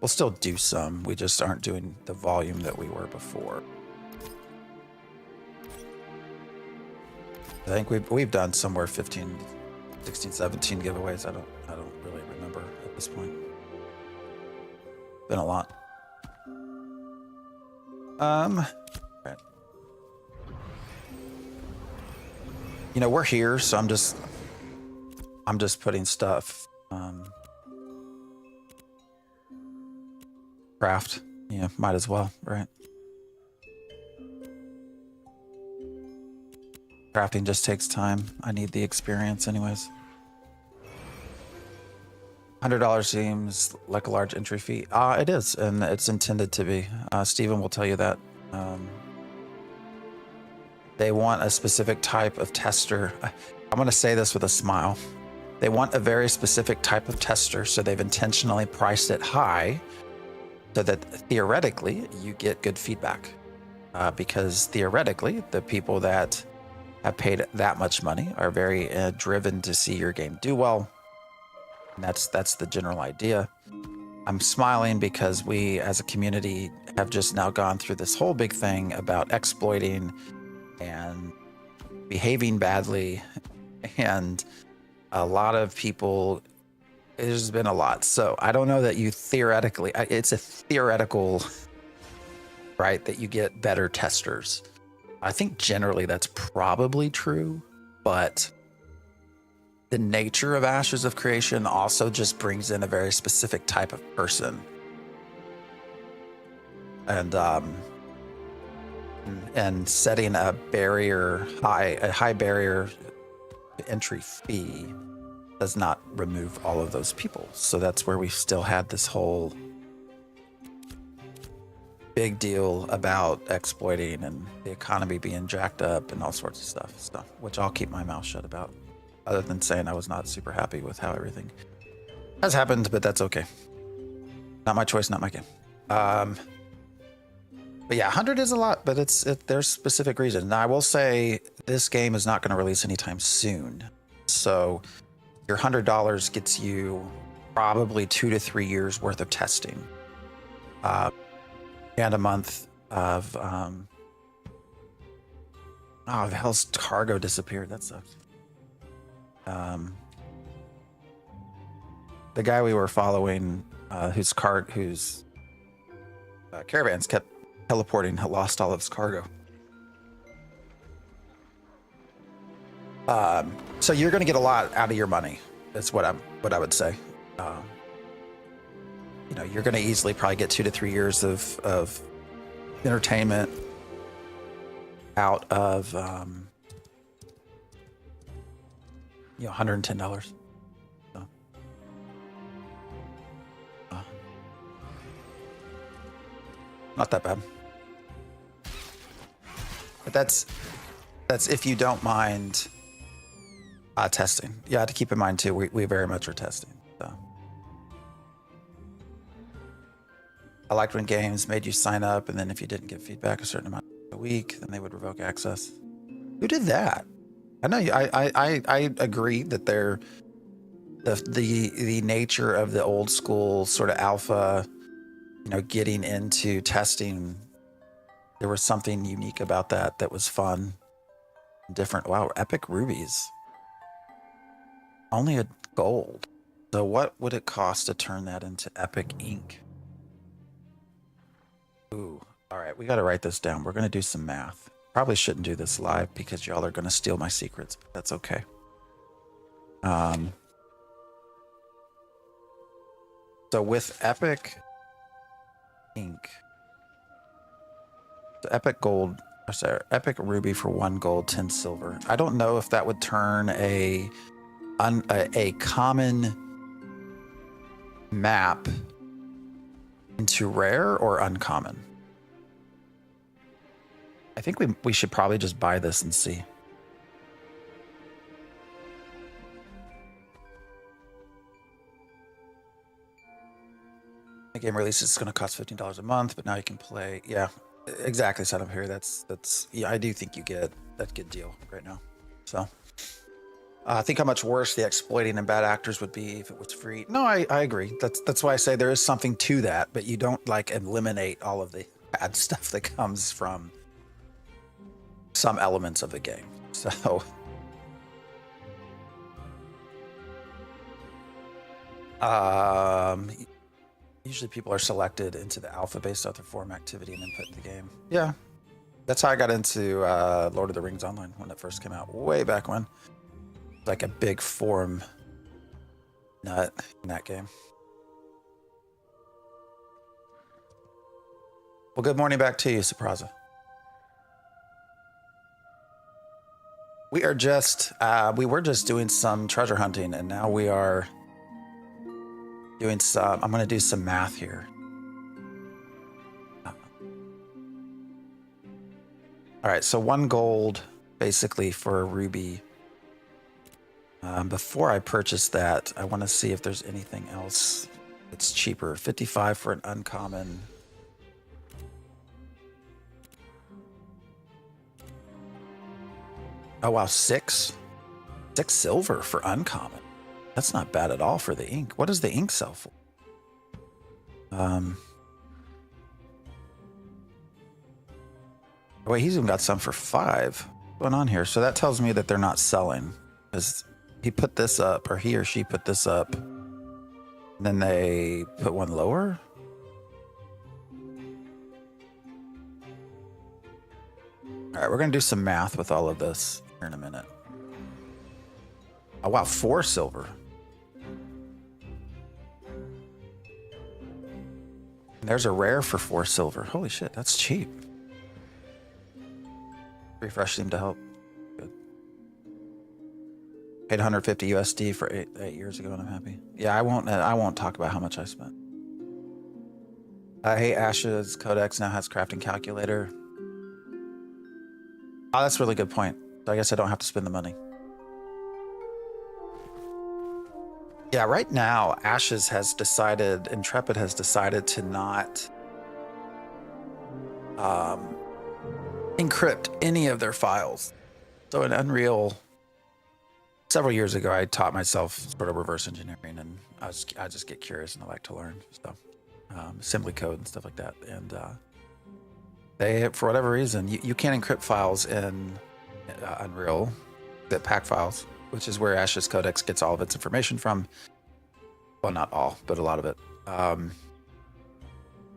Speaker 1: still do some. We just aren't doing the volume that we were before. I think we've done somewhere 15, 16, 17 giveaways. I don't really remember at this point. Been a lot. Right. You know, we're here, so I'm just putting stuff. Craft. Yeah, might as well, right? Crafting just takes time. I need the experience anyways. $100 seems like a large entry fee. It is, and it's intended to be. Steven will tell you that. They want a specific type of tester. I'm going to say this with a smile. They want a very specific type of tester, so they've intentionally priced it high so that theoretically you get good feedback. Because theoretically, the people that have paid that much money are very driven to see your game do well. And that's the general idea. I'm smiling because we as a community have just now gone through this whole big thing about exploiting and behaving badly, and a lot of people, there's been a lot. So I don't know that you theoretically, it's a theoretical, right, that you get better testers. I think generally that's probably true, but the nature of Ashes of Creation also just brings in a very specific type of person. And setting a high barrier entry fee does not remove all of those people. So that's where we still had this whole big deal about exploiting and the economy being jacked up and all sorts of stuff, which I'll keep my mouth shut about, other than saying I was not super happy with how everything has happened, but that's okay. Not my choice, not my game. But yeah, 100 is a lot, but there's specific reasons. Now I will say this game is not going to release anytime soon. So your $100 gets you probably 2 to 3 years worth of testing. And a month of oh, the hell's cargo disappeared. That sucks. The guy we were following, whose caravans kept teleporting, lost all of his cargo. So you're going to get a lot out of your money. That's what I would say. You know, you're going to easily probably get 2 to 3 years of entertainment out of, you know, $110. So, not that bad. But that's if you don't mind testing. You have to keep in mind too, we very much are testing. So. I liked when games made you sign up, and then if you didn't get feedback a certain amount a week, then they would revoke access. Who did that? I know I agree that they're the nature of the old school sort of alpha, you know, getting into testing. There was something unique about that was fun, different. Wow, epic rubies. Only a gold. So what would it cost to turn that into epic ink? Ooh, all right, we got to write this down. We're going to do some math. Probably shouldn't do this live because y'all are going to steal my secrets, but that's okay. So with epic ink, the epic gold, sorry, epic ruby for 1 gold, 10 silver. I don't know if that would turn a common map into rare or uncommon. I think we should probably just buy this and see. The game release is going to cost $15 a month, but now you can play. Yeah, exactly. Set up here. That's yeah. I do think you get that good deal right now. So think how much worse the exploiting and bad actors would be if it was free. No, I agree. That's why I say there is something to that, but you don't like eliminate all of the bad stuff that comes from some elements of the game. So usually people are selected into the alpha based off their form activity and input in the game. Yeah, that's how I got into Lord of the Rings Online when it first came out, way back when. Like a big form nut in that game. Well, good morning back to you, Supraza. We are just we were just doing some treasure hunting, and now we are doing some. I'm going to do some math here. All right, so 1 gold basically for a ruby. Before I purchase that, I want to see if there's anything else that's cheaper. 55 for an uncommon. Oh wow, 6 silver for uncommon. That's not bad at all for the ink. What does the ink sell for? Wait, he's even got some for 5. What's going on here? So that tells me that they're not selling, because he put this up, or he or she put this up, and then they put one lower. All right, we're gonna do some math with all of this here in a minute. Oh wow, 4 silver. And there's a rare for 4 silver. Holy shit, that's cheap. Refresh seemed to help. Good. Paid 150 USD for 8 years ago, and I'm happy. Yeah, I won't talk about how much I spent. Hey, Ash's Codex now has crafting calculator. Oh, that's a really good point. So I guess I don't have to spend the money. Yeah, right now, Ashes has decided, Intrepid has decided to not encrypt any of their files. So in Unreal, several years ago, I taught myself sort of reverse engineering, and I just get curious and I like to learn stuff, assembly code and stuff like that. And they, for whatever reason, you can't encrypt files in Unreal, the pack files, which is where Ashes Codex gets all of its information from. Well, not all, but a lot of it.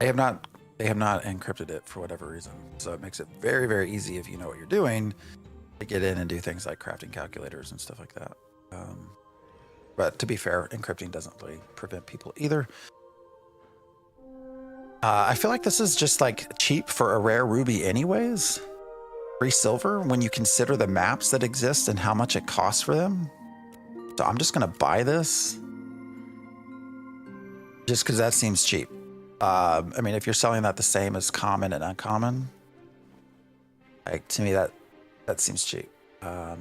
Speaker 1: They have not encrypted it for whatever reason. So it makes it very, very easy if you know what you're doing to get in and do things like crafting calculators and stuff like that. But to be fair, encrypting doesn't really prevent people either. I feel like this is just like cheap for a rare ruby anyways. 3 silver when you consider the maps that exist and how much it costs for them. So I'm just gonna buy this just because that seems cheap. I mean, if you're selling that the same as common and uncommon, like to me that seems cheap. I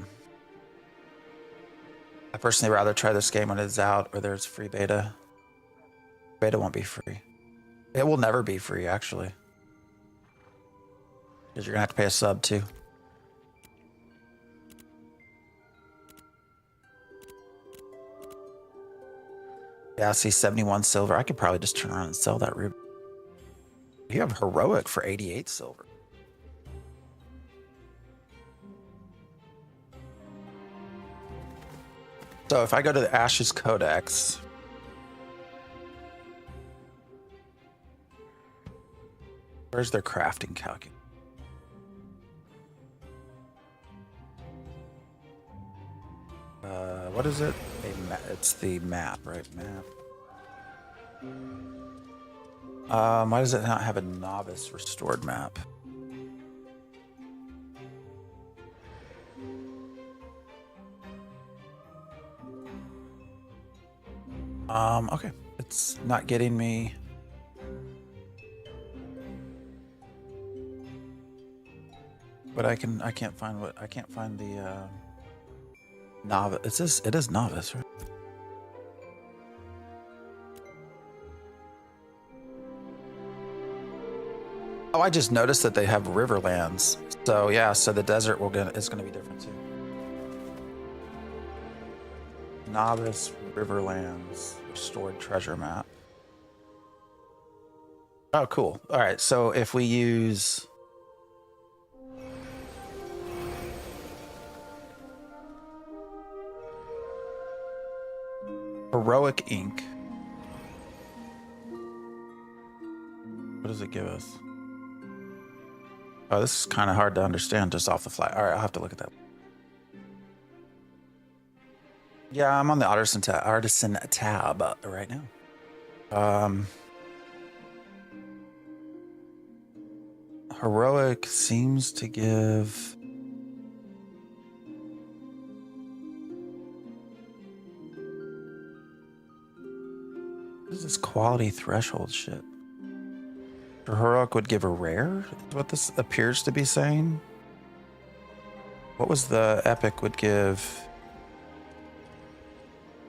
Speaker 1: personally rather try this game when it's out or there's free beta. Beta won't be free. It will never be free, actually, because you're gonna have to pay a sub too. Yeah, I see 71 silver. I could probably just turn around and sell that ruby. You have heroic for 88 silver. So if I go to the Ashes Codex, where's their crafting calculator? What is it? It's the map, right? Map. Why does it not have a novice restored map? Okay. It's not getting me. But I can't find the novice. It is novice, right? Oh, I just noticed that they have Riverlands. So yeah, so the desert is gonna be different too. Novice Riverlands restored treasure map. Oh, cool. All right, so if we use Heroic Ink, what does it give us? Oh, this is kind of hard to understand just off the fly. All right, I'll have to look at that. Yeah, I'm on the artisan tab right now. Heroic seems to give. What is this quality threshold shit? Heroic would give a rare? Is what this appears to be saying? What was the epic would give?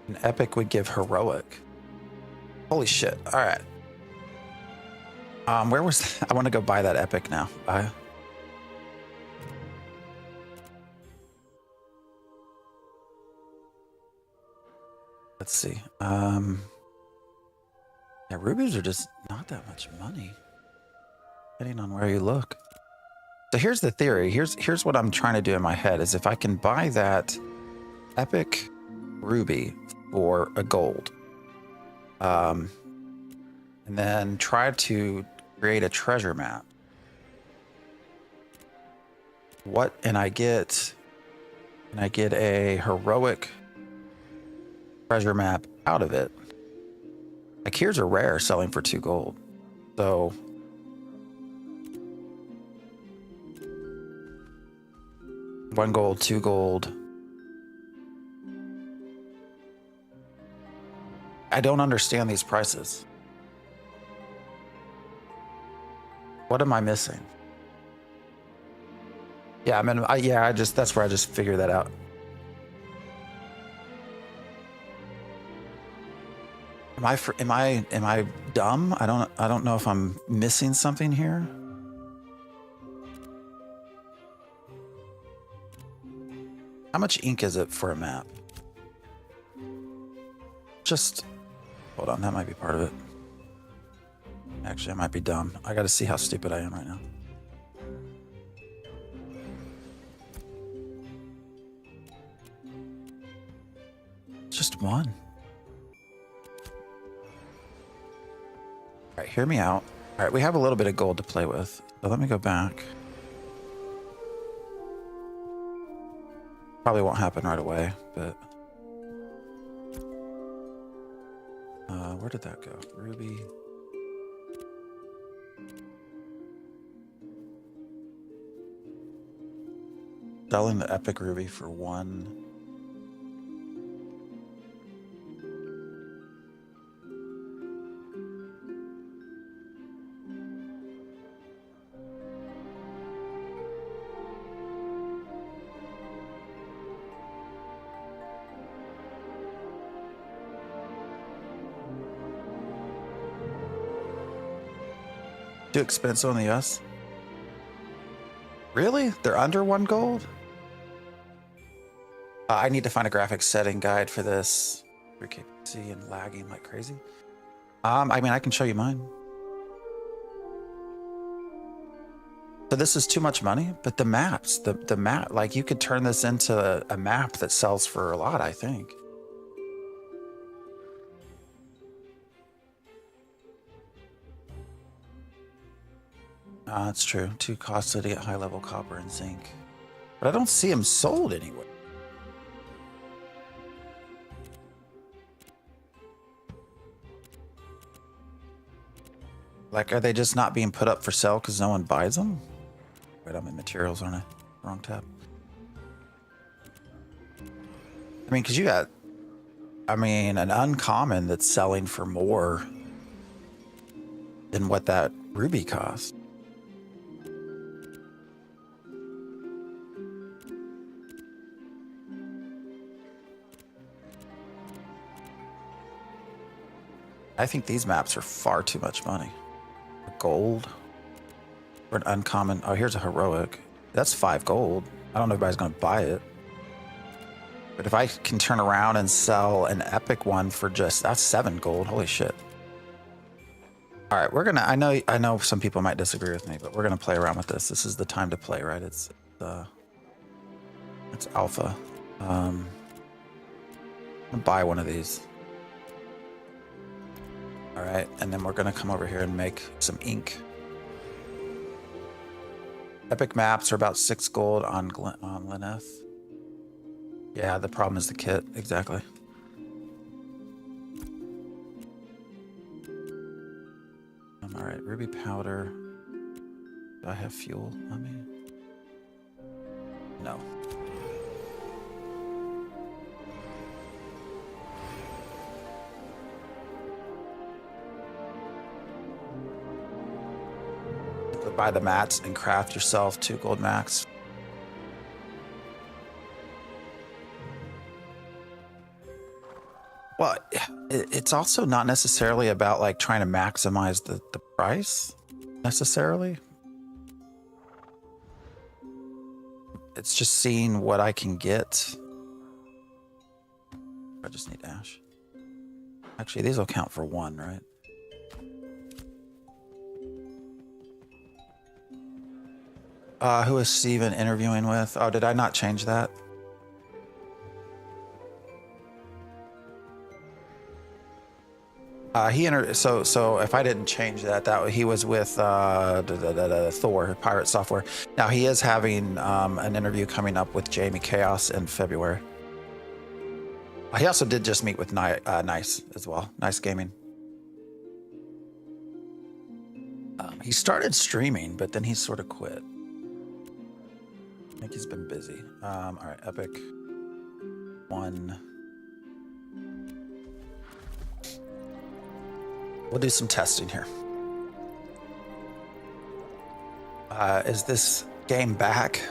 Speaker 1: An epic would give heroic. Holy shit. All right. Where was I want to go buy that epic now. Let's see. Yeah, rubies are just not that much money, depending on where you look. So here's the theory. Here's what I'm trying to do in my head is if I can buy that epic ruby for a gold, and then try to create a treasure map. And I get a heroic treasure map out of it. Like here's a rare selling for 2 gold. So $1 gold, 2 gold. I don't understand these prices. What am I missing? Yeah, I mean, that's where I just figured that out. Am I dumb? I don't know if I'm missing something here. How much ink is it for a map? Just hold on, that might be part of it. Actually, I might be dumb. I got to see how stupid I am right now. Just one. All right, hear me out. All right, we have a little bit of gold to play with. So let me go back. Probably won't happen right away, but where did that go? Ruby. Selling the epic ruby for 1. Too expensive on the US? Really? They're under 1 gold? I need to find a graphics setting guide for this. 3K PC and lagging like crazy. I mean, I can show you mine. So this is too much money, but the maps, the map, like you could turn this into a map that sells for a lot, I think. That's true. Too costly to get high level copper and zinc. But I don't see them sold anywhere. Like, are they just not being put up for sale because no one buys them? Wait, I'm in materials, aren't I? Wrong tab. I mean, because you got, an uncommon that's selling for more than what that ruby cost. I think these maps are far too much money. Gold for an uncommon. Oh, here's a heroic. That's 5 gold. I don't know if anybody's going to buy it. But if I can turn around and sell an epic one for just, that's 7 gold. Holy shit. All right, we're gonna. I know some people might disagree with me, but we're gonna play around with this. This is the time to play, right? It's alpha. I'm gonna buy one of these. All right, and then we're gonna come over here and make some ink. Epic maps are about 6 gold on Lineth. Yeah, the problem is the kit, exactly. All right, ruby powder. Do I have fuel on me? No. Buy the mats and craft yourself 2 gold max. Well, it's also not necessarily about like trying to maximize the price necessarily. It's just seeing what I can get. I just need ash. Actually, these will count for 1, right? Who is Steven interviewing with? Oh, did I not change that? So if I didn't change that he was with Thor Pirate Software. Now he is having an interview coming up with Jamie Chaos in February. He also did just meet with Nice as well. Nice Gaming. He started streaming, but then he sort of quit. I think he's been busy. All right, Epic 1. We'll do some testing here. Is this game back?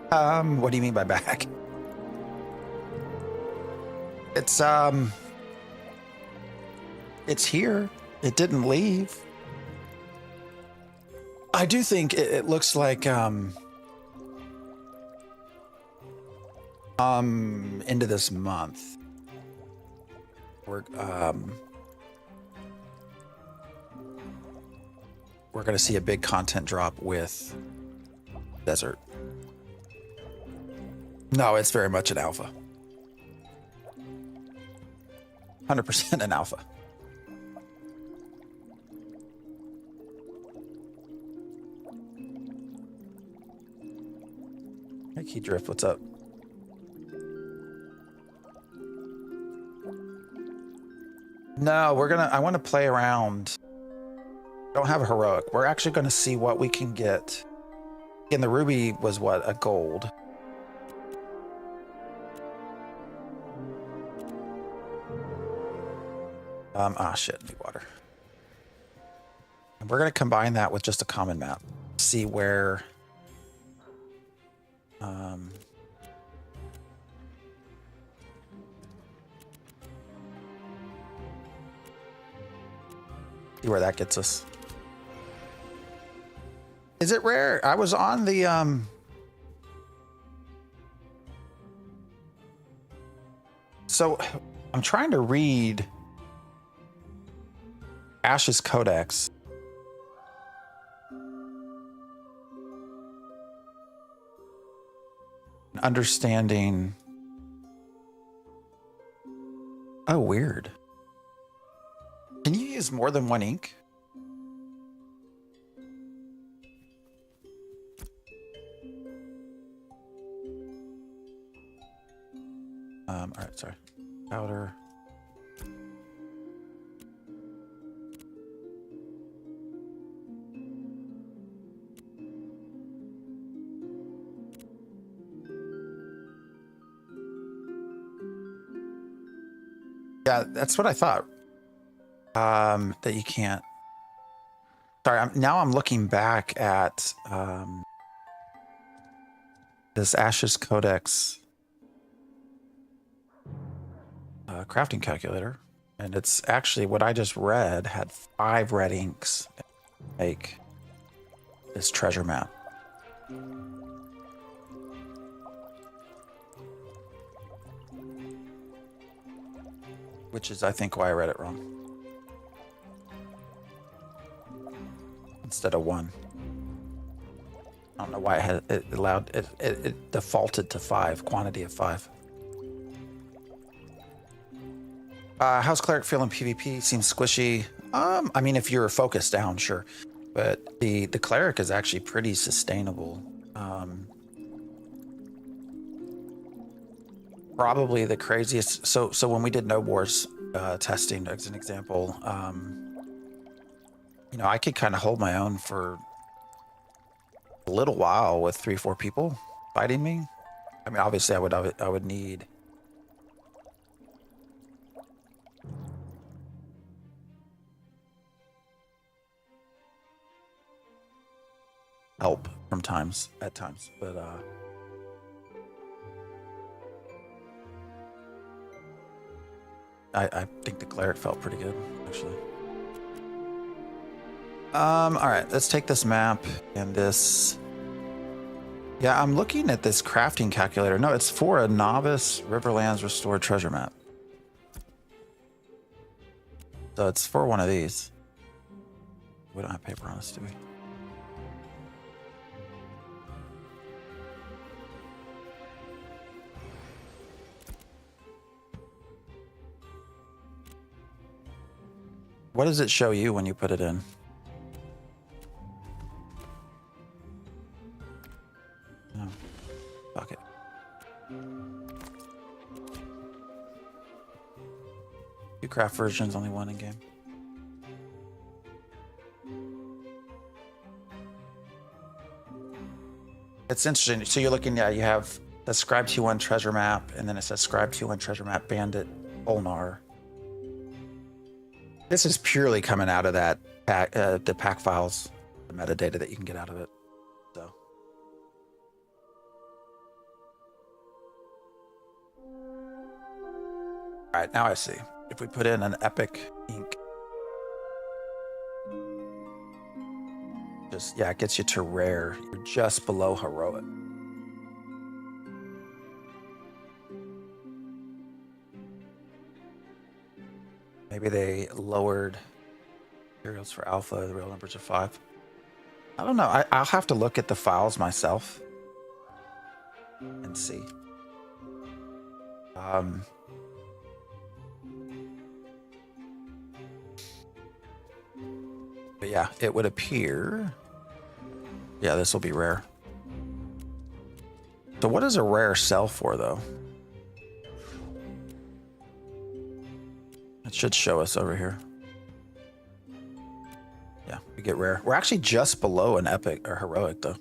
Speaker 1: What do you mean by back? It's here. It didn't leave. I do think it looks like into this month we're going to see a big content drop with Desert. No, it's very much an alpha. 100% an alpha. Hey, Key Drift, what's up? No, I want to play around. Don't have a heroic. We're actually going to see what we can get. And the ruby was what? A gold. Shit, need water. And we're going to combine that with just a common map. See where... see where that gets us. Is it rare? I was on the so I'm trying to read Ash's Codex. Understanding. Oh, weird. Can you use more than 1 ink? All right, sorry. Powder. Yeah, that's what I thought. That you can't. Sorry, now I'm looking back at this Ash's Codex crafting calculator. And it's actually what I just read had 5 red inks to make this treasure map. Which is, I think, why I read it wrong. Instead of 1. I don't know why it defaulted to 5, quantity of 5. How's Cleric feeling PvP? Seems squishy. I mean, if you're focused down, sure. But the Cleric is actually pretty sustainable. Probably the craziest. So when we did Node Wars testing, as an example, you know, I could kind of hold my own for a little while with 3-4 people fighting me. I mean, obviously, I would need help at times, but I think the Cleric felt pretty good, actually. All right, let's take this map and this. Yeah, I'm looking at this crafting calculator. No, it's for a novice Riverlands Restored treasure map. So it's for one of these. We don't have paper on us, do we? What does it show you when you put it in? No. Fuck it. Two craft versions, only one in game. It's interesting. So you're looking, yeah, you have the Scribe T1 treasure map, and then it says Scribe T1 treasure map Bandit Olnar. This is purely coming out of that pack, the pack files, the metadata that you can get out of it. So, all right, now I see. If we put in an epic ink, just yeah, it gets you to rare. You're just below heroic. Maybe they lowered materials for alpha, the real numbers are 5. I don't know. I'll have to look at the files myself and see. But yeah, it would appear. Yeah, this will be rare. So what does a rare sell for, though? It should show us over here. Yeah, we get rare. We're actually just below an epic or heroic, though.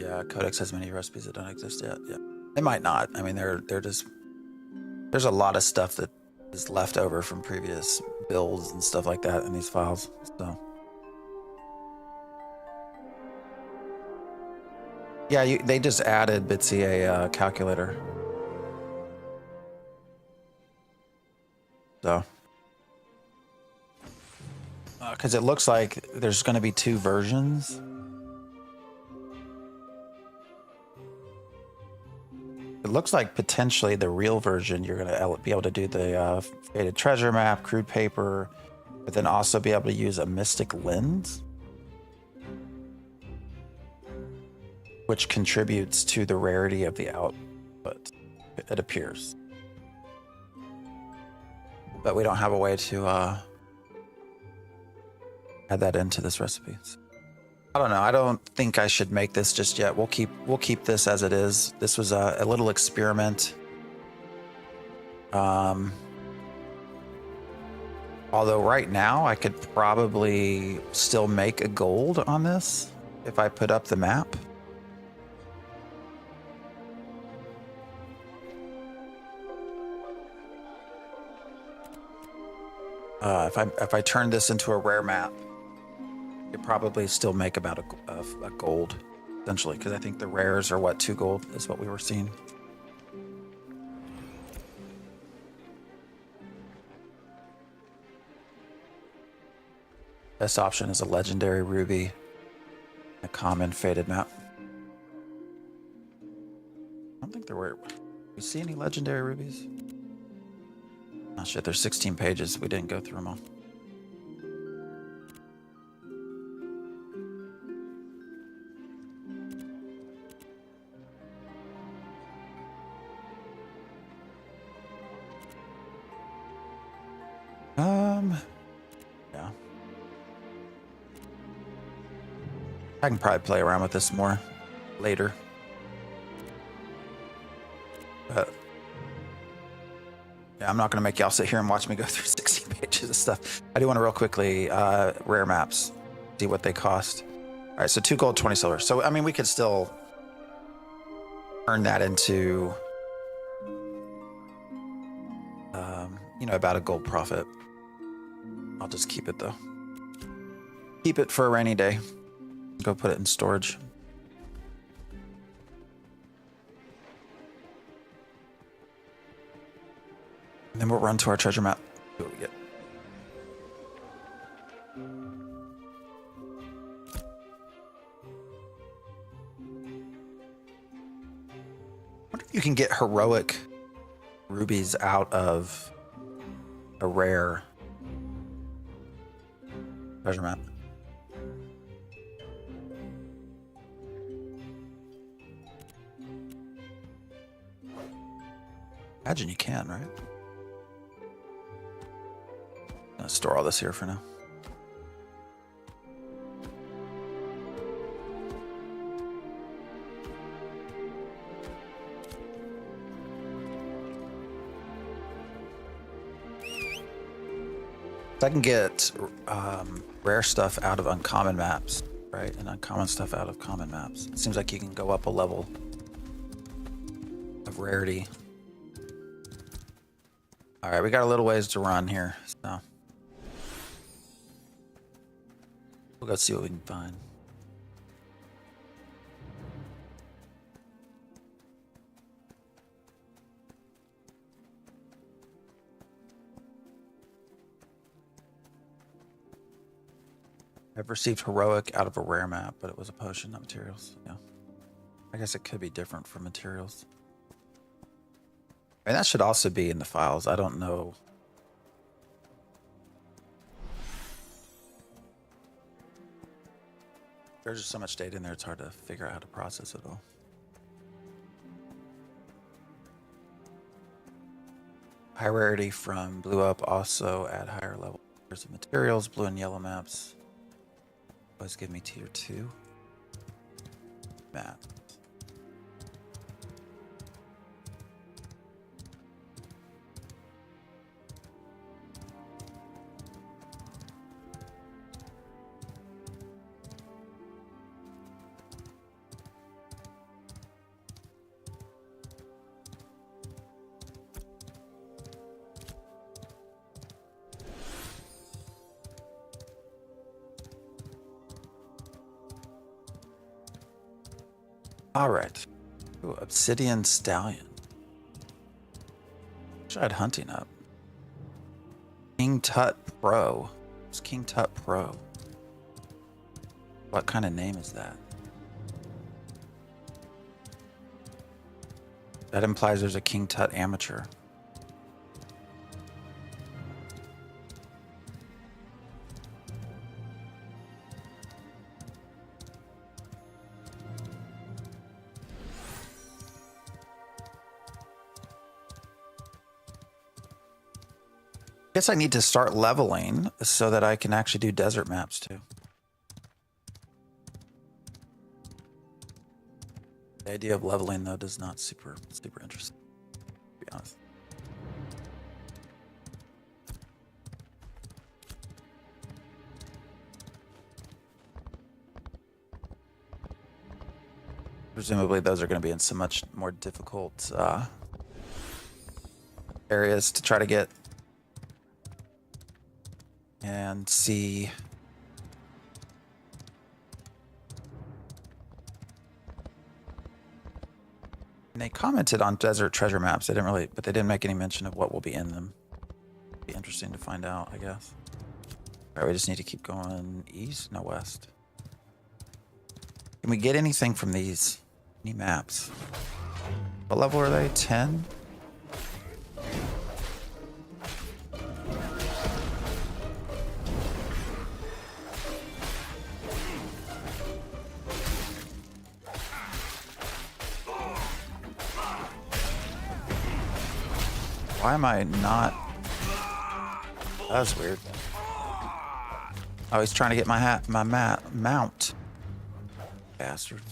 Speaker 1: Yeah, Codex has many recipes that don't exist yet. Yeah, they might not. I mean, they're just. There's a lot of stuff that is left over from previous builds and stuff like that in these files. So. Yeah, they just added Bitsy a calculator. So. Because it looks like there's going to be 2 versions. It looks like potentially the real version, you're going to be able to do the faded treasure map, crude paper, but then also be able to use a mystic lens, which contributes to the rarity of the output, it appears. But we don't have a way to add that into this recipe. I don't know. I don't think I should make this just yet. We'll keep this as it is. This was a little experiment. Although right now I could probably still make a gold on this if I put up the map. If I turn this into a rare map, you probably still make about a gold. essentially, because I think the rares are what, 2 gold is what we were seeing. Best option is a legendary ruby, a common faded map. I don't think there were. You see any legendary rubies? Oh shit, there's 16 pages. We didn't go through them all. Yeah. I can probably play around with this more later. But yeah, I'm not gonna make y'all sit here and watch me go through 16 pages of stuff. I do want to real quickly rare maps, see what they cost. All right, so 2 gold, 20 silver. So I mean, we could still earn that into, you know, about a gold profit. I'll just keep it though. Keep it for a rainy day. Go put it in storage. And then we'll run to our treasure map. See what we get. I wonder if you can get heroic rubies out of a rare treasure map. Imagine you can, right? I'm gonna store all this here for now. I can get rare stuff out of uncommon maps, right? And uncommon stuff out of common maps. It seems like you can go up a level of rarity. All right, we got a little ways to run here, so we'll go see what we can find. I've received heroic out of a rare map, but it was a potion, not materials. Yeah, I guess it could be different from materials. I mean, that should also be in the files. I don't know. There's just so much data in there, it's hard to figure out how to process it all. High rarity from blue up, also at higher level. There's the materials, blue and yellow maps. Always give me tier 2 map. All right. Ooh, Obsidian Stallion. Tried hunting up. King Tut Pro. It's King Tut Pro. What kind of name is that? That implies there's a King Tut Amateur. Guess I need to start leveling so that I can actually do desert maps too. The idea of leveling though does not super interesting, to be honest. Presumably those are going to be in some much more difficult areas to try to get and see And they commented on desert treasure maps. They didn't really, but they didn't make any mention of what will be in them. Be interesting to find out, I guess. All right, we just need to keep going east, no west. Can we get anything from these? Any maps? What level are they? 10? Why am I not? That's weird. Oh, he's trying to get my mount. Bastard.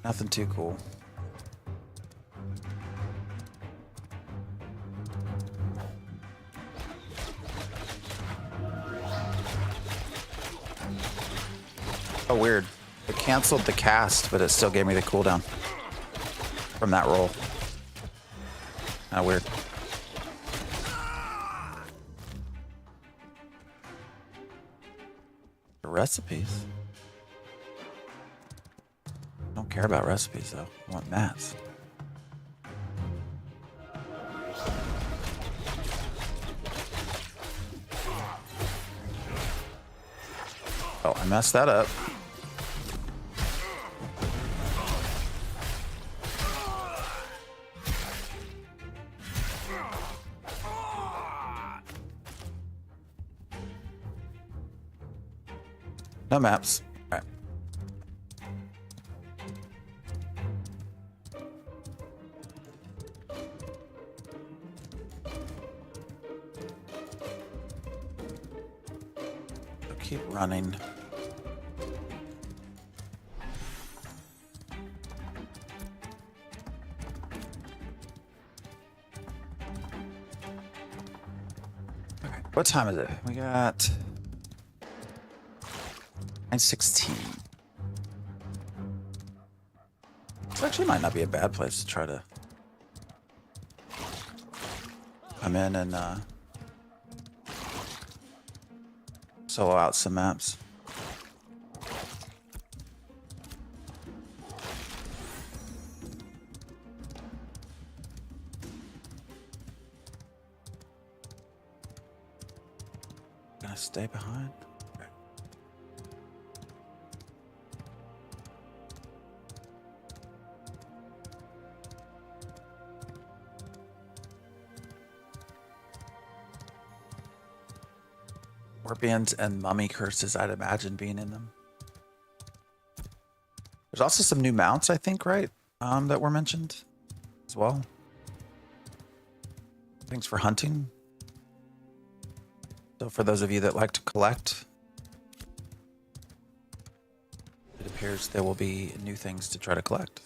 Speaker 1: Nothing too cool. Oh, weird. It canceled the cast, but it still gave me the cooldown from that roll. Kinda weird. The recipes. I don't care about recipes though. I want mats. Oh, I messed that up. No maps. All right. I'll keep running. Okay. What time is it? We got 9:16. This actually might not be a bad place to try to come in and solo out some maps. Gonna stay behind. Scorpions and mummy curses, I'd imagine being in them. There's also some new mounts, I think, right? That were mentioned as well. Things for hunting. So for those of you that like to collect, it appears there will be new things to try to collect.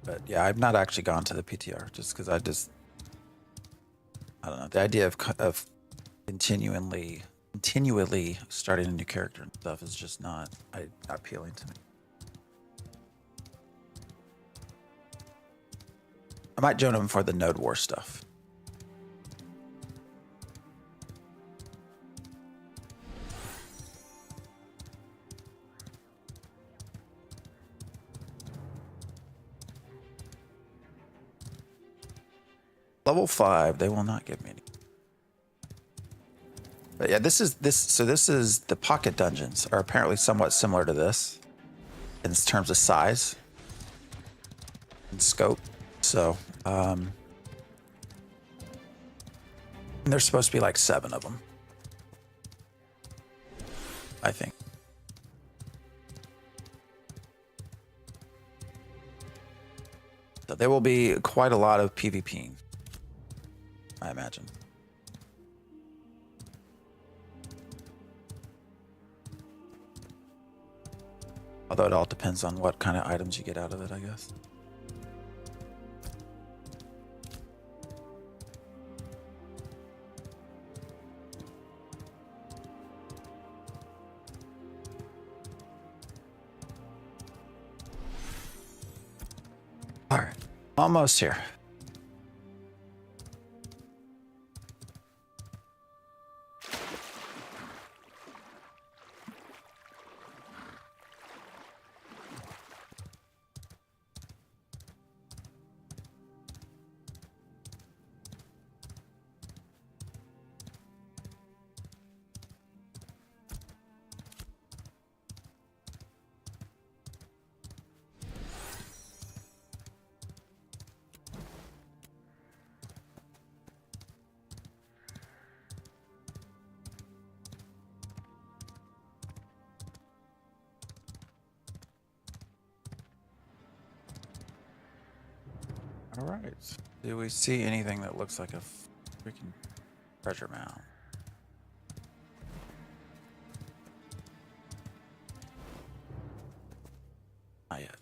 Speaker 1: But yeah, I've not actually gone to the PTR just because I don't know. The idea of continually starting a new character and stuff is just not appealing to me. I might join them for the Node War stuff. Level 5, they will not give me any. But yeah, this is the pocket dungeons are apparently somewhat similar to this in terms of size and scope. So, and there's supposed to be like 7 of them, I think. So there will be quite a lot of PvPing. I imagine. Although it all depends on what kind of items you get out of it, I guess. All right, almost here. All right. Do we see anything that looks like a freaking treasure mound? Not yet.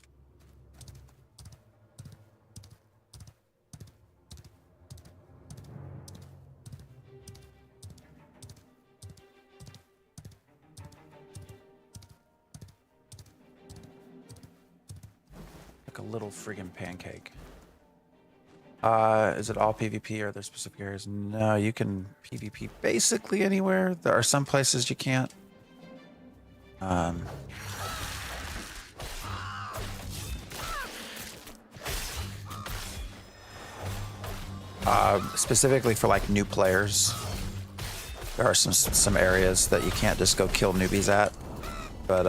Speaker 1: Like a little friggin' pancake. Is it all PvP or are there specific areas? No, you can PvP basically anywhere. There are some places you can't. Specifically for like new players, there are some areas that you can't just go kill newbies at. But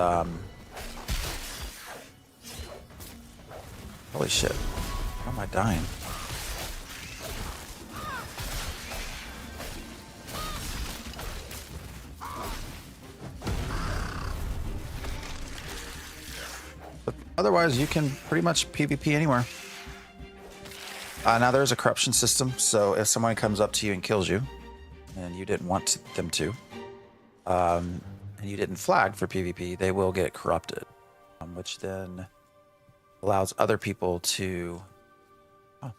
Speaker 1: holy shit, how am I dying? But otherwise, you can pretty much PvP anywhere. Now there's a corruption system, so if someone comes up to you and kills you, and you didn't want them to, and you didn't flag for PvP, they will get corrupted, which then allows other people to... Oh,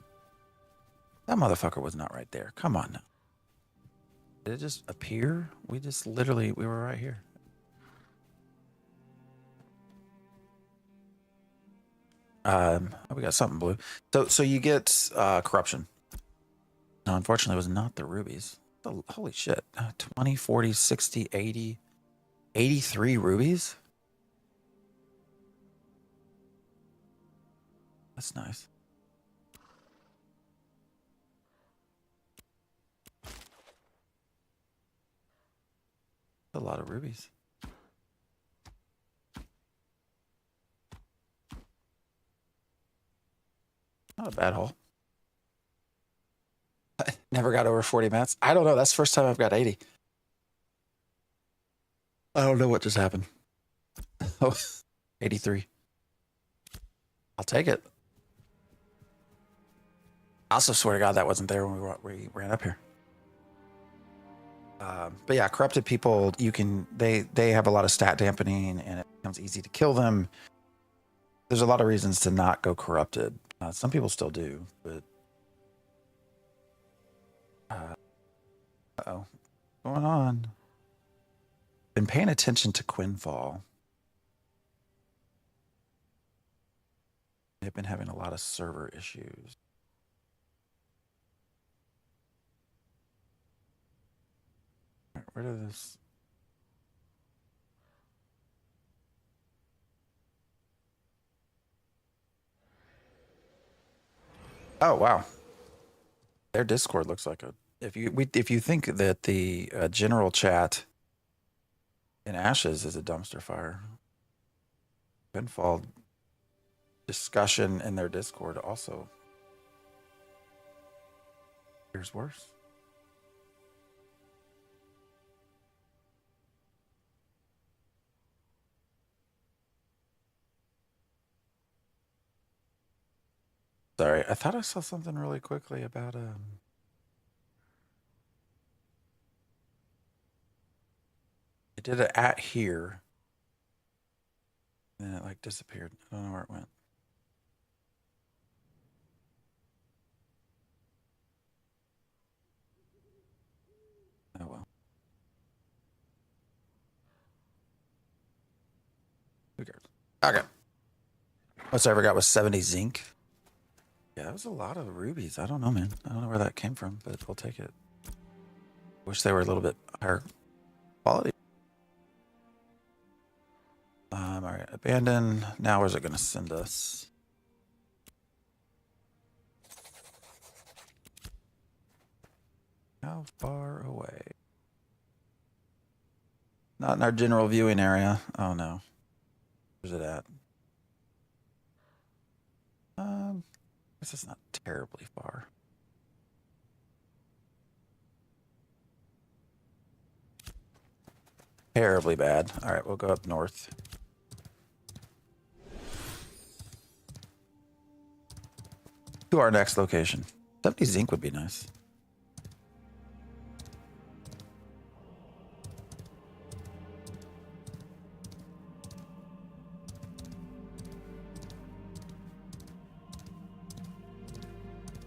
Speaker 1: that motherfucker was not right there. Come on now. Did it just appear? We were right here. We got something blue. So you get corruption. No, unfortunately, it was not the rubies. Oh, holy shit. 20, 40, 60, 80, 83 rubies? That's nice. A lot of rubies. Not a bad haul. Never got over 40 mats. I don't know. That's the first time I've got 80. I don't know what just happened. Oh, 83. I'll take it. I also swear to God that wasn't there when we ran up here. But yeah, corrupted people, they have a lot of stat dampening and it becomes easy to kill them. There's a lot of reasons to not go corrupted. Some people still do, but uh-oh. What's going on? Been paying attention to Quinfall. They've been having a lot of server issues. Where did this... Oh, wow. Their Discord looks like a... If you think that the general chat in Ashes is a dumpster fire, Quinfall discussion in their Discord also appears worse. Sorry, I thought I saw something really quickly about I did it at here. And then it like disappeared. I don't know where it went. Oh well. Who cares? Okay. Most I ever got was 70 zinc. Yeah, that was a lot of rubies. I don't know, man. I don't know where that came from, but we'll take it. Wish they were a little bit higher quality. All right, abandon. Now where's it going to send us? How far away? Not in our general viewing area. Oh no. Where's it at? This is not terribly far. Terribly bad. All right, we'll go up north. To our next location. 70 zinc would be nice.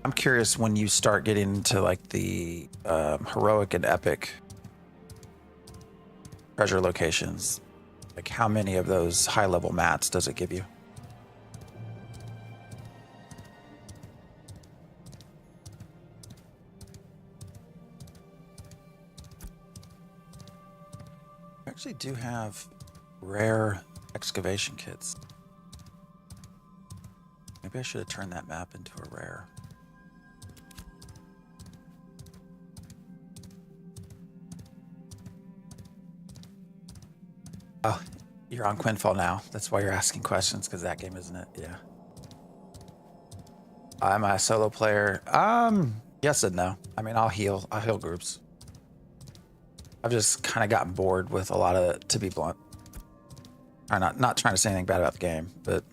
Speaker 1: I'm curious when you start getting into like the heroic and epic treasure locations, like how many of those high level mats does it give you? I actually do have rare excavation kits. Maybe I should have turned that map into a rare. Oh, you're on Quinfall now. That's why you're asking questions, because that game isn't it? Yeah. I'm a solo player. Yes and no. I mean, I'll heal groups. I've just kind of gotten bored with a lot of it, to be blunt. Or not trying to say anything bad about the game, but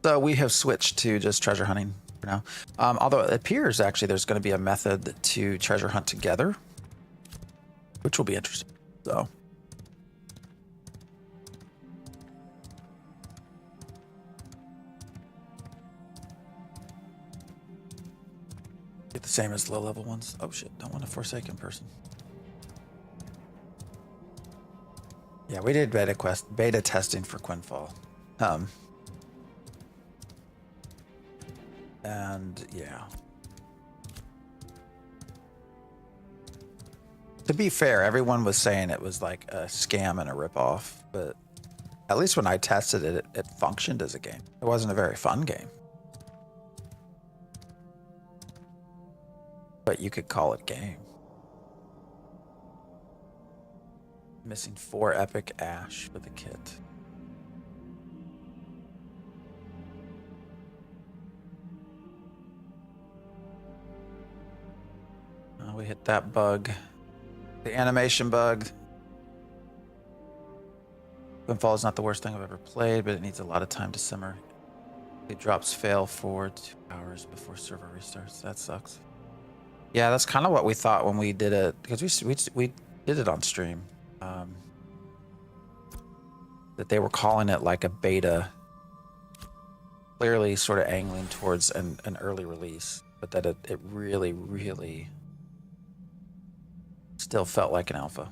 Speaker 1: so we have switched to just treasure hunting for now. Although it appears actually there's going to be a method to treasure hunt together, which will be interesting. So. Get the same as low level ones. Oh shit, don't want a Forsaken person. Yeah, we did beta testing for Quinfall. And yeah. To be fair, everyone was saying it was like a scam and a ripoff, but at least when I tested it, it functioned as a game. It wasn't a very fun game. But you could call it game. Missing 4 epic ash for the kit. We hit that bug. The animation bug. Quinfall is not the worst thing I've ever played, but it needs a lot of time to simmer. It drops fail for 2 hours before server restarts. That sucks. Yeah, that's kind of what we thought when we did it, because we did it on stream. That they were calling it like a beta, clearly sort of angling towards an early release, but that it really, really still felt like an alpha.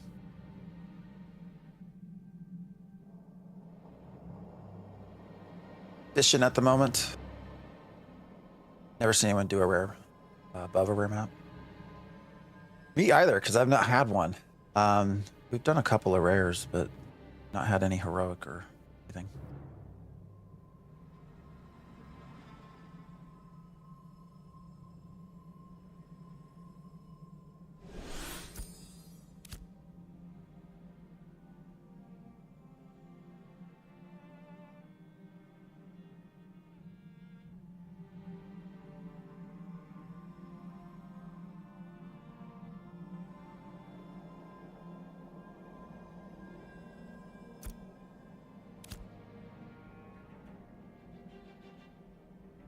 Speaker 1: Fishing at the moment. Never seen anyone do a rare above a rare map. Me either, because I've not had one. We've done a couple of rares, but not had any heroic or anything.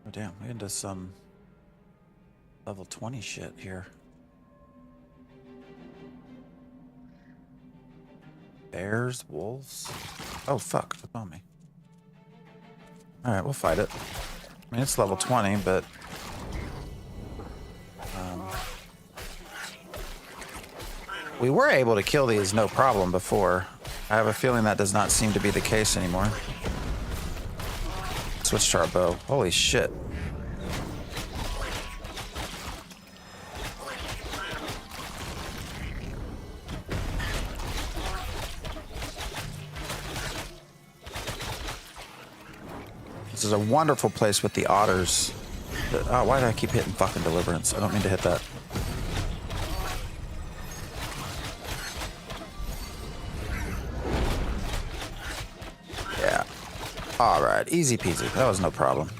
Speaker 1: Oh damn, we're into some level 20 shit here. Bears, wolves. Oh fuck, it's on me. Alright, we'll fight it. I mean, it's level 20, but... we were able to kill these no problem before. I have a feeling that does not seem to be the case anymore. Switch to our bow. Holy shit. This is a wonderful place with the otters. Oh, why did I keep hitting fucking Deliverance? I don't mean to hit that. Yeah. Alright, easy peasy. That was no problem.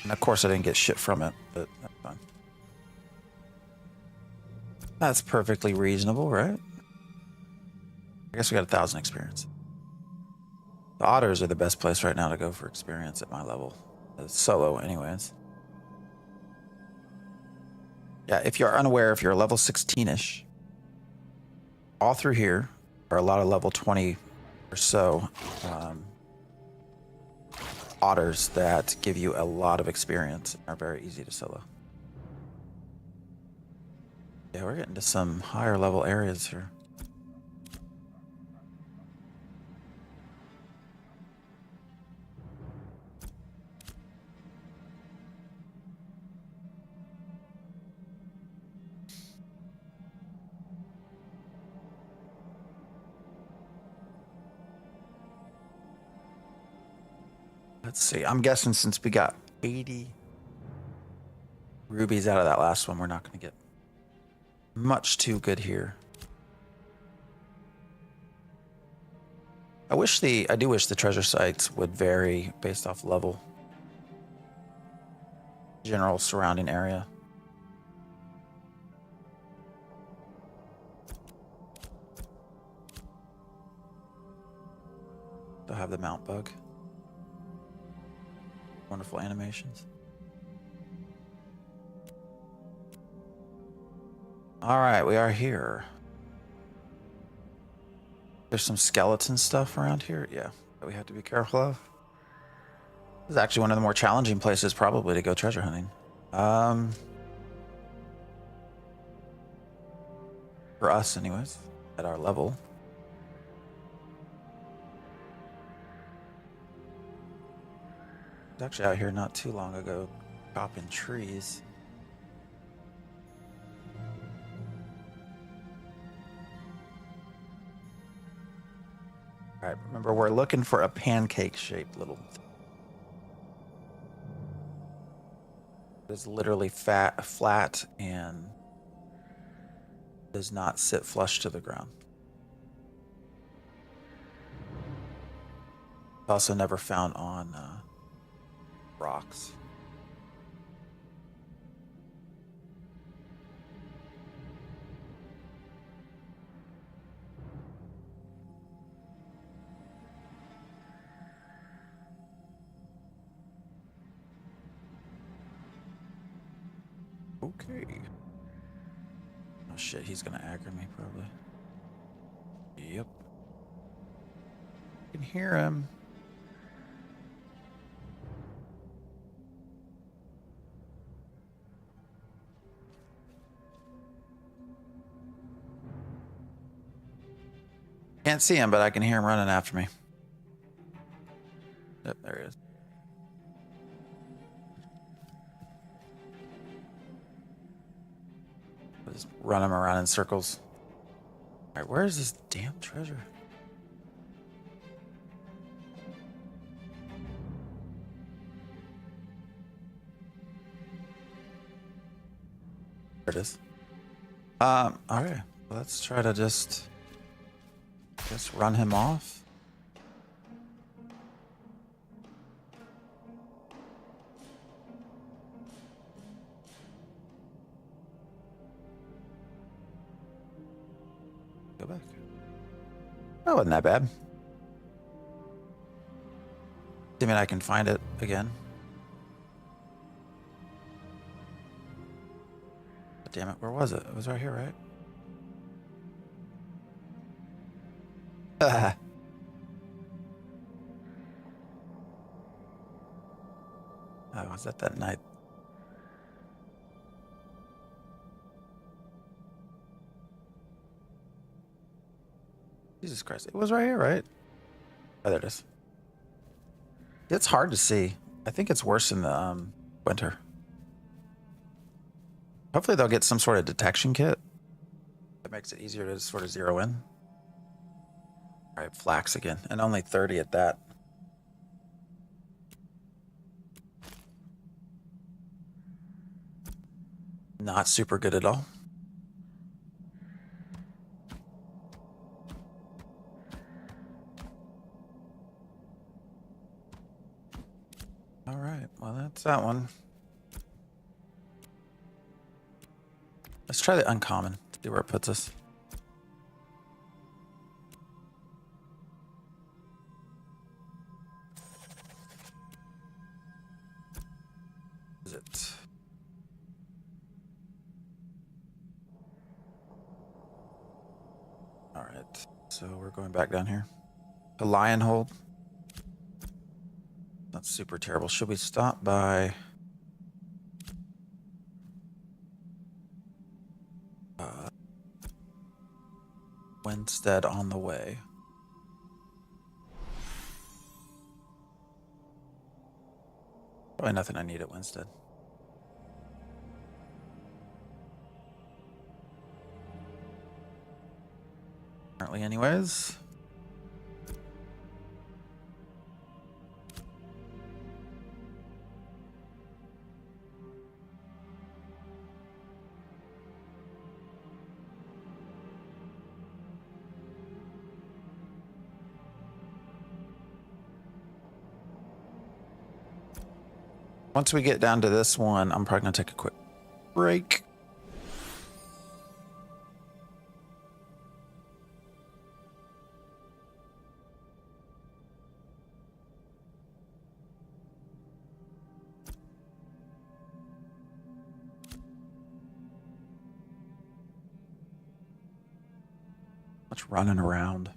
Speaker 1: And of course I didn't get shit from it, but that's fine. That's perfectly reasonable, right? I guess we got 1,000 experience. The otters are the best place right now to go for experience at my level. Solo, anyways. Yeah, if you're unaware, if you're level 16-ish, all through here are a lot of level 20 or so otters that give you a lot of experience and are very easy to solo. Yeah, we're getting to some higher level areas here. Let's see. I'm guessing since we got 80 rubies out of that last one, we're not going to get much too good here. I do wish the treasure sites would vary based off level. General surrounding area. They'll have the mount bug. Wonderful animations. All right, we are here. There's some skeleton stuff around here, yeah, that we have to be careful of. This is actually one of the more challenging places probably to go treasure hunting. For us anyways, at our level. I was actually out here not too long ago chopping trees. All right, remember we're looking for a pancake-shaped little thing. It's literally flat and does not sit flush to the ground. Also never found on rocks. Okay. Oh shit, he's gonna aggro me probably. Yep. I can hear him. Can't see him, but I can hear him running after me. Yep, there he is. Just run him around in circles. All right, where is this damn treasure? There it is. All right, let's try to just run him off. Go back. That wasn't that bad. I mean, I can find it again. But damn it, where was it? It was right here, right? Oh, was that night? Jesus Christ. It was right here, right? Oh, there it is. It's hard to see. I think it's worse in the winter. Hopefully they'll get some sort of detection kit that makes it easier to sort of zero in. All right, flax again, and only 30 at that. Not super good at all. All right, well, that's that one. Let's try the uncommon, see where it puts us. Is it? All right, so we're going back down here. The lion hold. That's super terrible. Should we stop by Winstead on the way? Probably nothing I need at Winstead. Currently, anyways. Once we get down to this one, I'm probably going to take a quick break. Much running around.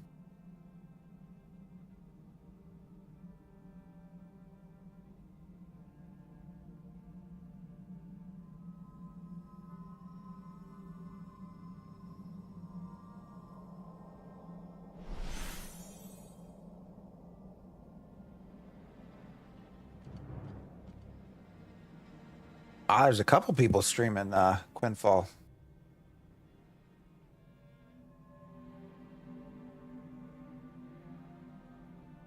Speaker 1: There's a couple people streaming Quinfall.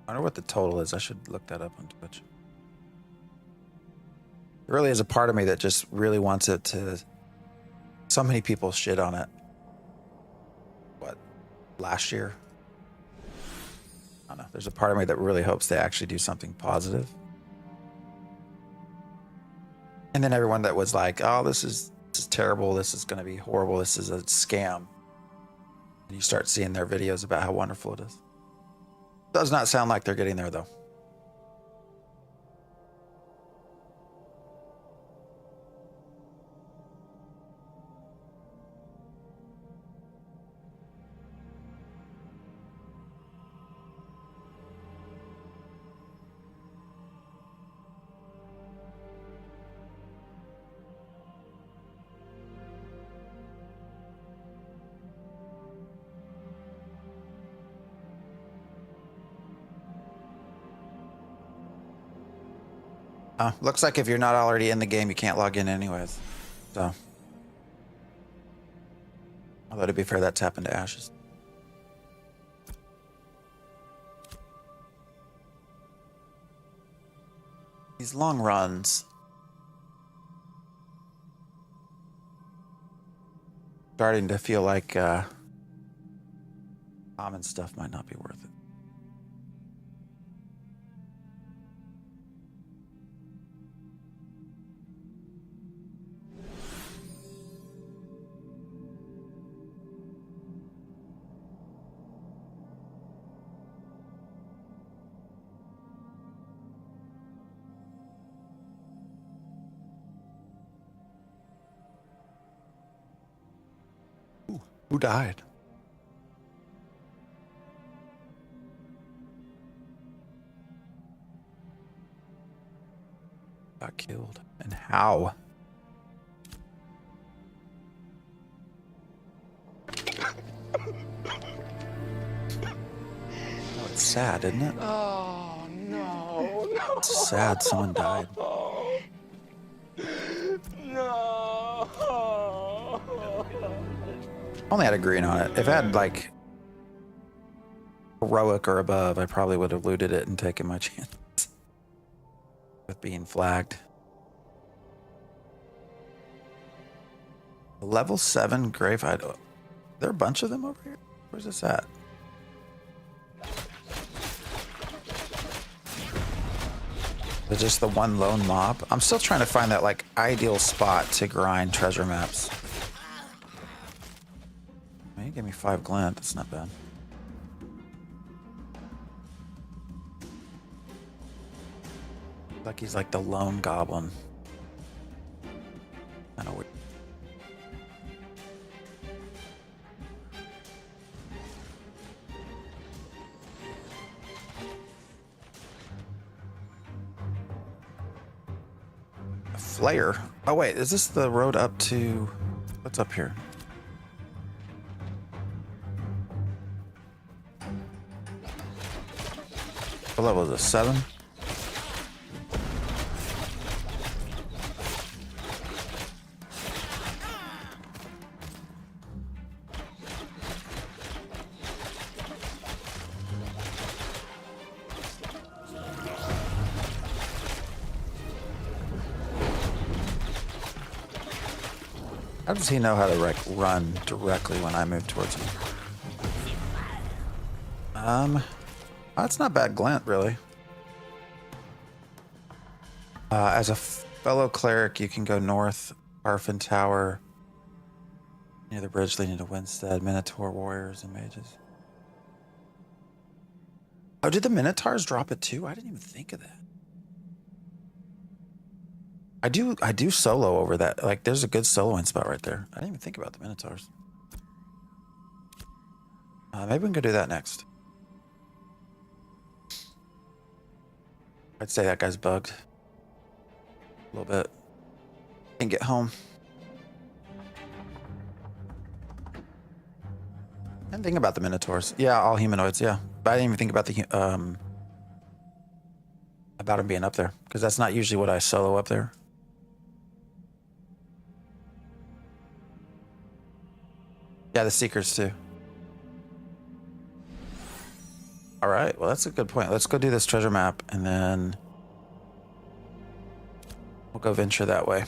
Speaker 1: I wonder what the total is. I should look that up on Twitch. There really is a part of me that just really wants it to. So many people shit on it. What? Last year? I don't know. There's a part of me that really hopes they actually do something positive. And then everyone that was like, oh, this is terrible. This is going to be horrible. This is a scam. And you start seeing their videos about how wonderful it is. Does not sound like they're getting there, though. Looks like if you're not already in the game, you can't log in anyways. So, although to be fair, that's happened to Ashes. These long runs. Starting to feel like common stuff might not be worth it. Ooh, who died? got killed and how? Oh, it's sad, isn't it?
Speaker 2: Oh, no, no.
Speaker 1: It's sad someone died.
Speaker 2: No.
Speaker 1: Only had a green on it. If it had like heroic or above, I probably would have looted it and taken my chance with being flagged. Level 7 Gravehide. Oh, there are a bunch of them over here? Where's this at? There's just the one lone mob. I'm still trying to find that like ideal spot to grind treasure maps. I mean, you gave me 5 glint. That's not bad. Like he's like the lone goblin. Kind of weird. A flare. Oh wait, is this the road up to? What's up here? What level is this? 7? How does he know how to like run directly when I move towards him? That's not bad glint, really. As a fellow cleric, you can go north, Arfin Tower, near the bridge leading to Winstead, Minotaur warriors and mages. Oh, did the Minotaurs drop it too? I didn't even think of that. I do solo over that. Like, there's a good soloing spot right there. I didn't even think about the Minotaurs. Maybe we can go do that next. I'd say that guy's bugged. A little bit. Can't get home. I didn't think about the Minotaurs. Yeah, all humanoids, yeah. But I didn't even think about the about him being up there. Because that's not usually what I solo up there. Yeah, the Seekers too. All right, well, that's a good point. Let's go do this treasure map, and then we'll go venture that way.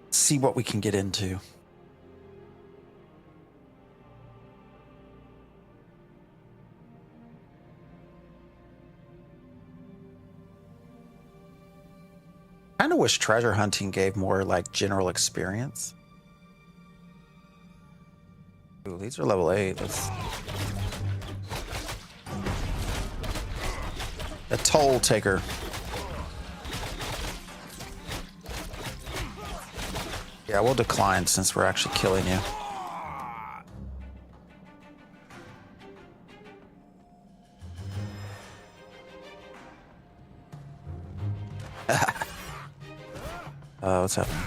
Speaker 1: See what we can get into. I kind of wish treasure hunting gave more like general experience. Ooh, these are level 8. That's a toll taker. Yeah, we'll decline since we're actually killing you. What's happening?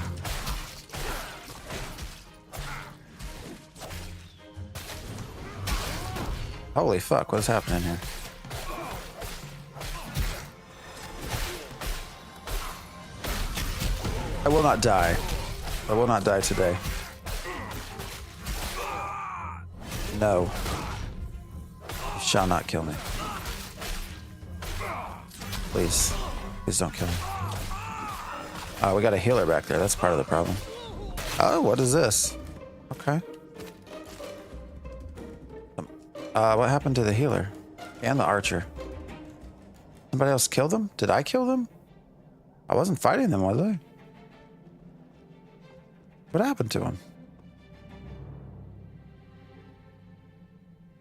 Speaker 1: Holy fuck, what's happening here? I will not die. I will not die today. No. You shall not kill me. Please. Please don't kill me. We got a healer back there. That's part of the problem. Oh, what is this? Okay. What happened to the healer? And the archer? Somebody else killed them? Did I kill them? I wasn't fighting them, was I? What happened to him?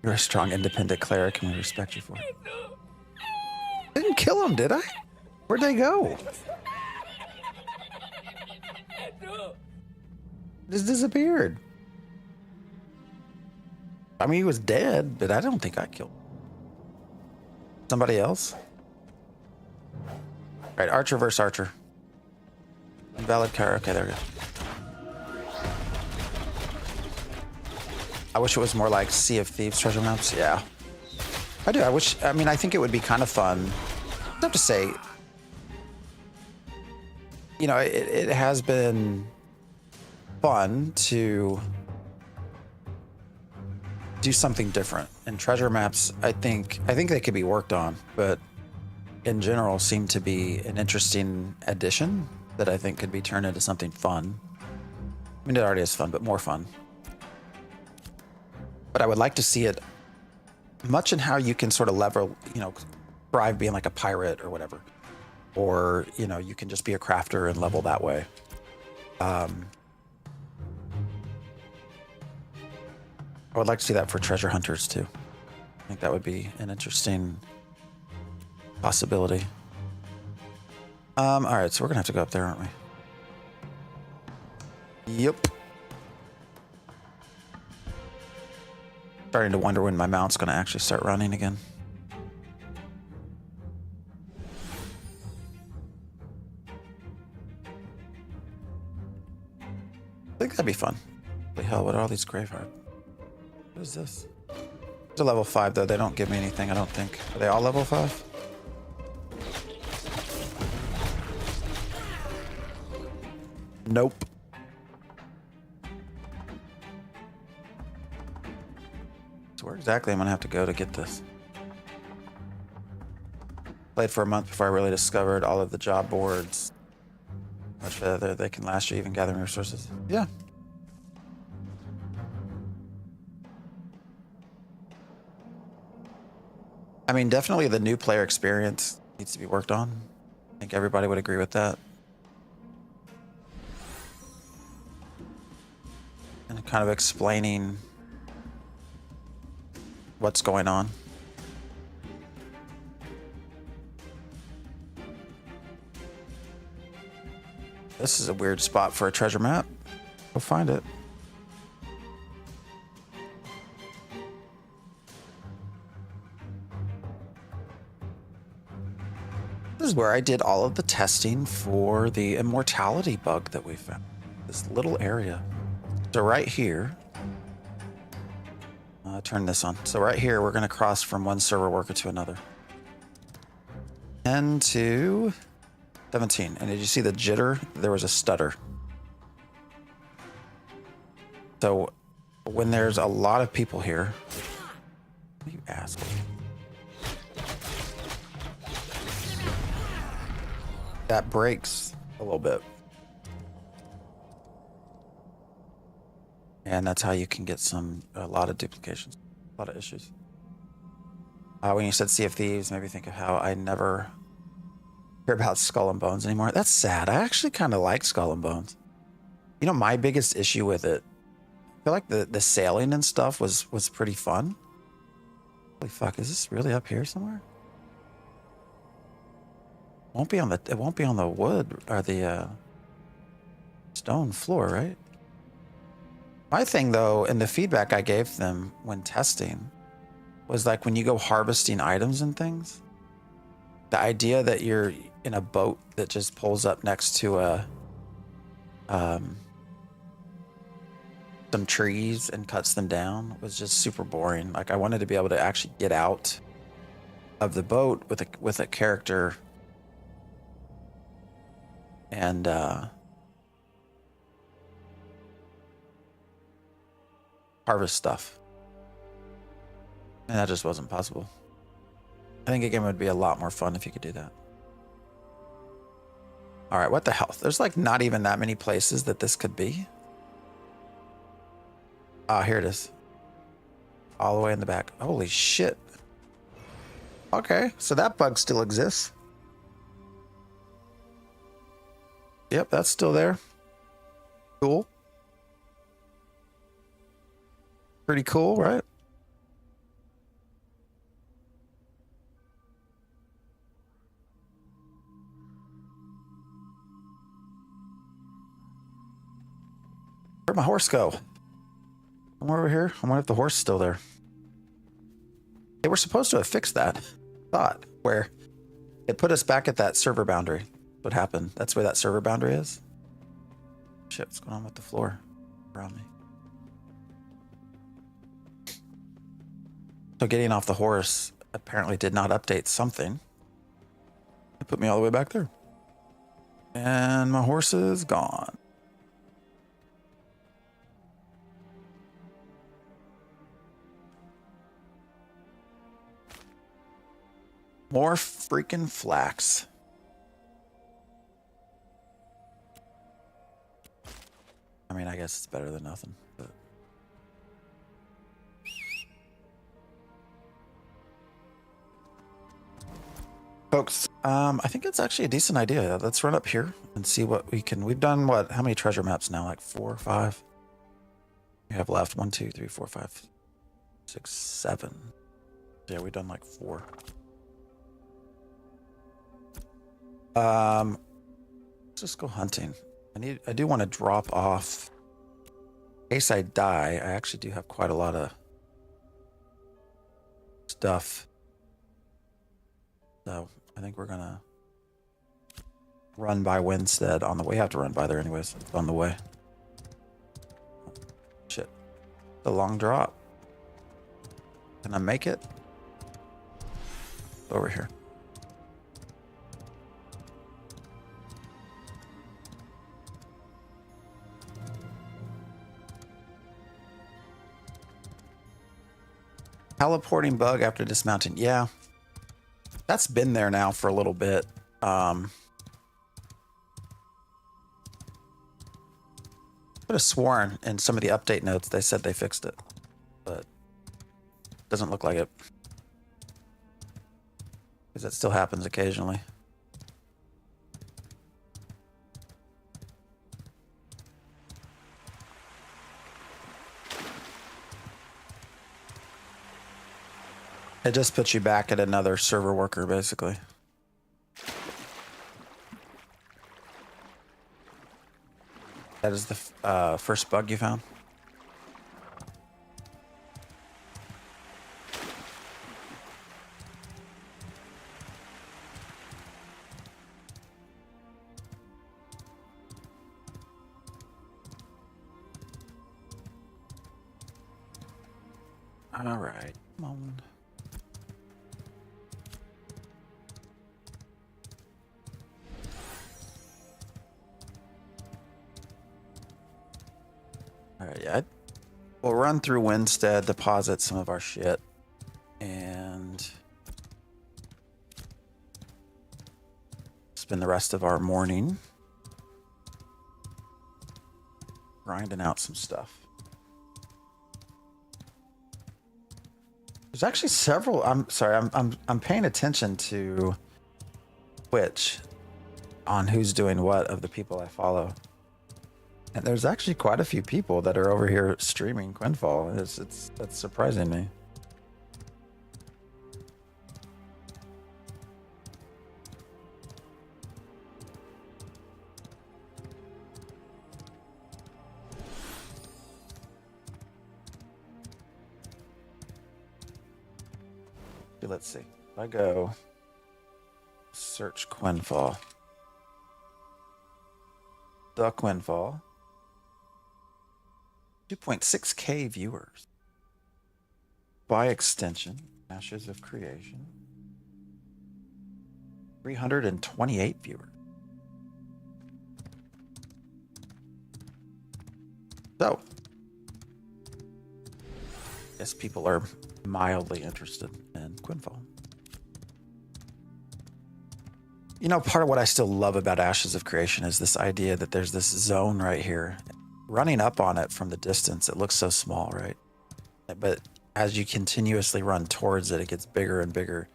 Speaker 1: You're a strong, independent cleric, and we respect you for it. I didn't kill him, did I? Where'd they go? Just disappeared. I mean, he was dead, but I don't think I killed him. Somebody else? Right, archer versus archer. Invalid car. Okay, there we go. I wish it was more like Sea of Thieves treasure maps. Yeah. I do. I think it would be kind of fun. I have to say, you know, it has been fun to do something different. And treasure maps, I think they could be worked on, but in general seem to be an interesting addition that I think could be turned into something fun. I mean, it already is fun, but more fun. But I would like to see it much in how you can sort of level, you know, thrive being like a pirate or whatever. Or, you know, you can just be a crafter and level that way. I would like to see that for treasure hunters too. I think that would be an interesting possibility. All right, so we're gonna have to go up there, aren't we? Yep. Starting to wonder when my mount's gonna actually start running again. I think that'd be fun. Holy hell, what are all these graveyard? What is this? It's a level 5 though. They don't give me anything, I don't think. Are they all level 5? Nope. So where exactly am I gonna have to go to get this? Played for a month before I really discovered all of the job boards. Much further they can last you, even gathering resources. Yeah. I mean, definitely the new player experience needs to be worked on. I think everybody would agree with that. And kind of explaining what's going on. This is a weird spot for a treasure map. Go find it. This is where I did all of the testing for the immortality bug that we found. This little area. So right here, turn this on. So right here, we're going to cross from one server worker to another. 10 to 17. And did you see the jitter? There was a stutter. So when there's a lot of people here, you asshole. That breaks a little bit. And that's how you can get a lot of duplications, a lot of issues. When you said Sea of Thieves, maybe think of how I never hear about Skull and Bones anymore. That's sad. I actually kind of like Skull and Bones. You know, my biggest issue with it, I feel like the sailing and stuff was pretty fun. Holy fuck, is this really up here somewhere? It won't be on the wood or the stone floor, right? My thing though, and the feedback I gave them when testing was like when you go harvesting items and things, the idea that you're in a boat that just pulls up next to some trees and cuts them down was just super boring. Like I wanted to be able to actually get out of the boat with a character and harvest stuff. And that just wasn't possible. I think a game would be a lot more fun if you could do that. All right, what the hell? There's like not even that many places that this could be. Ah, here it is. All the way in the back. Holy shit. Okay, so that bug still exists. Yep, that's still there. Cool. Pretty cool, right? Where'd my horse go? Come over here. I wonder if the horse is still there. They were supposed to have fixed that. thought, where it put us back at that server boundary. What happened? That's where that server boundary is. Shit, what's going on with the floor around me? So getting off the horse apparently did not update something. It put me all the way back there. And my horse is gone. More freaking flax. I mean, I guess it's better than nothing. But... Folks, I think it's actually a decent idea. Let's run up here and see what we can. We've done what? How many treasure maps now? Like 4 or 5? We have left 1, 2, 3, 4, 5, 6, 7. Yeah, we've done like 4. Let's just go hunting. I do want to drop off. In case I die, I actually do have quite a lot of stuff. So I think we're gonna run by Winstead on the way. We have to run by there anyways. It's on the way. Shit. The long drop. Can I make it? Over here. Teleporting bug after dismounting. Yeah. That's been there now for a little bit. Could have sworn in some of the update notes they said they fixed it. But doesn't look like it. Because that still happens occasionally. It just puts you back at another server worker, basically. That is the first bug you found? All right, come on. All right, yeah. We'll run through Winstead, deposit some of our shit, and spend the rest of our morning grinding out some stuff. There's actually several. I'm sorry. I'm paying attention to Twitch on who's doing what of the people I follow. And there's actually quite a few people that are over here streaming Quinfall. That's surprising me. Let's see. If I go search Quinfall. The Quinfall. 2.6K viewers. By extension, Ashes of Creation. 328 viewers. So, I guess people are mildly interested in Quinfall. You know, part of what I still love about Ashes of Creation is this idea that there's this zone right here. Running up on it from the distance, it looks so small, right? But as you continuously run towards it, it gets bigger and bigger.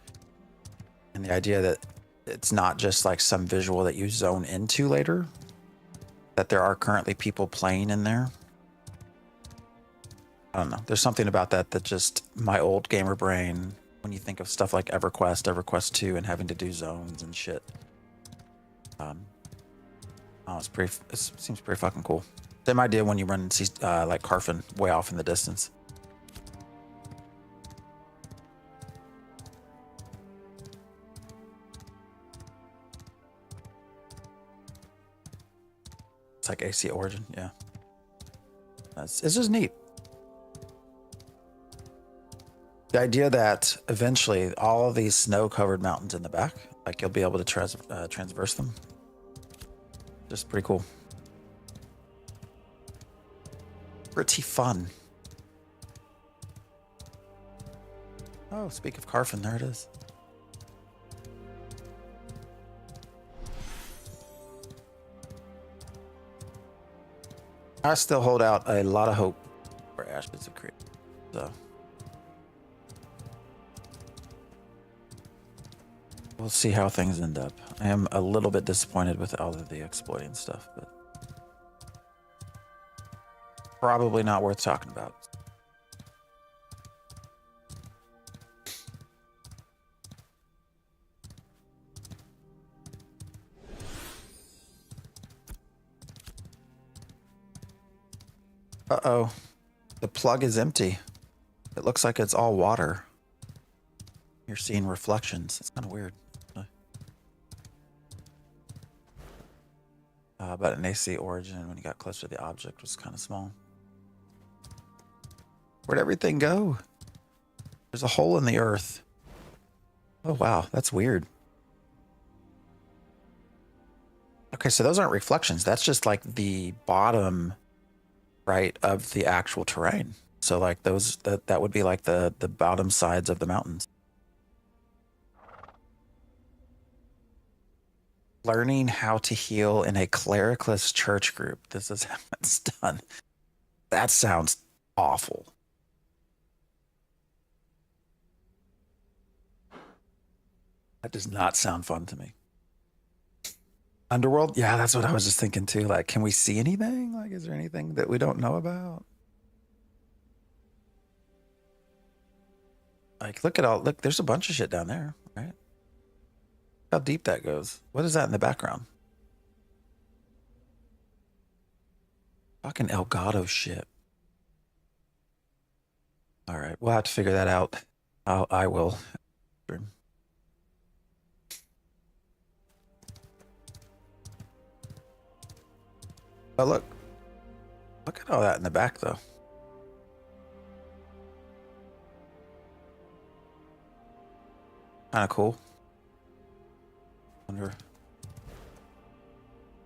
Speaker 1: And the idea that it's not just like some visual that you zone into later, that there are currently people playing in there. I don't know. There's something about that just my old gamer brain, when you think of stuff like EverQuest, EverQuest 2, and having to do zones and shit. It seems pretty fucking cool. Same idea when you run and see like Carfin way off in the distance. it's like AC Origin. Yeah. It's just neat. The idea that eventually all of these snow-covered mountains in the back, like you'll be able to transverse them. Just pretty cool. Pretty fun. Oh, speak of Carfin, there it is. I still hold out a lot of hope for Ashes of Creed. So we'll see how things end up. I am a little bit disappointed with all of the exploiting stuff, but probably not worth talking about. Uh-oh. The plug is empty. It looks like it's all water. You're seeing reflections. It's kind of weird. But an AC Origin, when you got close to the object, was kind of small. Where'd everything go? There's a hole in the earth. Oh, wow. That's weird. Okay, so those aren't reflections. That's just like the bottom right of the actual terrain. So like those, that would be like the bottom sides of the mountains. Learning how to heal in a clericless church group. This is how it's done. That sounds awful. That does not sound fun to me. Underworld? Yeah, that's what I was just thinking too. Like, can we see anything? Like, is there anything that we don't know about? Like, look, there's a bunch of shit down there, right? How deep that goes. What is that in the background? Fucking Elgato shit. All right, we'll have to figure that out. I will. Oh, look at all that in the back, though. Kind of cool. Wonder.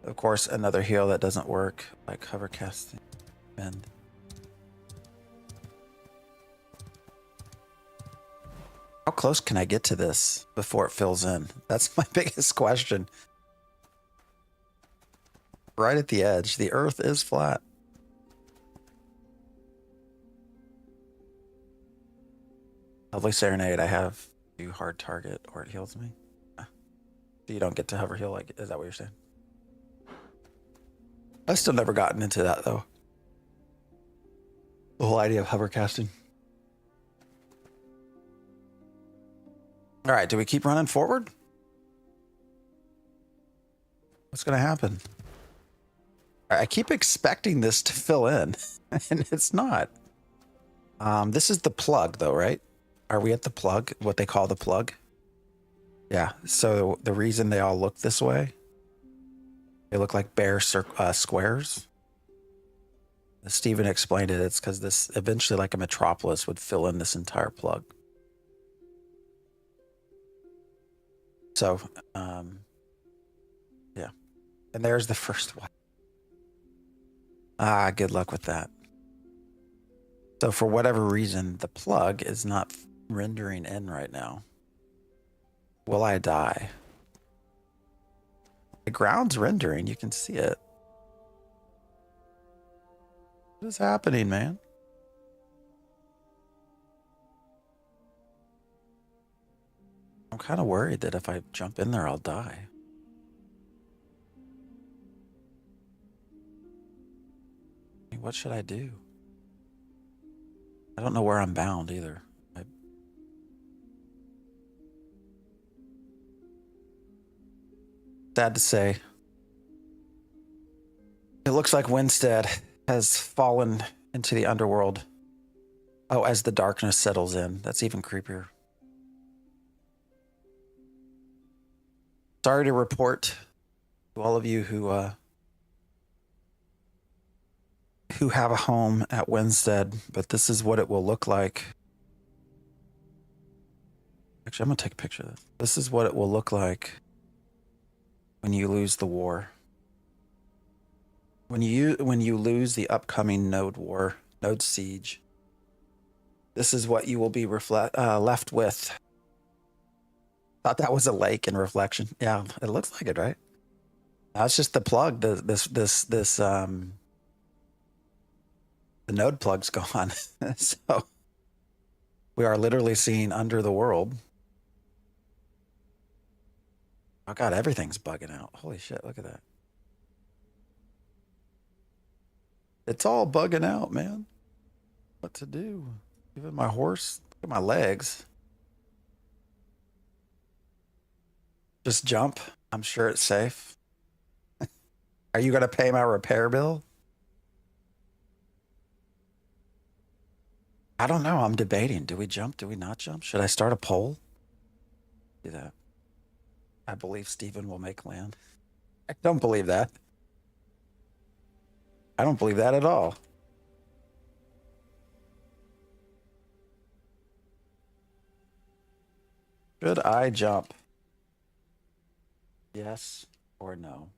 Speaker 1: Of course, another heal that doesn't work, like hover casting. And how close can I get to this before it fills in? That's my biggest question. Right at the edge. The earth is flat. Lovely Serenade. I have do hard target or it heals me. You don't get to hover heal. Like, is that what you're saying? I've still never gotten into that though. The whole idea of hover casting. All right, do we keep running forward? What's going to happen? I keep expecting this to fill in, and it's not. This is the plug, though, right? Are we at the plug? What they call the plug? Yeah. So the reason they all look this way, they look like bare squares. As Steven explained it, it's because this eventually, like a metropolis, would fill in this entire plug. So, yeah. And there's the first one. Good luck with that. So for whatever reason, the plug is not rendering in right now. Will I die? The ground's rendering. You can see it. What is happening, man? I'm kind of worried that if I jump in there, I'll die. What should I do? I don't know where I'm bound either. Sad to say. It looks like Winstead has fallen into the underworld. Oh, as the darkness settles in. That's even creepier. Sorry to report to all of you who who have a home at Winstead, but this is what it will look like. Actually, I'm going to take a picture of this. This is what it will look like when you lose the war. When you lose the upcoming node war, node siege, this is what you will be left with. Thought that was a lake in reflection. Yeah, it looks like it, right? That's just the plug. The node plug's gone. So we are literally seeing under the world. Oh God, everything's bugging out. Holy shit, look at that. It's all bugging out, man. What to do? Even my horse, look at my legs. Just jump. I'm sure it's safe. Are you going to pay my repair bill? I don't know. I'm debating. Do we jump? Do we not jump? Should I start a poll? Do that. I believe Stephen will make land. I don't believe that. I don't believe that at all. Should I jump? Yes or no?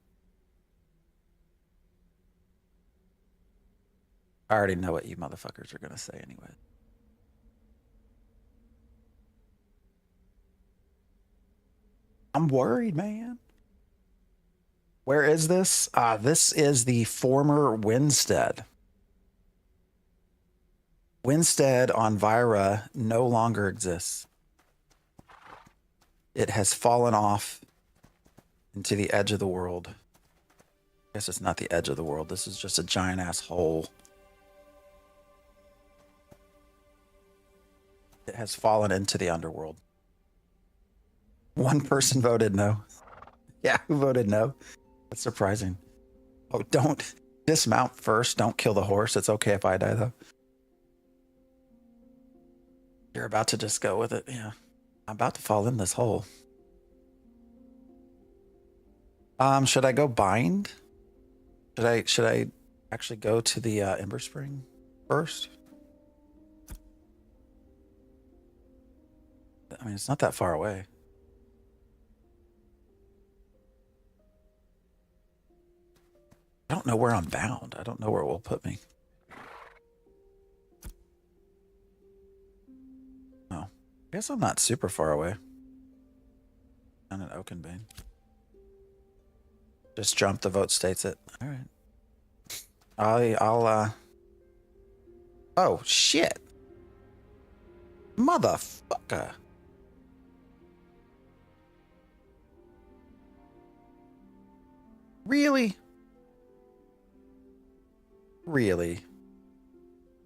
Speaker 1: I already know what you motherfuckers are going to say anyway. I'm worried, man. Where is this? This is the former Winstead. Winstead on Vira no longer exists. It has fallen off into the edge of the world. I guess it's not the edge of the world. This is just a giant ass hole. It has fallen into the underworld. One person voted no. Yeah, who voted no? That's surprising. Oh, don't dismount first. Don't kill the horse. It's okay if I die, though. You're about to just go with it. Yeah. I'm about to fall in this hole. Should I go bind? Should I actually go to the Ember Spring first? I mean, it's not that far away. I don't know where I'm bound. I don't know where it will put me. Oh, I guess I'm not super far away. I'm in Oakenbane. Just jump. The vote states it. All right. I'll. Oh shit! Motherfucker! Really? Really?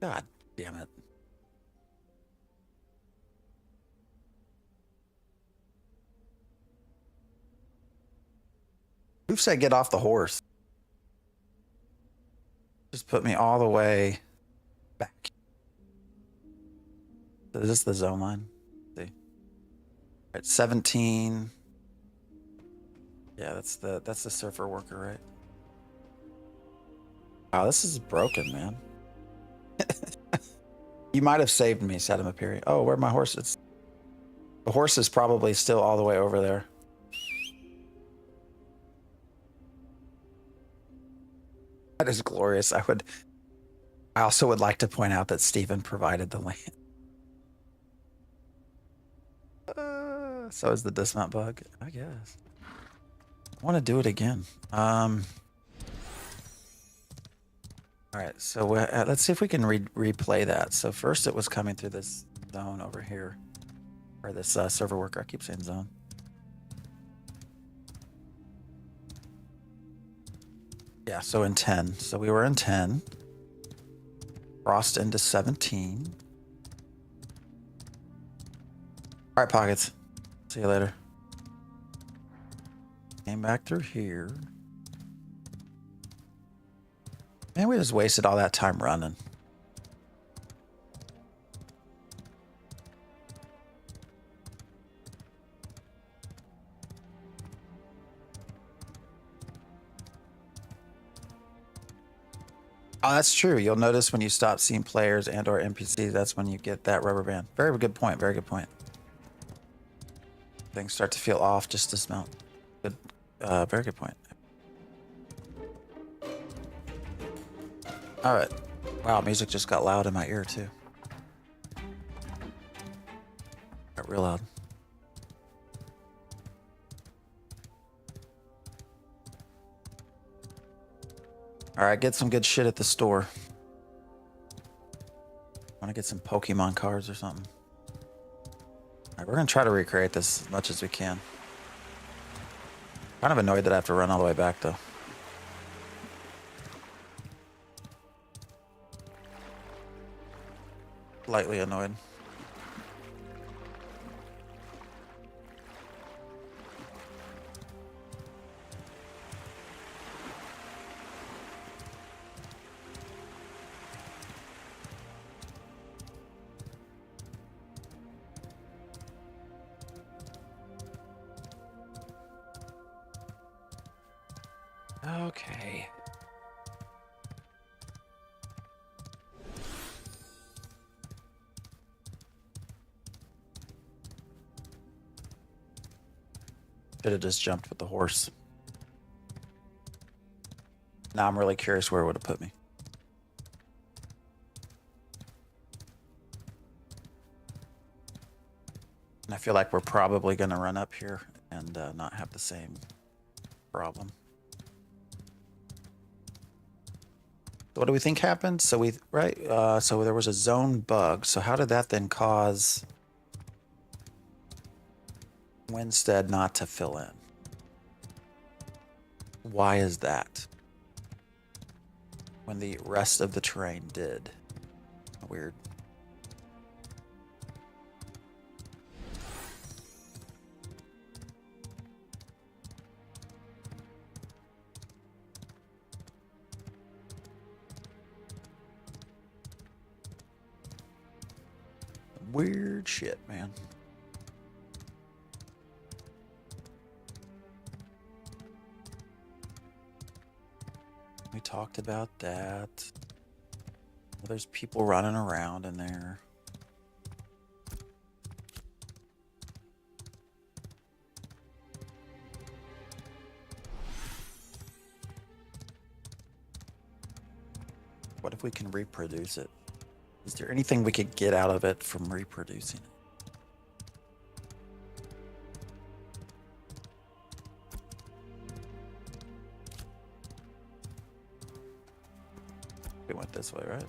Speaker 1: God damn it. Who said get off the horse? Just put me all the way back. Is this the zone line? Let's see. At 17. Yeah, that's the surfer worker, right? Wow, this is broken, man. You might have saved me, said Apiri. Oh, where'd my horse? The horse is probably still all the way over there. That is glorious. I also would like to point out that Stephen provided the land. So is the dismount bug, I guess. I want to do it again. All right, so let's see if we can replay that. So first it was coming through this zone over here, or this server worker. I keep saying zone. Yeah, so in 10. So we were in 10. Crossed into 17. All right, Pockets. See you later. Came back through here. Man, we just wasted all that time running. Oh, that's true. You'll notice when you stop seeing players and or NPCs, that's when you get that rubber band. Very good point. Very good point. Things start to feel off just to smell. Good. Very good point. All right. Wow, music just got loud in my ear too. Got real loud. All right, get some good shit at the store. Want to get some Pokemon cards or something? All right, we're gonna try to recreate this as much as we can. Kind of annoyed that I have to run all the way back though. Lightly annoyed. Okay. Should have just jumped with the horse. Now I'm really curious where it would have put me. And I feel like we're probably going to run up here and not have the same problem. So what do we think happened? So so there was a zone bug. So how did that then cause Winstead not to fill in? Why is that? When the rest of the terrain did. Weird. Weird shit, man. We talked about that. There's people running around in there. What if we can reproduce it? Is there anything we could get out of it from reproducing it? We went this way, right?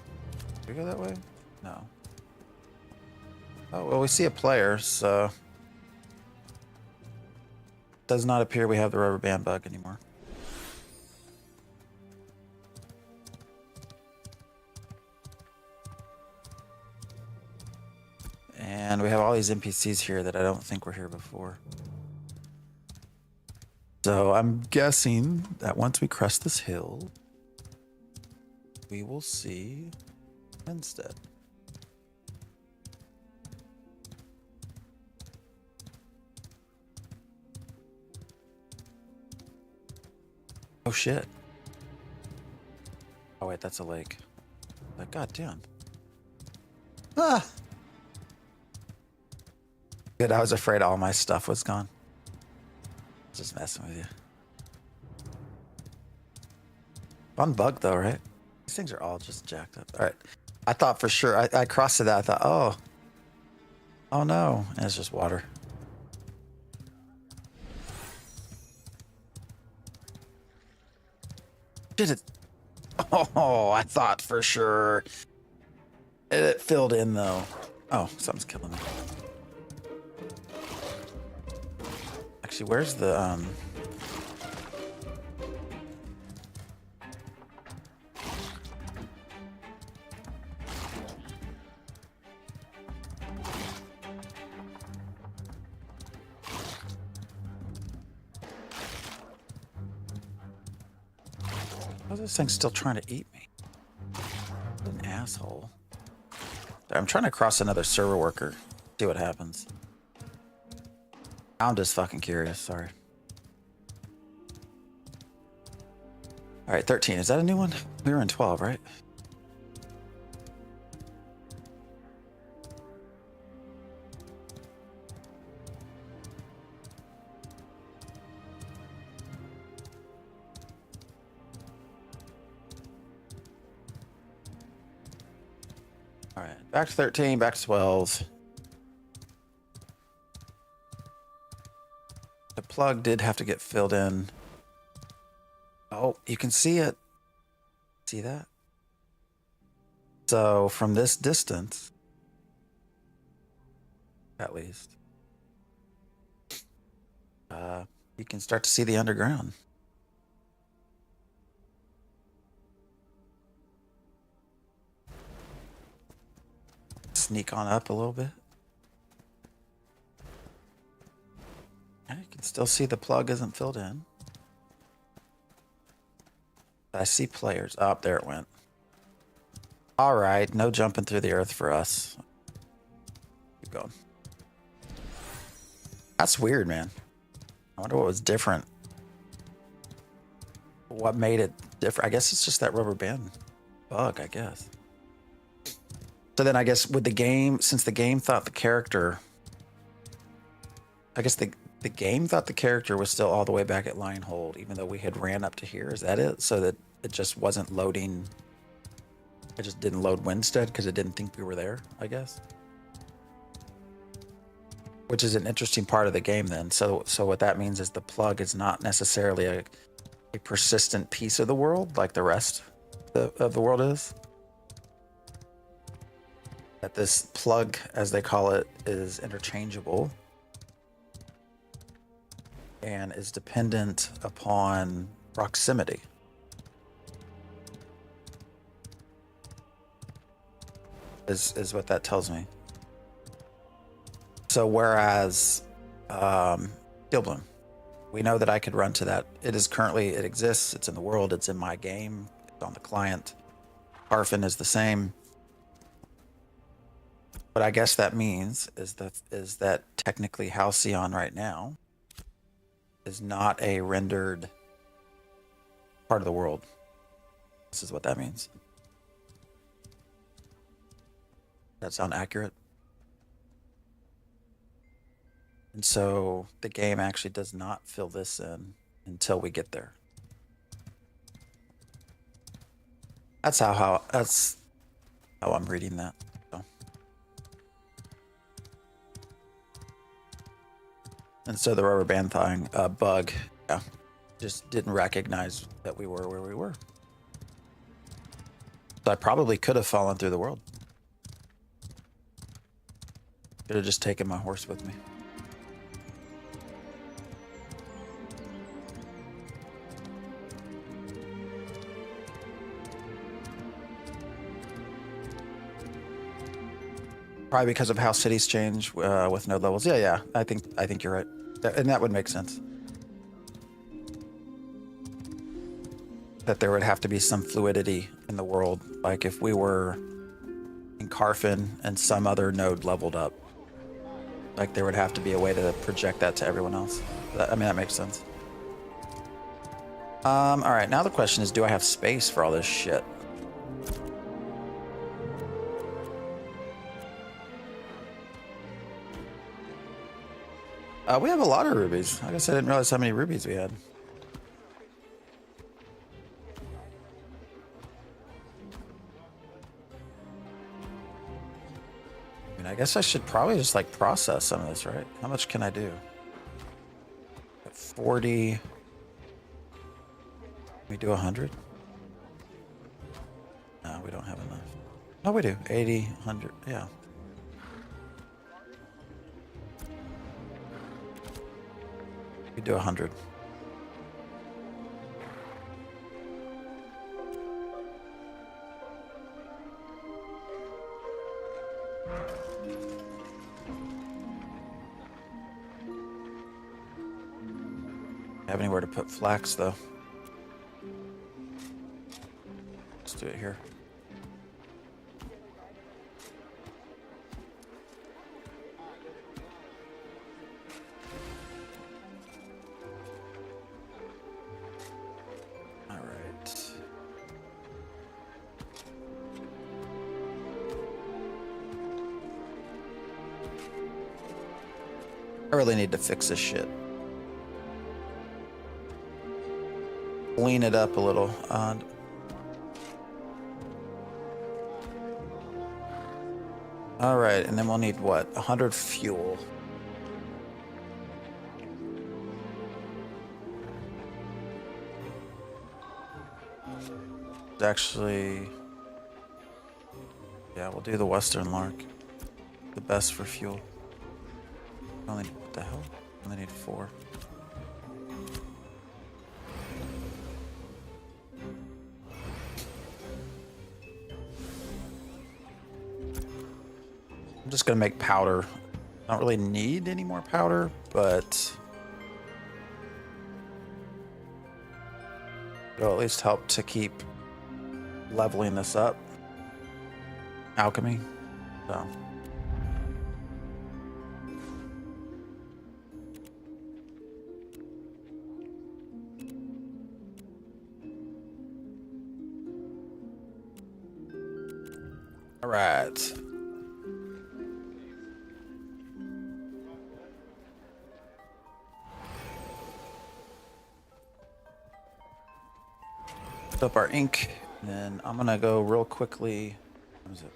Speaker 1: Did we go that way? No. Oh, well, we see a player, so... Does not appear we have the rubber band bug anymore. And we have all these NPCs here that I don't think were here before. So I'm guessing that once we crest this hill, we will see Winstead. Oh shit. Oh wait, that's a lake. Like, goddamn. Ah! Good, I was afraid all my stuff was gone. Just messing with you. Fun bug though, right? These things are all just jacked up. All right. I thought for sure, I crossed to that. I thought, oh no. And it's just water. Did it? Oh, I thought for sure. It filled in though. Oh, something's killing me. Actually, where's the oh, this thing's still trying to eat me. What an asshole. I'm trying to cross another server worker. See what happens. I'm just fucking curious, sorry. All right, 13. Is that a new one? We were in 12, right? All right, back to 13, back to 12. The plug did have to get filled in. Oh, you can see it. See that? So from this distance, at least, you can start to see the underground. Sneak on up a little bit. And you can still see the plug isn't filled in. I see players. Oh, there it went. All right, no jumping through the earth for us. Keep going. That's weird, man. I wonder what was different. What made it different? I guess it's just that rubber band bug, I guess. So then I guess with the game, since the game thought the character... I guess the game thought the character was still all the way back at Lionhold, even though we had ran up to here. Is that it? So that it just wasn't loading... It just didn't load Winstead because it didn't think we were there, I guess. Which is an interesting part of the game then. So what that means is the plug is not necessarily a persistent piece of the world like the rest of the world is. That this plug, as they call it, is interchangeable and is dependent upon proximity. Is what that tells me. So whereas Steel Bloom, we know that I could run to that. It exists, it's in the world, it's in my game, it's on the client. Karfin is the same. What I guess that means is that technically Halcyon right now is not a rendered part of the world. This is what that means. That sound accurate? And so the game actually does not fill this in until we get there. That's how I'm reading that. So. And so the rubber band thing, bug, yeah, just didn't recognize that we were where we were. So I probably could have fallen through the world. Should have just taken my horse with me. Probably because of how cities change with node levels. Yeah. I think you're right, and that would make sense. That there would have to be some fluidity in the world, like if we were in Karfin and some other node leveled up. Like there would have to be a way to project that to everyone else. I mean, that makes sense. All right, now the question is, do I have space for all this shit? We have a lot of rubies. I guess I didn't realize how many rubies we had. I mean, I guess I should probably just like process some of this, right? How much can I do? At 40. Can we do 100? No, we don't have enough. No, we do. 80, 100. Yeah. We do 100. Have anywhere to put flax though. Let's do it here. All right. I really need to fix this shit. Lean it up a little. All right, and then we'll need what? 100 fuel. Actually, yeah, we'll do the Western Lark. The best for fuel. Only what the hell? Only need 4. I'm just gonna make powder. I don't really need any more powder, but it'll at least help to keep leveling this up. Alchemy. So. All right. Up our ink, and then I'm gonna go real quickly. What is it?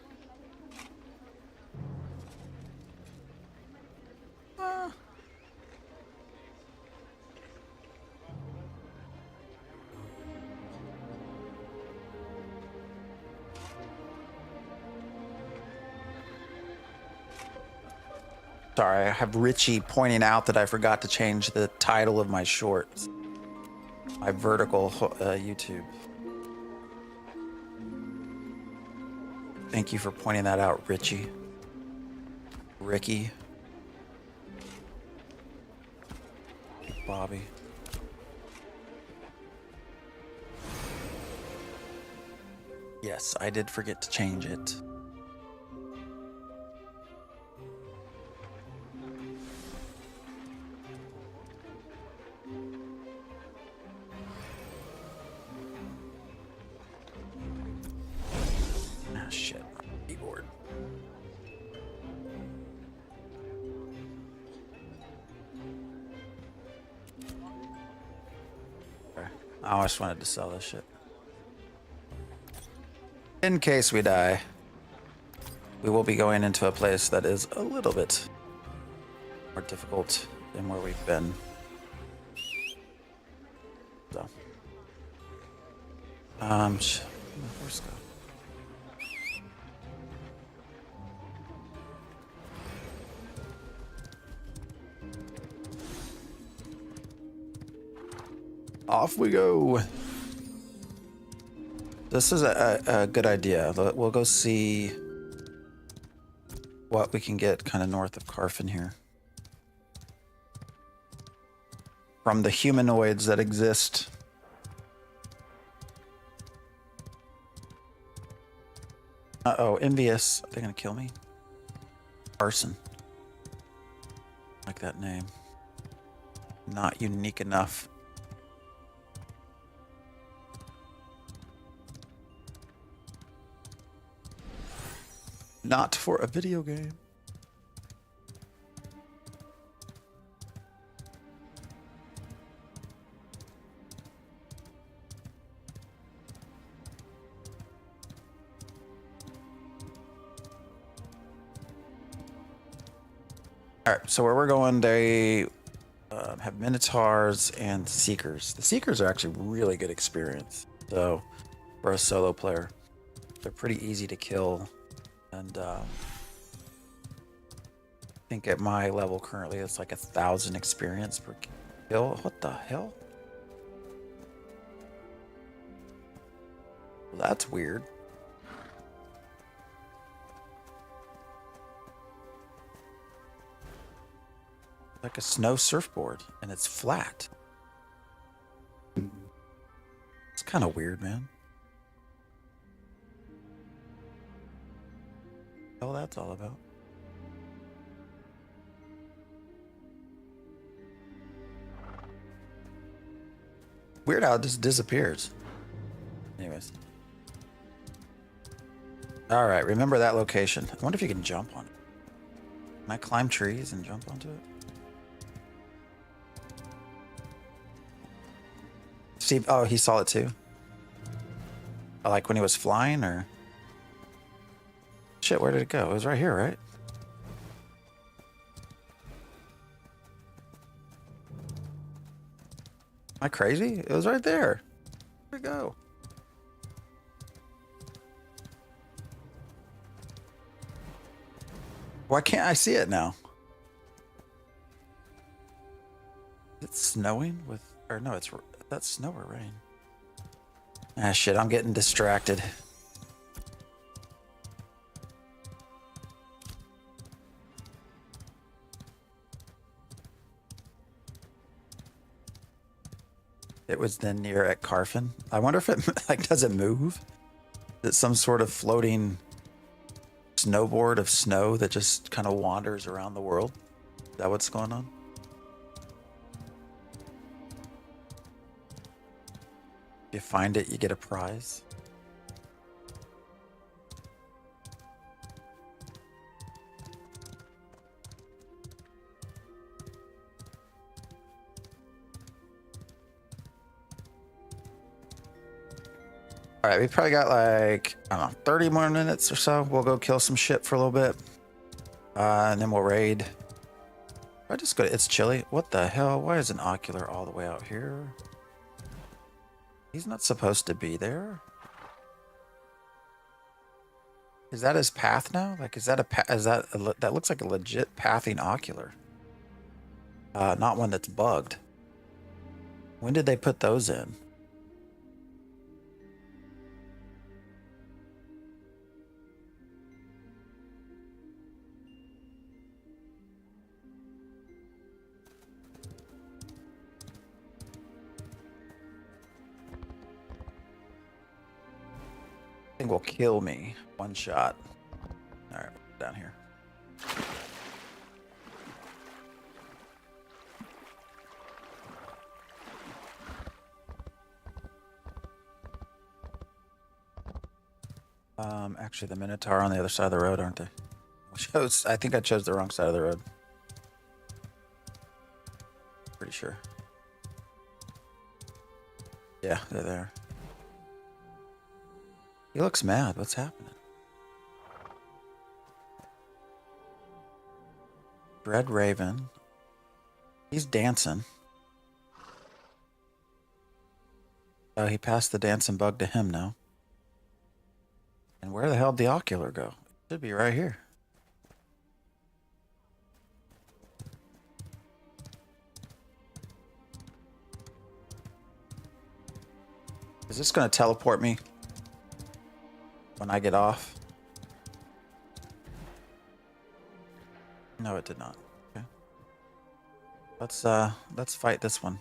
Speaker 1: Sorry, I have Richie pointing out that I forgot to change the title of my shorts. My vertical YouTube. Thank you for pointing that out, Richie. Ricky. Bobby. Yes, I did forget to change it. Ah, shit. Keyboard. Okay. I always wanted to sell this shit. In case we die, we will be going into a place that is a little bit more difficult than where we've been. So, where's go? Off we go. This is a good idea. We'll go see what we can get kind of north of Carfin here. From the humanoids that exist. Uh-oh, envious. Are they gonna kill me? Arson. Like that name. Not unique enough. Not for a video game. All right, so where we're going, they have Minotaurs and Seekers. The Seekers are actually really good experience. So for a solo player, they're pretty easy to kill. And I think at my level currently, it's like 1,000 experience per kill. What the hell? Well, that's weird. Like a snow surfboard, and it's flat. It's kind of weird, man. What that's all about. Weird how it just disappears. Anyways. All right, remember that location. I wonder if you can jump on it. Can I climb trees and jump onto it? he? Oh, he saw it too. Like when he was flying, or shit? Where did it go? It was right here, right? Am I crazy? It was right there. Where'd it go? Why can't I see it now? It's snowing with, or no, that's snow or rain. Ah, shit, I'm getting distracted. It was then near at Carfin. I wonder if it, like, does it move? Is it some sort of floating snowboard of snow that just kind of wanders around the world? Is that what's going on? If you find it, you get a prize. All right, we probably got like, I don't know, 30 more minutes or so. We'll go kill some shit for a little bit. And then we'll raid. I just go to, it's chilly. What the hell? Why is an ocular all the way out here? He's not supposed to be there. Is that his path now? Like, is that that looks like a legit pathing ocular. Not one that's bugged. When did they put those in? Will kill me. One shot. All right, down here. Actually, the Minotaur on the other side of the road, aren't they? I think I chose the wrong side of the road. Pretty sure. Yeah, they're there. He looks mad. What's happening? Red Raven. He's dancing. Oh, he passed the dancing bug to him now. And where the hell did the ocular go? It should be right here. Is this going to teleport me when I get off? No, it did not. Okay. Let's fight this one.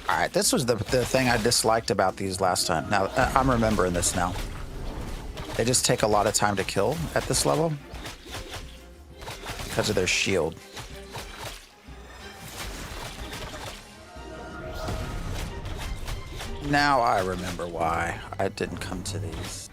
Speaker 1: Alright, this was the thing I disliked about these last time. Now, I'm remembering this now. They just take a lot of time to kill at this level because of their shield. Now I remember why I didn't come to these.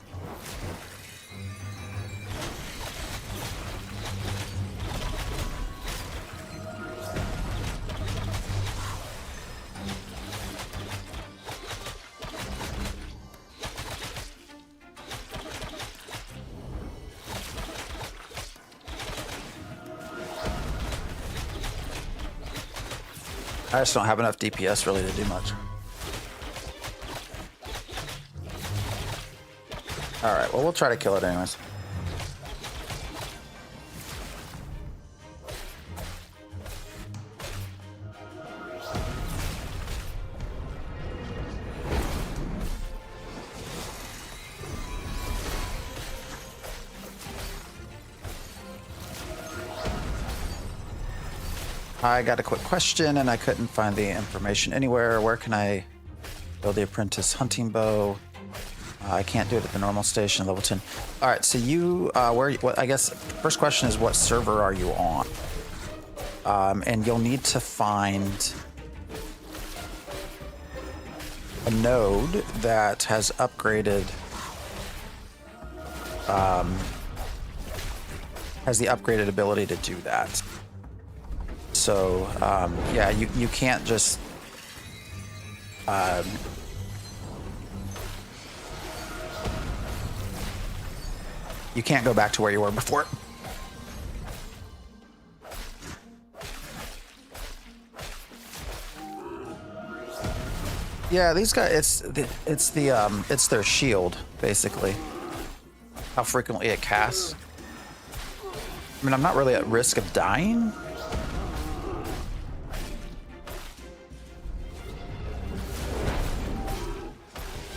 Speaker 1: I just don't have enough DPS really to do much. Alright, well, we'll try to kill it anyways. I got a quick question and I couldn't find the information anywhere. Where can I build the apprentice hunting bow? I can't do it at the normal station, level 10. All right, so you, I guess, first question is what server are you on? And you'll need to find a node that has upgraded, has the upgraded ability to do that. So, yeah, you can't just, you can't go back to where you were before. Yeah, these guys, it's their shield, basically. How frequently it casts. I mean, I'm not really at risk of dying.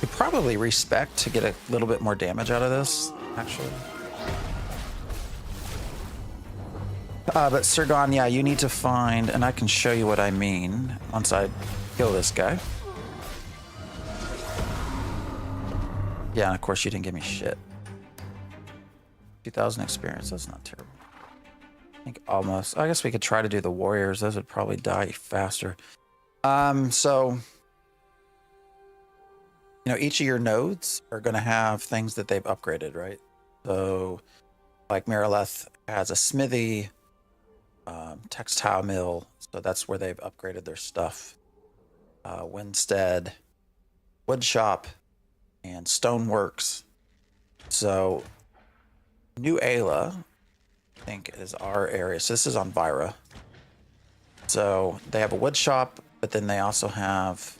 Speaker 1: You probably respec to get a little bit more damage out of this, actually. But Sirgon, yeah, you need to find, and I can show you what I mean once I kill this guy. Yeah, and of course you didn't give me shit. 2,000 experience, that's not terrible. I think almost, I guess we could try to do the warriors. Those would probably die faster. So, you know, each of your nodes are going to have things that they've upgraded, right? So, like Marileth has a smithy, textile mill, so that's where they've upgraded their stuff. Winstead, wood shop, and stoneworks. So, New Ayla, I think, is our area. So this is on Vyra. So they have a wood shop, but then they also have,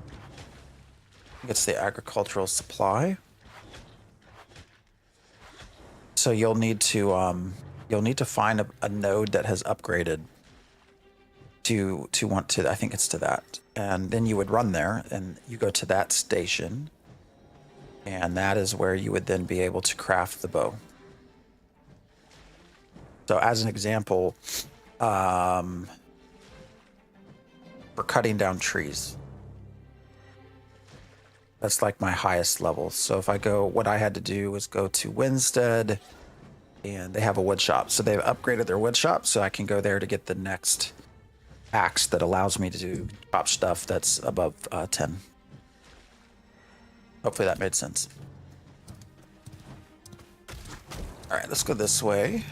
Speaker 1: I think it's the agricultural supply. So you'll need to find a node that has upgraded to want to, I think it's to that. And then you would run there and you go to that station. And that is where you would then be able to craft the bow. So as an example, for cutting down trees, that's like my highest level. So if I go, what I had to do was go to Winstead, and they have a wood shop. So they've upgraded their wood shop, so I can go there to get the next axe that allows me to do chop stuff that's above 10. Hopefully that made sense. All right, let's go this way. I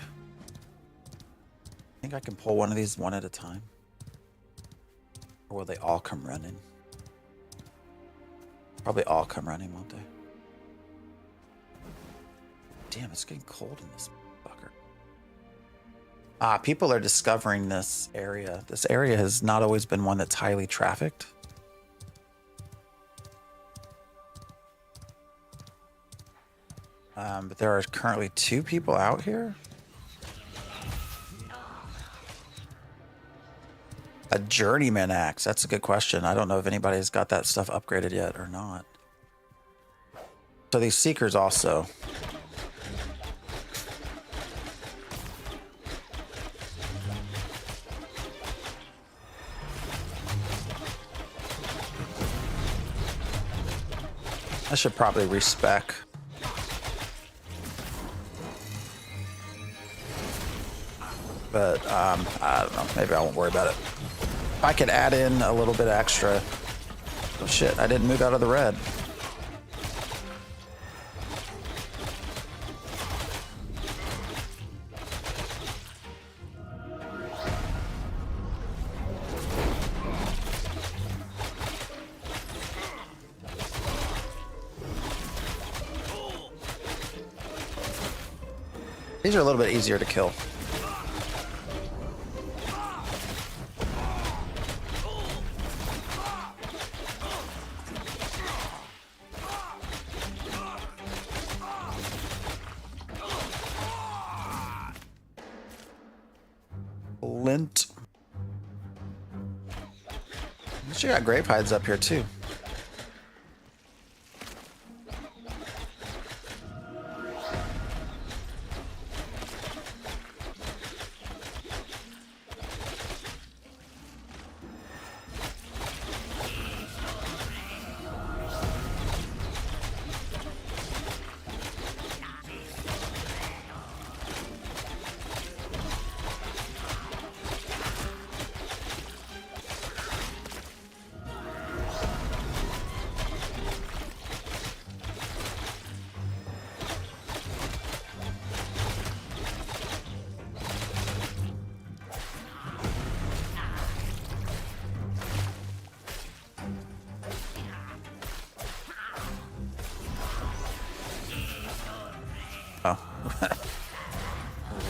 Speaker 1: think I can pull one of these one at a time. Or will they all come running? Probably all come running, won't they? Damn, it's getting cold in this fucker. People are discovering this area. This area has not always been one that's highly trafficked. But there are currently 2 people out here. A journeyman axe. That's a good question. I don't know if anybody's got that stuff upgraded yet or not. So these seekers also. I should probably respec. But I don't know, maybe I won't worry about it. If I could add in a little bit extra. Oh shit, I didn't move out of the red. These are a little bit easier to kill. Lint. You got grape hides up here too.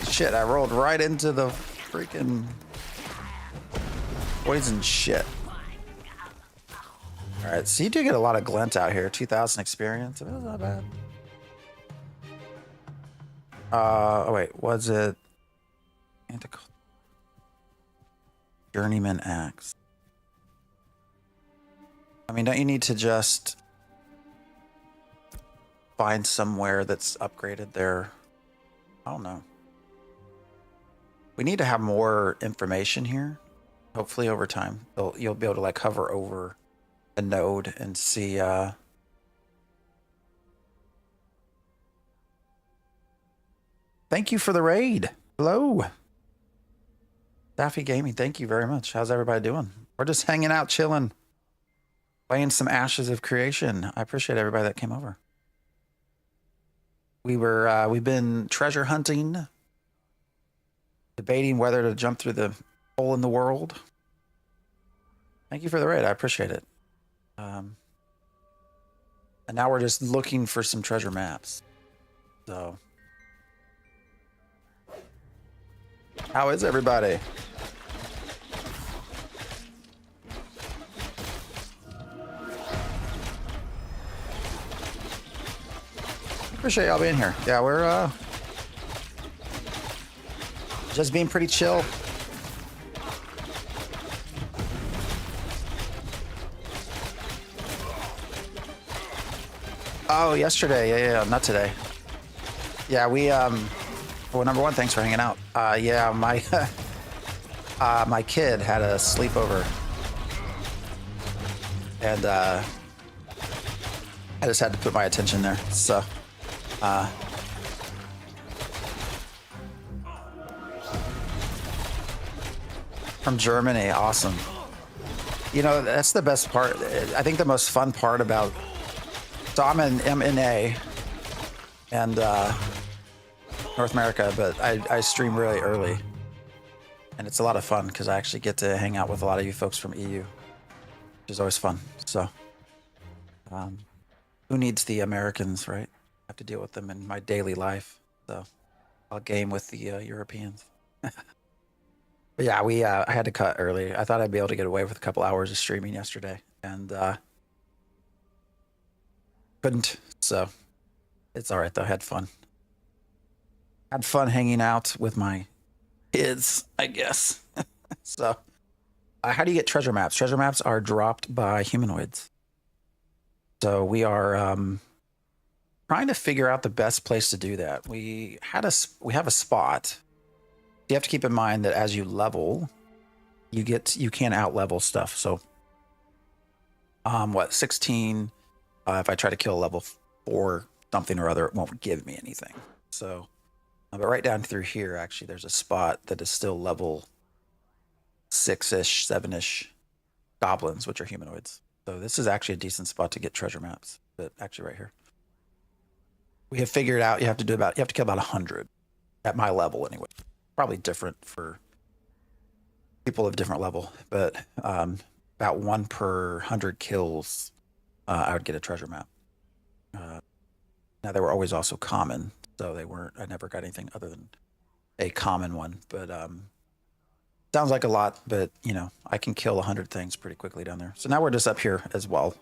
Speaker 1: Shit, I rolled right into the freaking poison shit. All right, so you do get a lot of glint out here. 2,000 experience. That's not bad. Oh wait, was it Journeyman Axe? I mean, don't you need to just find somewhere that's upgraded there? I don't know. We need to have more information here. Hopefully over time, you'll be able to like hover over a node and see Thank you for the raid. Hello. Daffy Gaming, thank you very much. How's everybody doing? We're just hanging out, chilling, playing some Ashes of Creation. I appreciate everybody that came over. We've been treasure hunting, debating whether to jump through the hole in the world. Thank you for the raid. I appreciate it. And now we're just looking for some treasure maps. So, how is everybody? Appreciate y'all being here. Yeah, we're just being pretty chill. Oh, yesterday. Yeah, not today. Yeah, we well, number one, thanks for hanging out. Yeah, my my kid had a sleepover, and I just had to put my attention there. So, from Germany, awesome. You know, that's the best part. I think the most fun part about. So I'm in MNA and North America, but I stream really early, and it's a lot of fun because I actually get to hang out with a lot of you folks from EU, which is always fun. So, who needs the Americans, right? I have to deal with them in my daily life, so I'll game with the Europeans. But yeah, I had to cut early. I thought I'd be able to get away with a couple hours of streaming yesterday, and couldn't. So it's all right though. Had fun hanging out with my kids, I guess. So how do you get treasure maps? Treasure maps are dropped by humanoids. So we are trying to figure out the best place to do that. We have a spot. You have to keep in mind that as you level, you can out level stuff. So 16, if I try to kill a level 4 something or other, it won't give me anything. So, but right down through here, actually, there's a spot that is still level 6-ish, 7-ish goblins, which are humanoids. So this is actually a decent spot to get treasure maps. But actually, right here, we have figured out you have to kill about 100 at my level anyway. Probably different for people of different level, but about 1 per 100 kills. I would get a treasure map. Now they were always also common, so I never got anything other than a common one. But sounds like a lot, but you know, I can kill 100 things pretty quickly down there. So now we're just up here as well.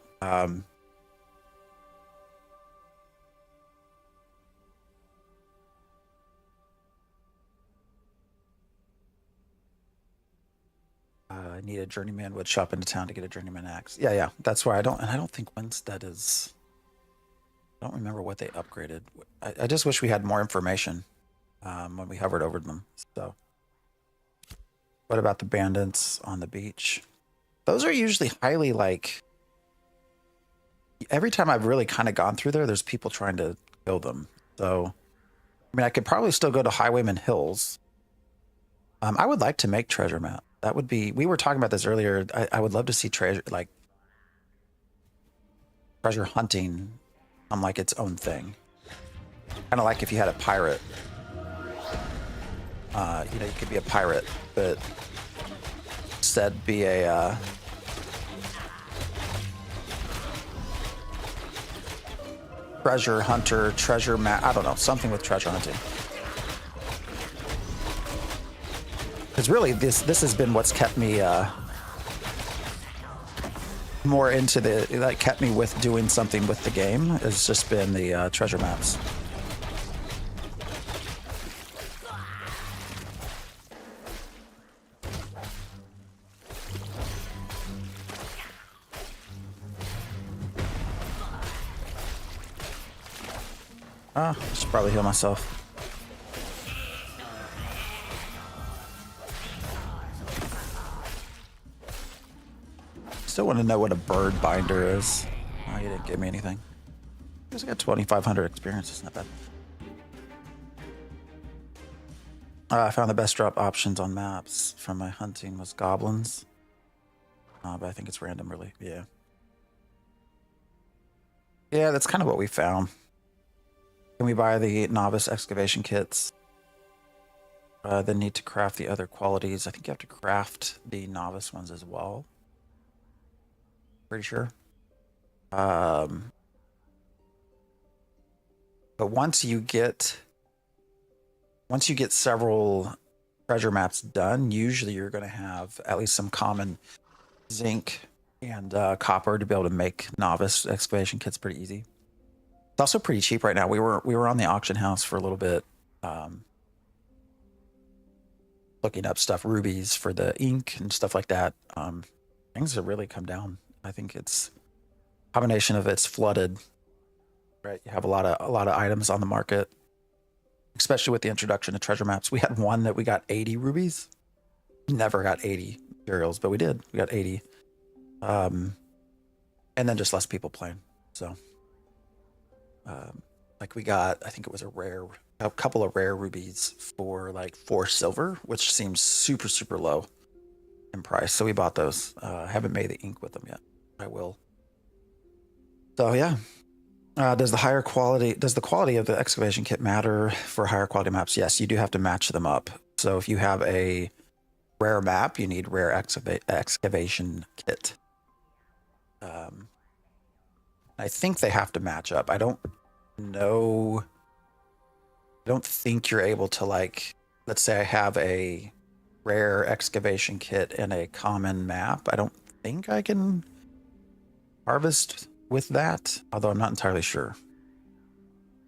Speaker 1: I need a journeyman wood shop into town to get a journeyman axe. Yeah, that's why I don't think Winstead is. I don't remember what they upgraded. I just wish we had more information when we hovered over them. So, what about the bandits on the beach? Those are usually highly like. Every time I've really kind of gone through there's people trying to kill them. So, I mean, I could probably still go to Highwayman Hills. I would like to make treasure map. That would be. We were talking about this earlier. I would love to see treasure hunting on like its own thing. Kind of like if you had a pirate. You know, you could be a pirate, but instead be a treasure hunter, treasure map. I don't know, something with treasure hunting. Because really, this has been what's kept me more into the, that kept me with doing something with the game. Has just been the treasure maps. I should probably heal myself. Still want to know what a bird binder is. Oh, you didn't give me anything. I guess I got 2,500 experience. It's not bad. I found the best drop options on maps from my hunting was goblins. But I think it's random, really. Yeah. Yeah, that's kind of what we found. Can we buy the novice excavation kits? Then need to craft the other qualities. I think you have to craft the novice ones as well. Pretty sure. But once you get several treasure maps done, usually you're going to have at least some common zinc and copper to be able to make novice excavation kits pretty easy. It's also pretty cheap right now. We were on the auction house for a little bit, looking up stuff, rubies for the ink and stuff like that. Things have really come down. I think it's a combination of it's flooded, right? You have a lot of items on the market, especially with the introduction of treasure maps. We had one that we got 80 rubies. Never got 80 materials, but we did. We got 80. And then just less people playing. So, like we got, I think it was a couple of rare rubies for like 4 silver, which seems super, super low in price. So we bought those. Haven't made the ink with them yet. I will. So yeah. Does the quality of the excavation kit matter for higher quality maps? Yes, you do have to match them up. So if you have a rare map, you need rare excavation kit. I think they have to match up. I don't know. I don't think you're able to, like, let's say I have a rare excavation kit and a common map. I don't think I can harvest with that, although I'm not entirely sure.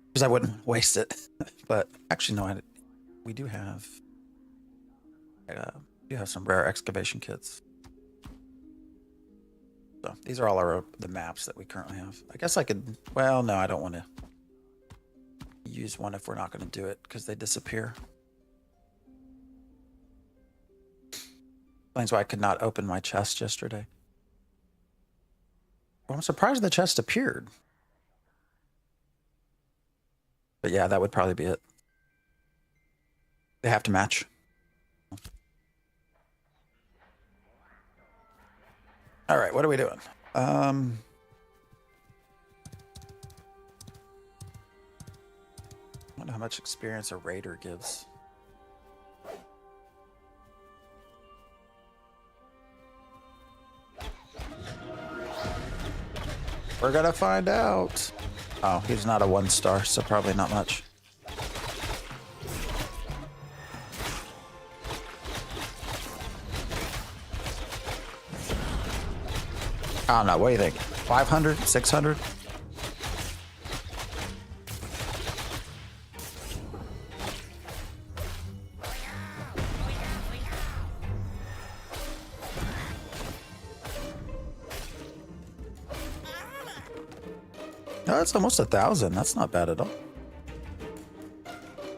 Speaker 1: Because I wouldn't waste it. But actually, no, we do have some rare excavation kits. So these are all the maps that we currently have. I guess I could, well, no, I don't want to use one if we're not going to do it because they disappear. Explains why I could not open my chest yesterday. Well, I'm surprised the chest appeared. But yeah, that would probably be it. They have to match. All right, what are we doing? I wonder how much experience a raider gives. We're gonna find out. Oh, he's not a 1-star, so probably not much. I don't know. What do you think? 500? 600? No, that's almost 1,000. That's not bad at all.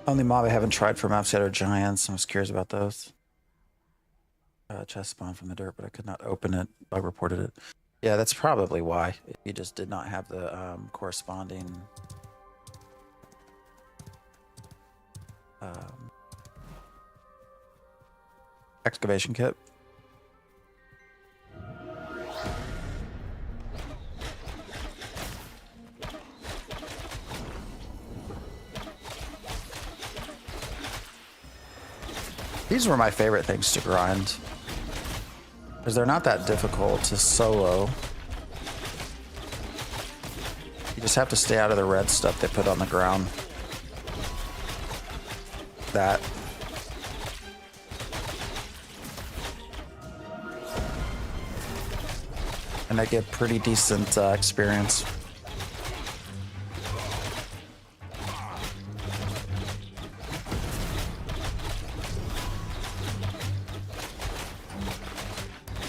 Speaker 1: Only mob I haven't tried for maps yet are giants. I was curious about those. Chest spawned from the dirt, but I could not open it. I reported it. Yeah, that's probably why. You just did not have the corresponding excavation kit. These were my favorite things to grind. Because they're not that difficult to solo. You just have to stay out of the red stuff they put on the ground. That. to get pretty decent experience.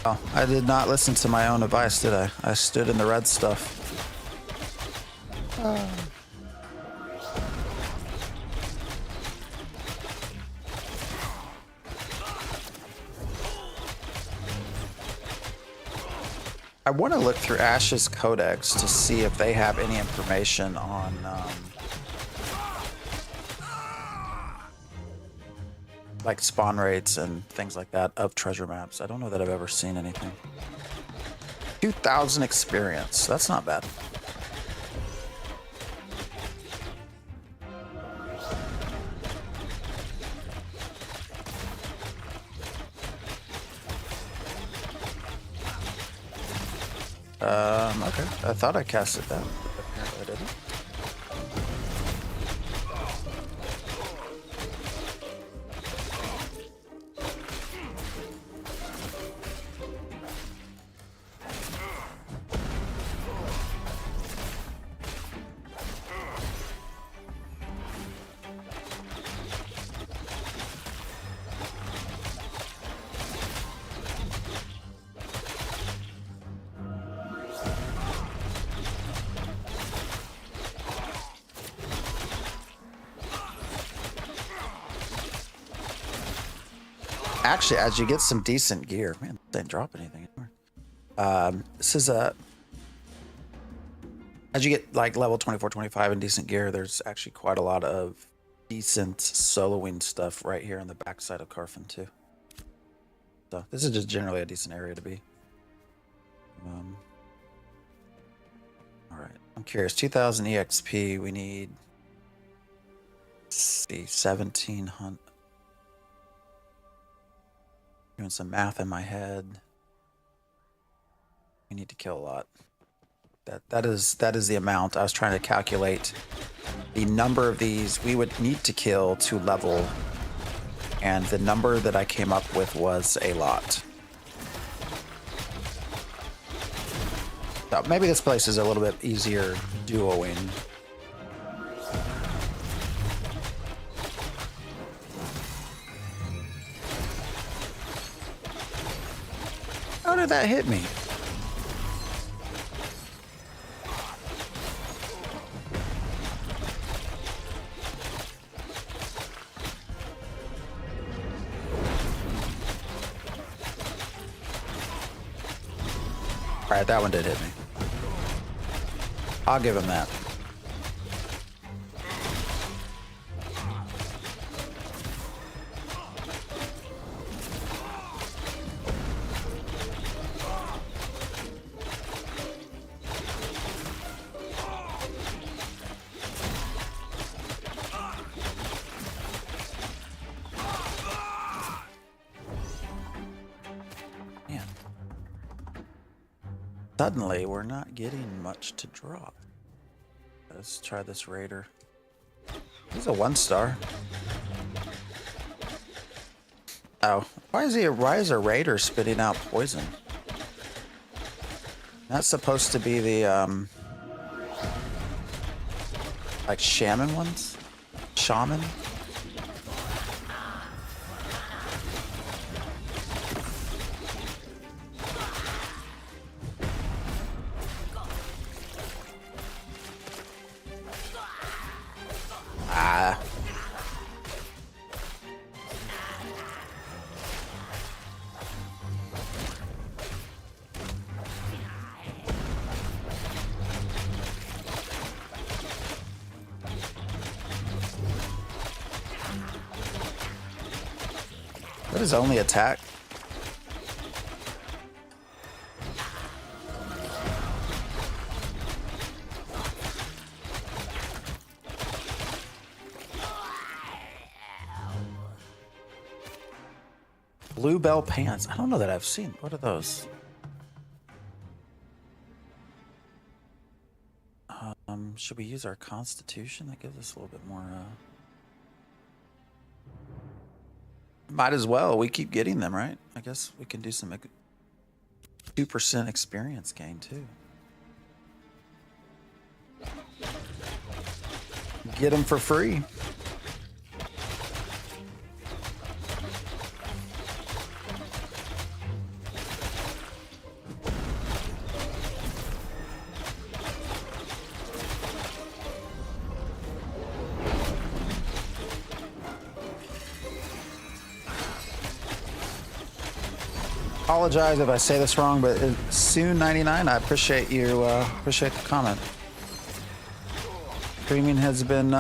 Speaker 1: Oh, I did not listen to my own advice, did I? I stood in the red stuff. I want to look through Ash's Codex to see if they have any information on like spawn rates and things like that of treasure maps. I don't know that I've ever seen anything. 2,000 experience. That's not bad. Okay. I thought I cast it down, but apparently I didn't. Actually, as you get some decent gear, man, they didn't drop anything anymore. This is a, as you get like level 24, 25 and decent gear, there's actually quite a lot of decent soloing stuff right here on the backside of Carfin too. So this is just generally a decent area to be. All right, I'm curious. 2,000 EXP. We need, let's see, 1,700. Doing some math in my head. We need to kill a lot. That is the amount. I was trying to calculate the number of these we would need to kill to level, and the number that I came up with was a lot. So maybe this place is a little bit easier duoing. How did that hit me? All right, that one did hit me. I'll give him that. Suddenly, we're not getting much to drop. Let's try this raider. He's a 1-star. Oh, why is a raider spitting out poison? That's supposed to be the like shaman ones? Shaman? What is only attack? Bluebell pants. I don't know that I've seen. What are those? Should we use our constitution? That gives us a little bit more. Might as well. We keep getting them, right? I guess we can do some 2% experience gain too. Get them for free. Apologize if I say this wrong, but Soon99, I appreciate you, appreciate the comment. Streaming has been,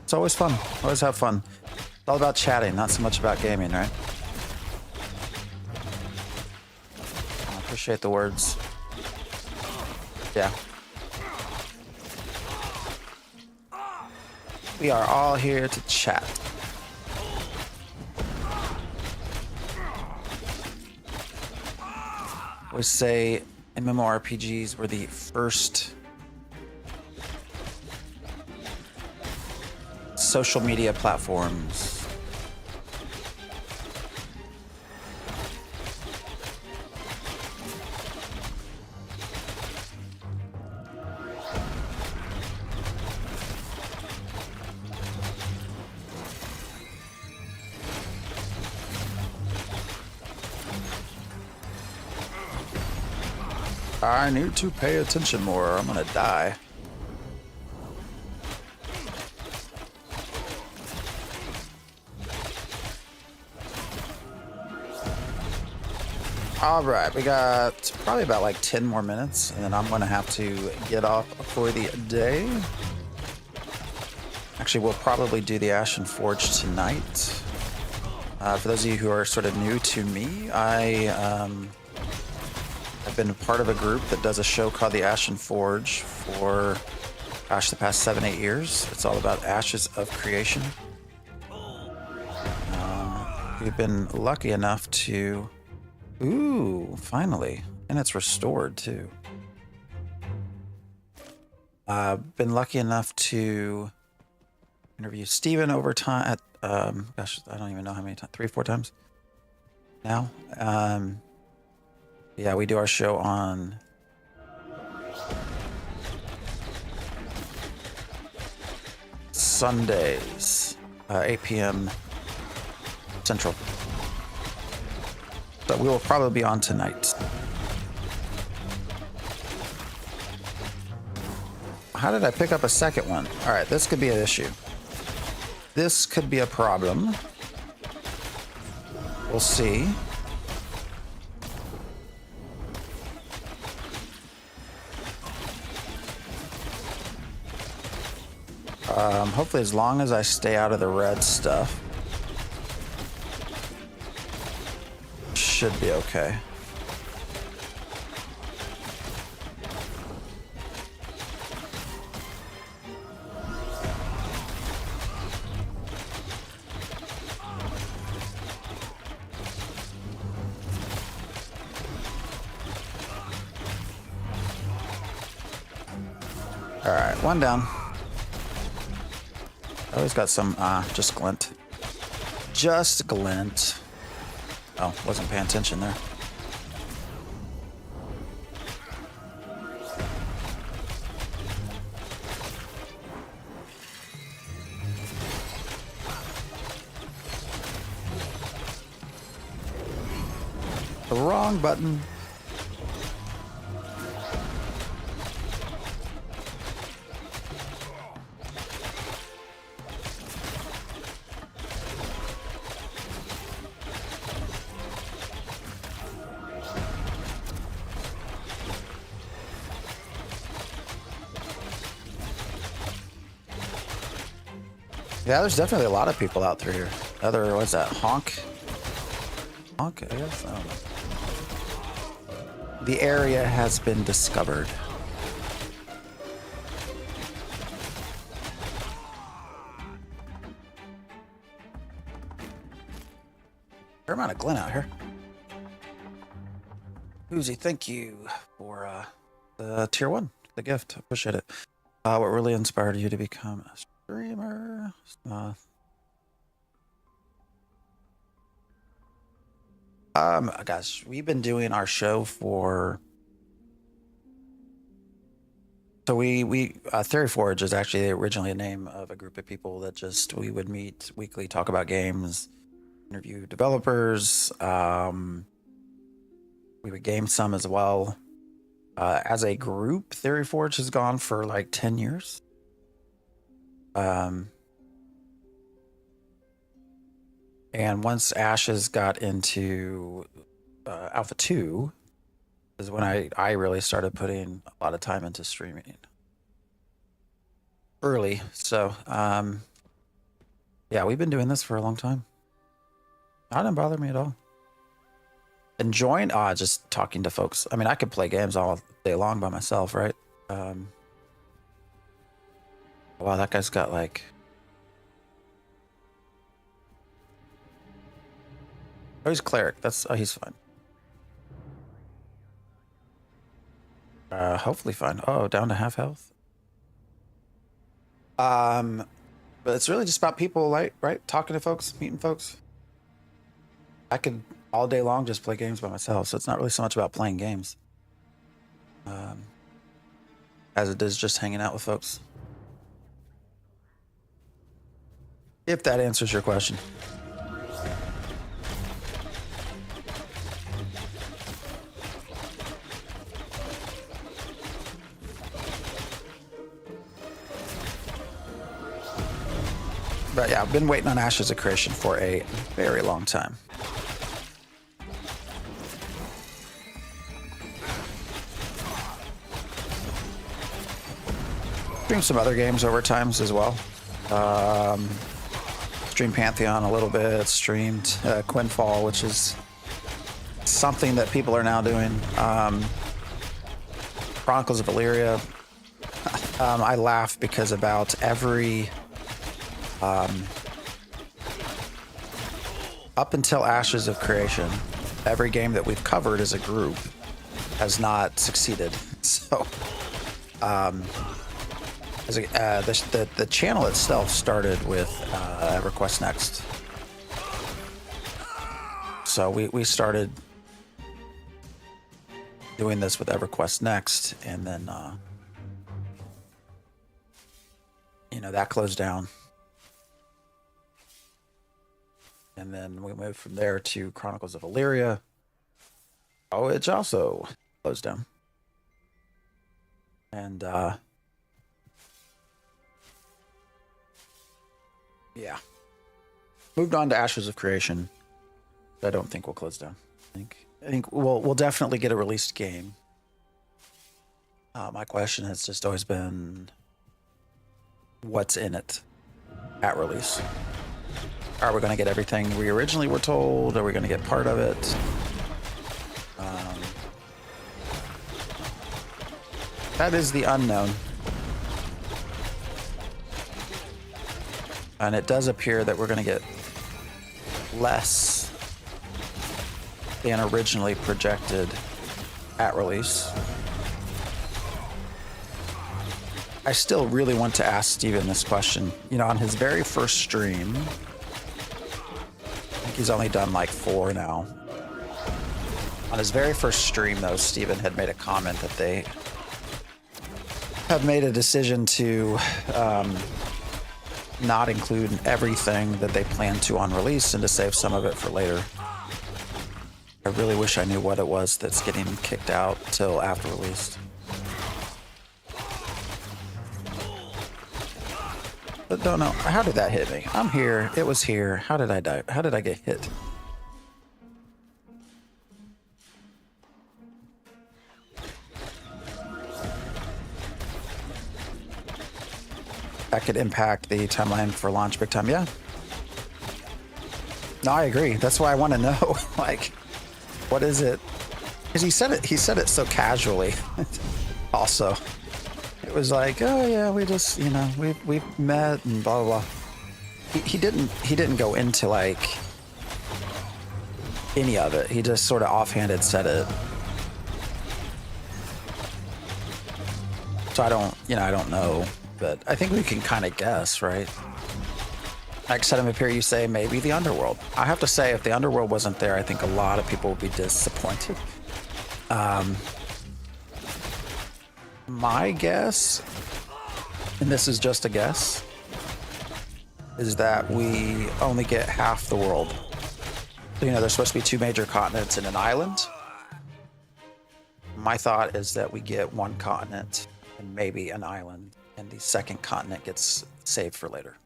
Speaker 1: it's always fun. Always have fun. It's all about chatting, not so much about gaming, right? I appreciate the words. Yeah. We are all here to chat. I always say MMORPGs were the first social media platforms. I need to pay attention more or I'm gonna die. All right, we got probably about like 10 more minutes and then I'm gonna have to get off for the day. Actually, we'll probably do the Ashen Forge tonight. For those of you who are sort of new to me, I've been part of a group that does a show called the Ashen Forge for, gosh, the past 7-8 years. It's all about ashes of creation. We've been lucky enough to, ooh, finally, and it's restored too. Been lucky enough to interview Steven over time at, gosh, I don't even know how many times, 3 or 4 times now. Yeah, we do our show on Sundays, 8 p.m. Central. But we will probably be on tonight. How did I pick up a second one? All right, this could be an issue. This could be a problem. We'll see. Hopefully as long as I stay out of the red stuff, should be okay. All right, one down. Always got some, just glint. Just glint. Oh, wasn't paying attention there. The wrong button. Yeah, there's definitely a lot of people out through here. What's that? Honk? Honk, I guess? I don't know. The area has been discovered. Fair amount of glint out here. Uzi, thank you for the tier 1, the gift. Appreciate it. What really inspired you to become a streamer? Gosh, we've been doing our show for. So Theory Forge is actually originally a name of a group of people that we would meet weekly, talk about games, interview developers. We would game some as well. As a group, Theory Forge has gone for like 10 years. And once Ashes got into Alpha 2 is when I really started putting a lot of time into streaming early. So, yeah, we've been doing this for a long time. That didn't bother me at all. Enjoying just talking to folks. I mean, I could play games all day long by myself, right? Wow, that guy's got like. Oh, he's cleric. He's fine. Hopefully fine. Oh, down to half health. But it's really just about people, right? Talking to folks, meeting folks. I could all day long just play games by myself, so it's not really so much about playing games as it is just hanging out with folks. If that answers your question. But yeah, I've been waiting on Ashes of Creation for a very long time. Streamed some other games over times as well. Streamed Pantheon a little bit. Streamed Quinfall, which is something that people are now doing. Chronicles of Illyria. I laugh because about every up until Ashes of Creation, every game that we've covered as a group has not succeeded. So, the channel itself started with EverQuest Next. So we started doing this with EverQuest Next, and then that closed down. And then we moved from there to Chronicles of Illyria, which also closed down. And yeah, moved on to Ashes of Creation. I don't think we'll close down. I think we'll definitely get a released game. My question has just always been, what's in it at release? Are we going to get everything we originally were told? Are we going to get part of it? That is the unknown. And it does appear that we're going to get less than originally projected at release. I still really want to ask Steven this question. On his very first stream, I think he's only done like 4 now. On his very first stream, though, Steven had made a comment that they have made a decision to not include everything that they plan to on release and to save some of it for later. I really wish I knew what it was that's getting kicked out till after release. But don't know. How did that hit me? I'm here. It was here. How did I die? How did I get hit? That could impact the timeline for launch big time. Yeah. No, I agree. That's why I want to know, like, what is it? Because he said it so casually. Also, it was like, oh yeah, we just, we met and blah blah blah. He didn't go into like any of it. He just sort of offhanded said it. So I don't know, but I think we can kind of guess, right? Like Sedum Appear, you say maybe the underworld. I have to say, if the underworld wasn't there, I think a lot of people would be disappointed. My guess, and this is just a guess, is that we only get half the world. So, you know, there's supposed to be 2 major continents and an island. My thought is that we get 1 continent and maybe an island, and the second continent gets saved for later.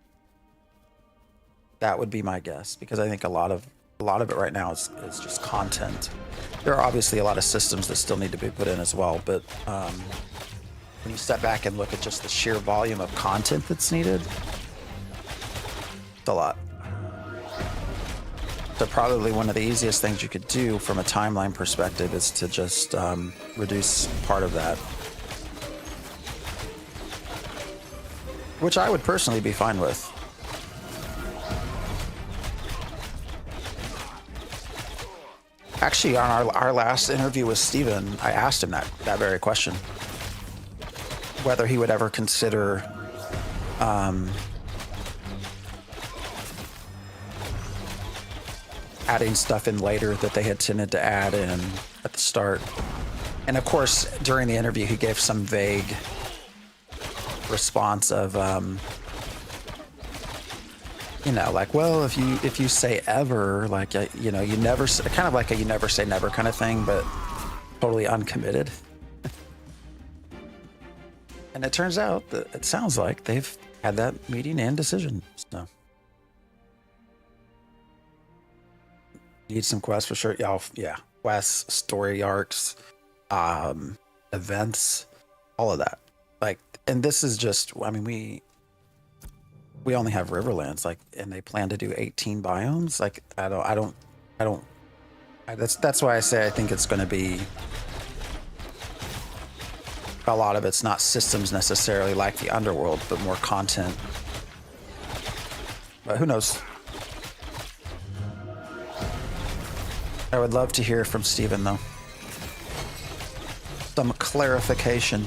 Speaker 1: That would be my guess, because I think a lot of it right now is just content. There are obviously a lot of systems that still need to be put in as well, but when you step back and look at just the sheer volume of content that's needed, it's a lot. So probably one of the easiest things you could do from a timeline perspective is to just reduce part of that, which I would personally be fine with. Actually, on our last interview with Steven, I asked him that very question. Whether he would ever consider adding stuff in later that they had tended to add in at the start. And of course, during the interview, he gave some vague response of, you know, like, well, if you say ever, like, you know, you never, kind of like a you never say never kind of thing, but totally uncommitted. And it turns out that it sounds like they've had that meeting and decision. So, need some quests for sure. Yeah, quests, story arcs, events, all of that. Like, and this is just, I mean, we only have Riverlands, like, and they plan to do 18 biomes. Like, that's why I say I think it's going to be a lot of it's not systems necessarily like the underworld, but more content. But who knows? I would love to hear from Steven, though. Some clarification.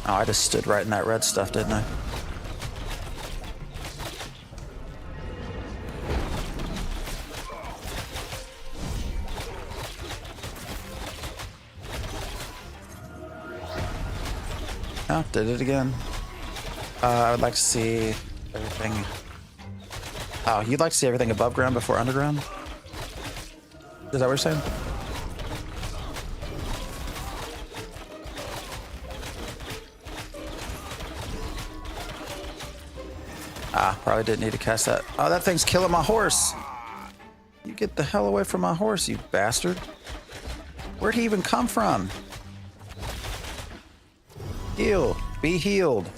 Speaker 1: Oh, I just stood right in that red stuff, didn't I? Oh, did it again. I would like to see everything. Oh, you'd like to see everything above ground before underground? Is that what you're saying? Probably didn't need to cast that. Oh, that thing's killing my horse. You get the hell away from my horse, you bastard. Where'd he even come from? Heal. Be healed.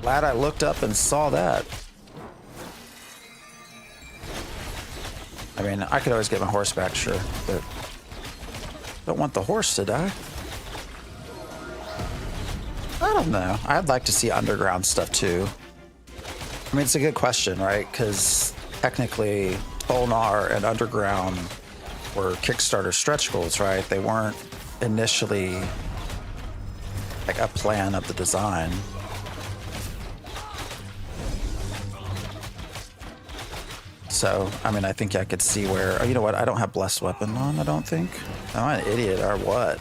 Speaker 1: Glad I looked up and saw that. I mean, I could always get my horse back, sure, but don't want the horse to die. I don't know. I'd like to see underground stuff too. I mean, it's a good question, right? Because technically, Tolnar and Underground were Kickstarter stretch goals, right? They weren't initially like a plan of the design. So, I mean, I think I could see where, oh, you know what? I don't have Blessed Weapon on, I don't think. Am I an idiot or what?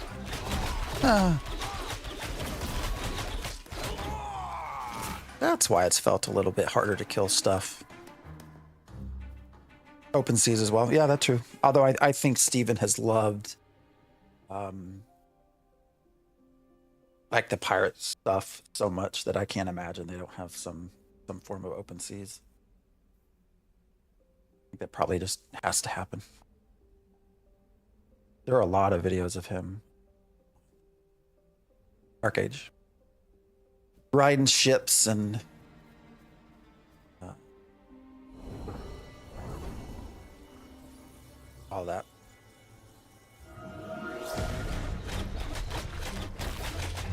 Speaker 1: That's why it's felt a little bit harder to kill stuff. Open seas as well. Yeah, that's true. Although I think Steven has loved like the pirate stuff so much that I can't imagine they don't have some form of open seas. I think that probably just has to happen. There are a lot of videos of him. Dark Age. Riding ships and all that.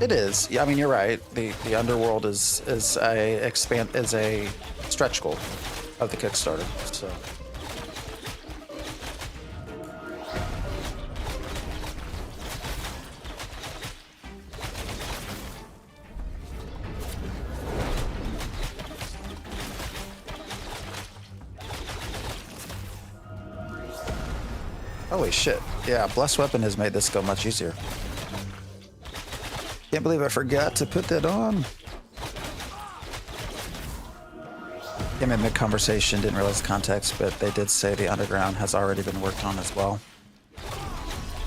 Speaker 1: It is. Yeah, I mean, you're right. The underworld is a stretch goal of the Kickstarter. So. Holy shit. Yeah, Blessed Weapon has made this go much easier. Can't believe I forgot to put that on. Came in mid-conversation, didn't realize the context, but they did say the underground has already been worked on as well.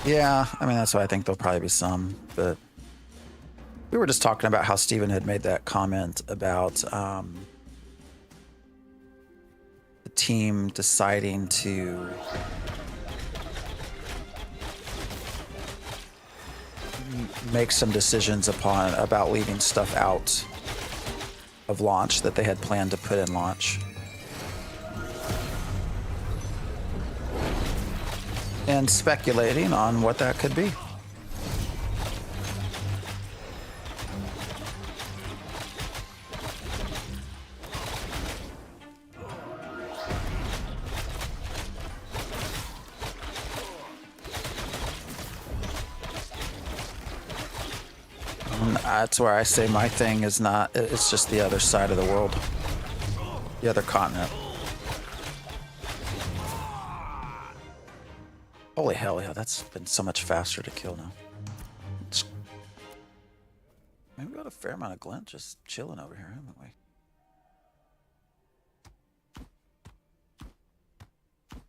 Speaker 1: Yeah, I mean, that's why I think there'll probably be some, but we were just talking about how Steven had made that comment about the team deciding to make some decisions about leaving stuff out of launch that they had planned to put in launch. And speculating on what that could be. That's where I say my thing is not, it's just the other side of the world. The other continent. Holy hell, yeah, that's been so much faster to kill now. Maybe we got a fair amount of glint just chilling over here, haven't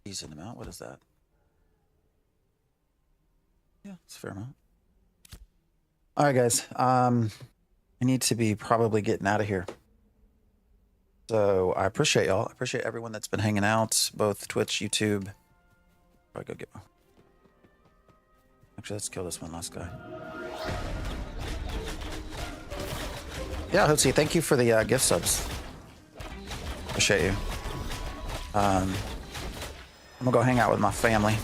Speaker 1: we? Easing them out, what is that? Yeah, it's a fair amount. All right, guys. I need to be probably getting out of here. So I appreciate y'all. I appreciate everyone that's been hanging out, both Twitch, YouTube. Probably go get one. Actually, let's kill this one last guy. Yeah, Hootsie, thank you for the gift subs. Appreciate you. I'm gonna go hang out with my family.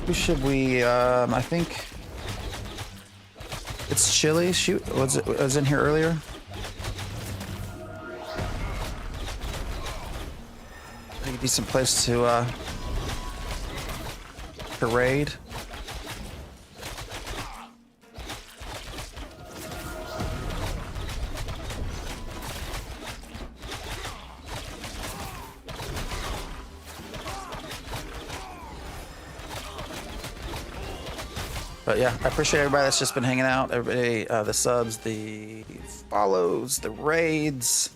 Speaker 1: Who should we, I think it's Chili. Shoot, was in here earlier. I think a decent place to raid. But yeah, I appreciate everybody that's just been hanging out. Everybody, the subs, the follows, the raids.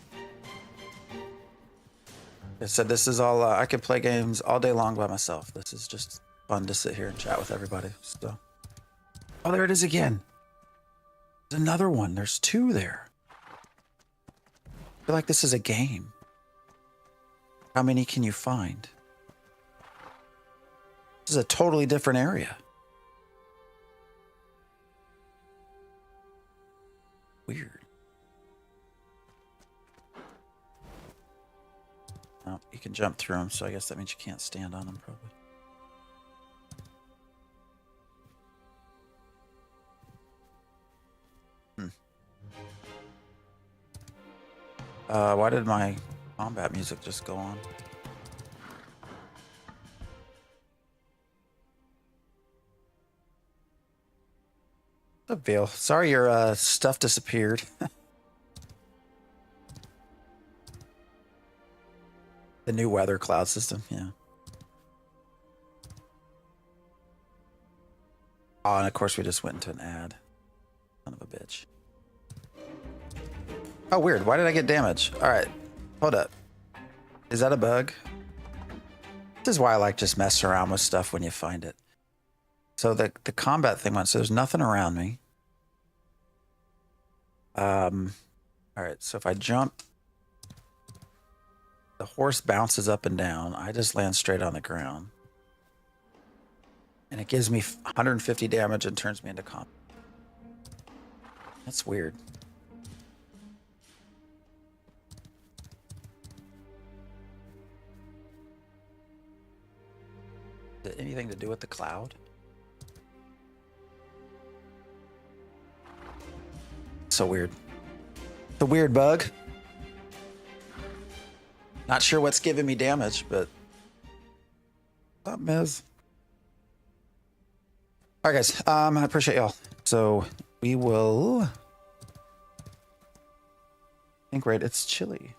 Speaker 1: I said this is all, I could play games all day long by myself. This is just fun to sit here and chat with everybody. So, oh, there it is again. There's another one. There's two there. I feel like this is a game. How many can you find? This is a totally different area. Weird. Oh, you can jump through them, so I guess that means you can't stand on them, probably. Why did my combat music just go on? What's up, Vale? Sorry your stuff disappeared. The new weather cloud system, yeah. Oh, and of course we just went into an ad. Son of a bitch. Oh, weird. Why did I get damage? All right, hold up. Is that a bug? This is why I like just messing around with stuff when you find it. So the combat thing went, so there's nothing around me. All right, so if I jump, the horse bounces up and down. I just land straight on the ground. And it gives me 150 damage and turns me into combat. That's weird. Is it anything to do with the cloud? So weird. The weird bug. Not sure what's giving me damage, but what's up, Miz? All right, guys. I appreciate y'all. So we will. I think right. It's chilly.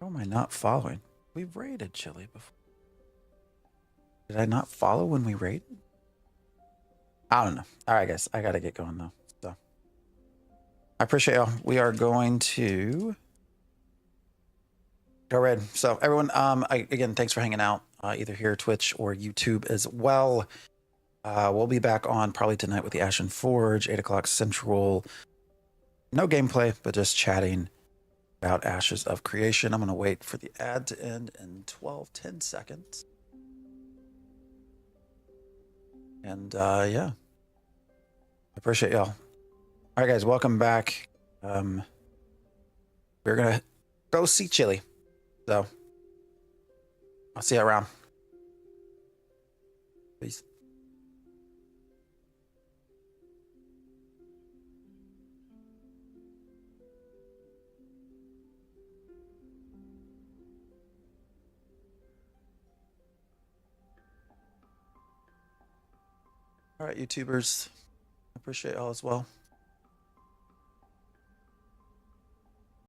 Speaker 1: How am I not following? We've raided chili before. Did I not follow when we raided? I don't know. All right, guys. I gotta get going though. So I appreciate y'all. We are going to go raid. So everyone, again, thanks for hanging out. Either here, Twitch, or YouTube as well. We'll be back on probably tonight with the Ashen Forge, 8 o'clock Central. No gameplay, but just chatting about Ashes of Creation. I'm gonna wait for the ad to end in 10 seconds. And yeah, I appreciate y'all. All right, guys, welcome back. We're gonna go see Chili. So I'll see you around. Peace. All right, YouTubers. I appreciate y'all as well.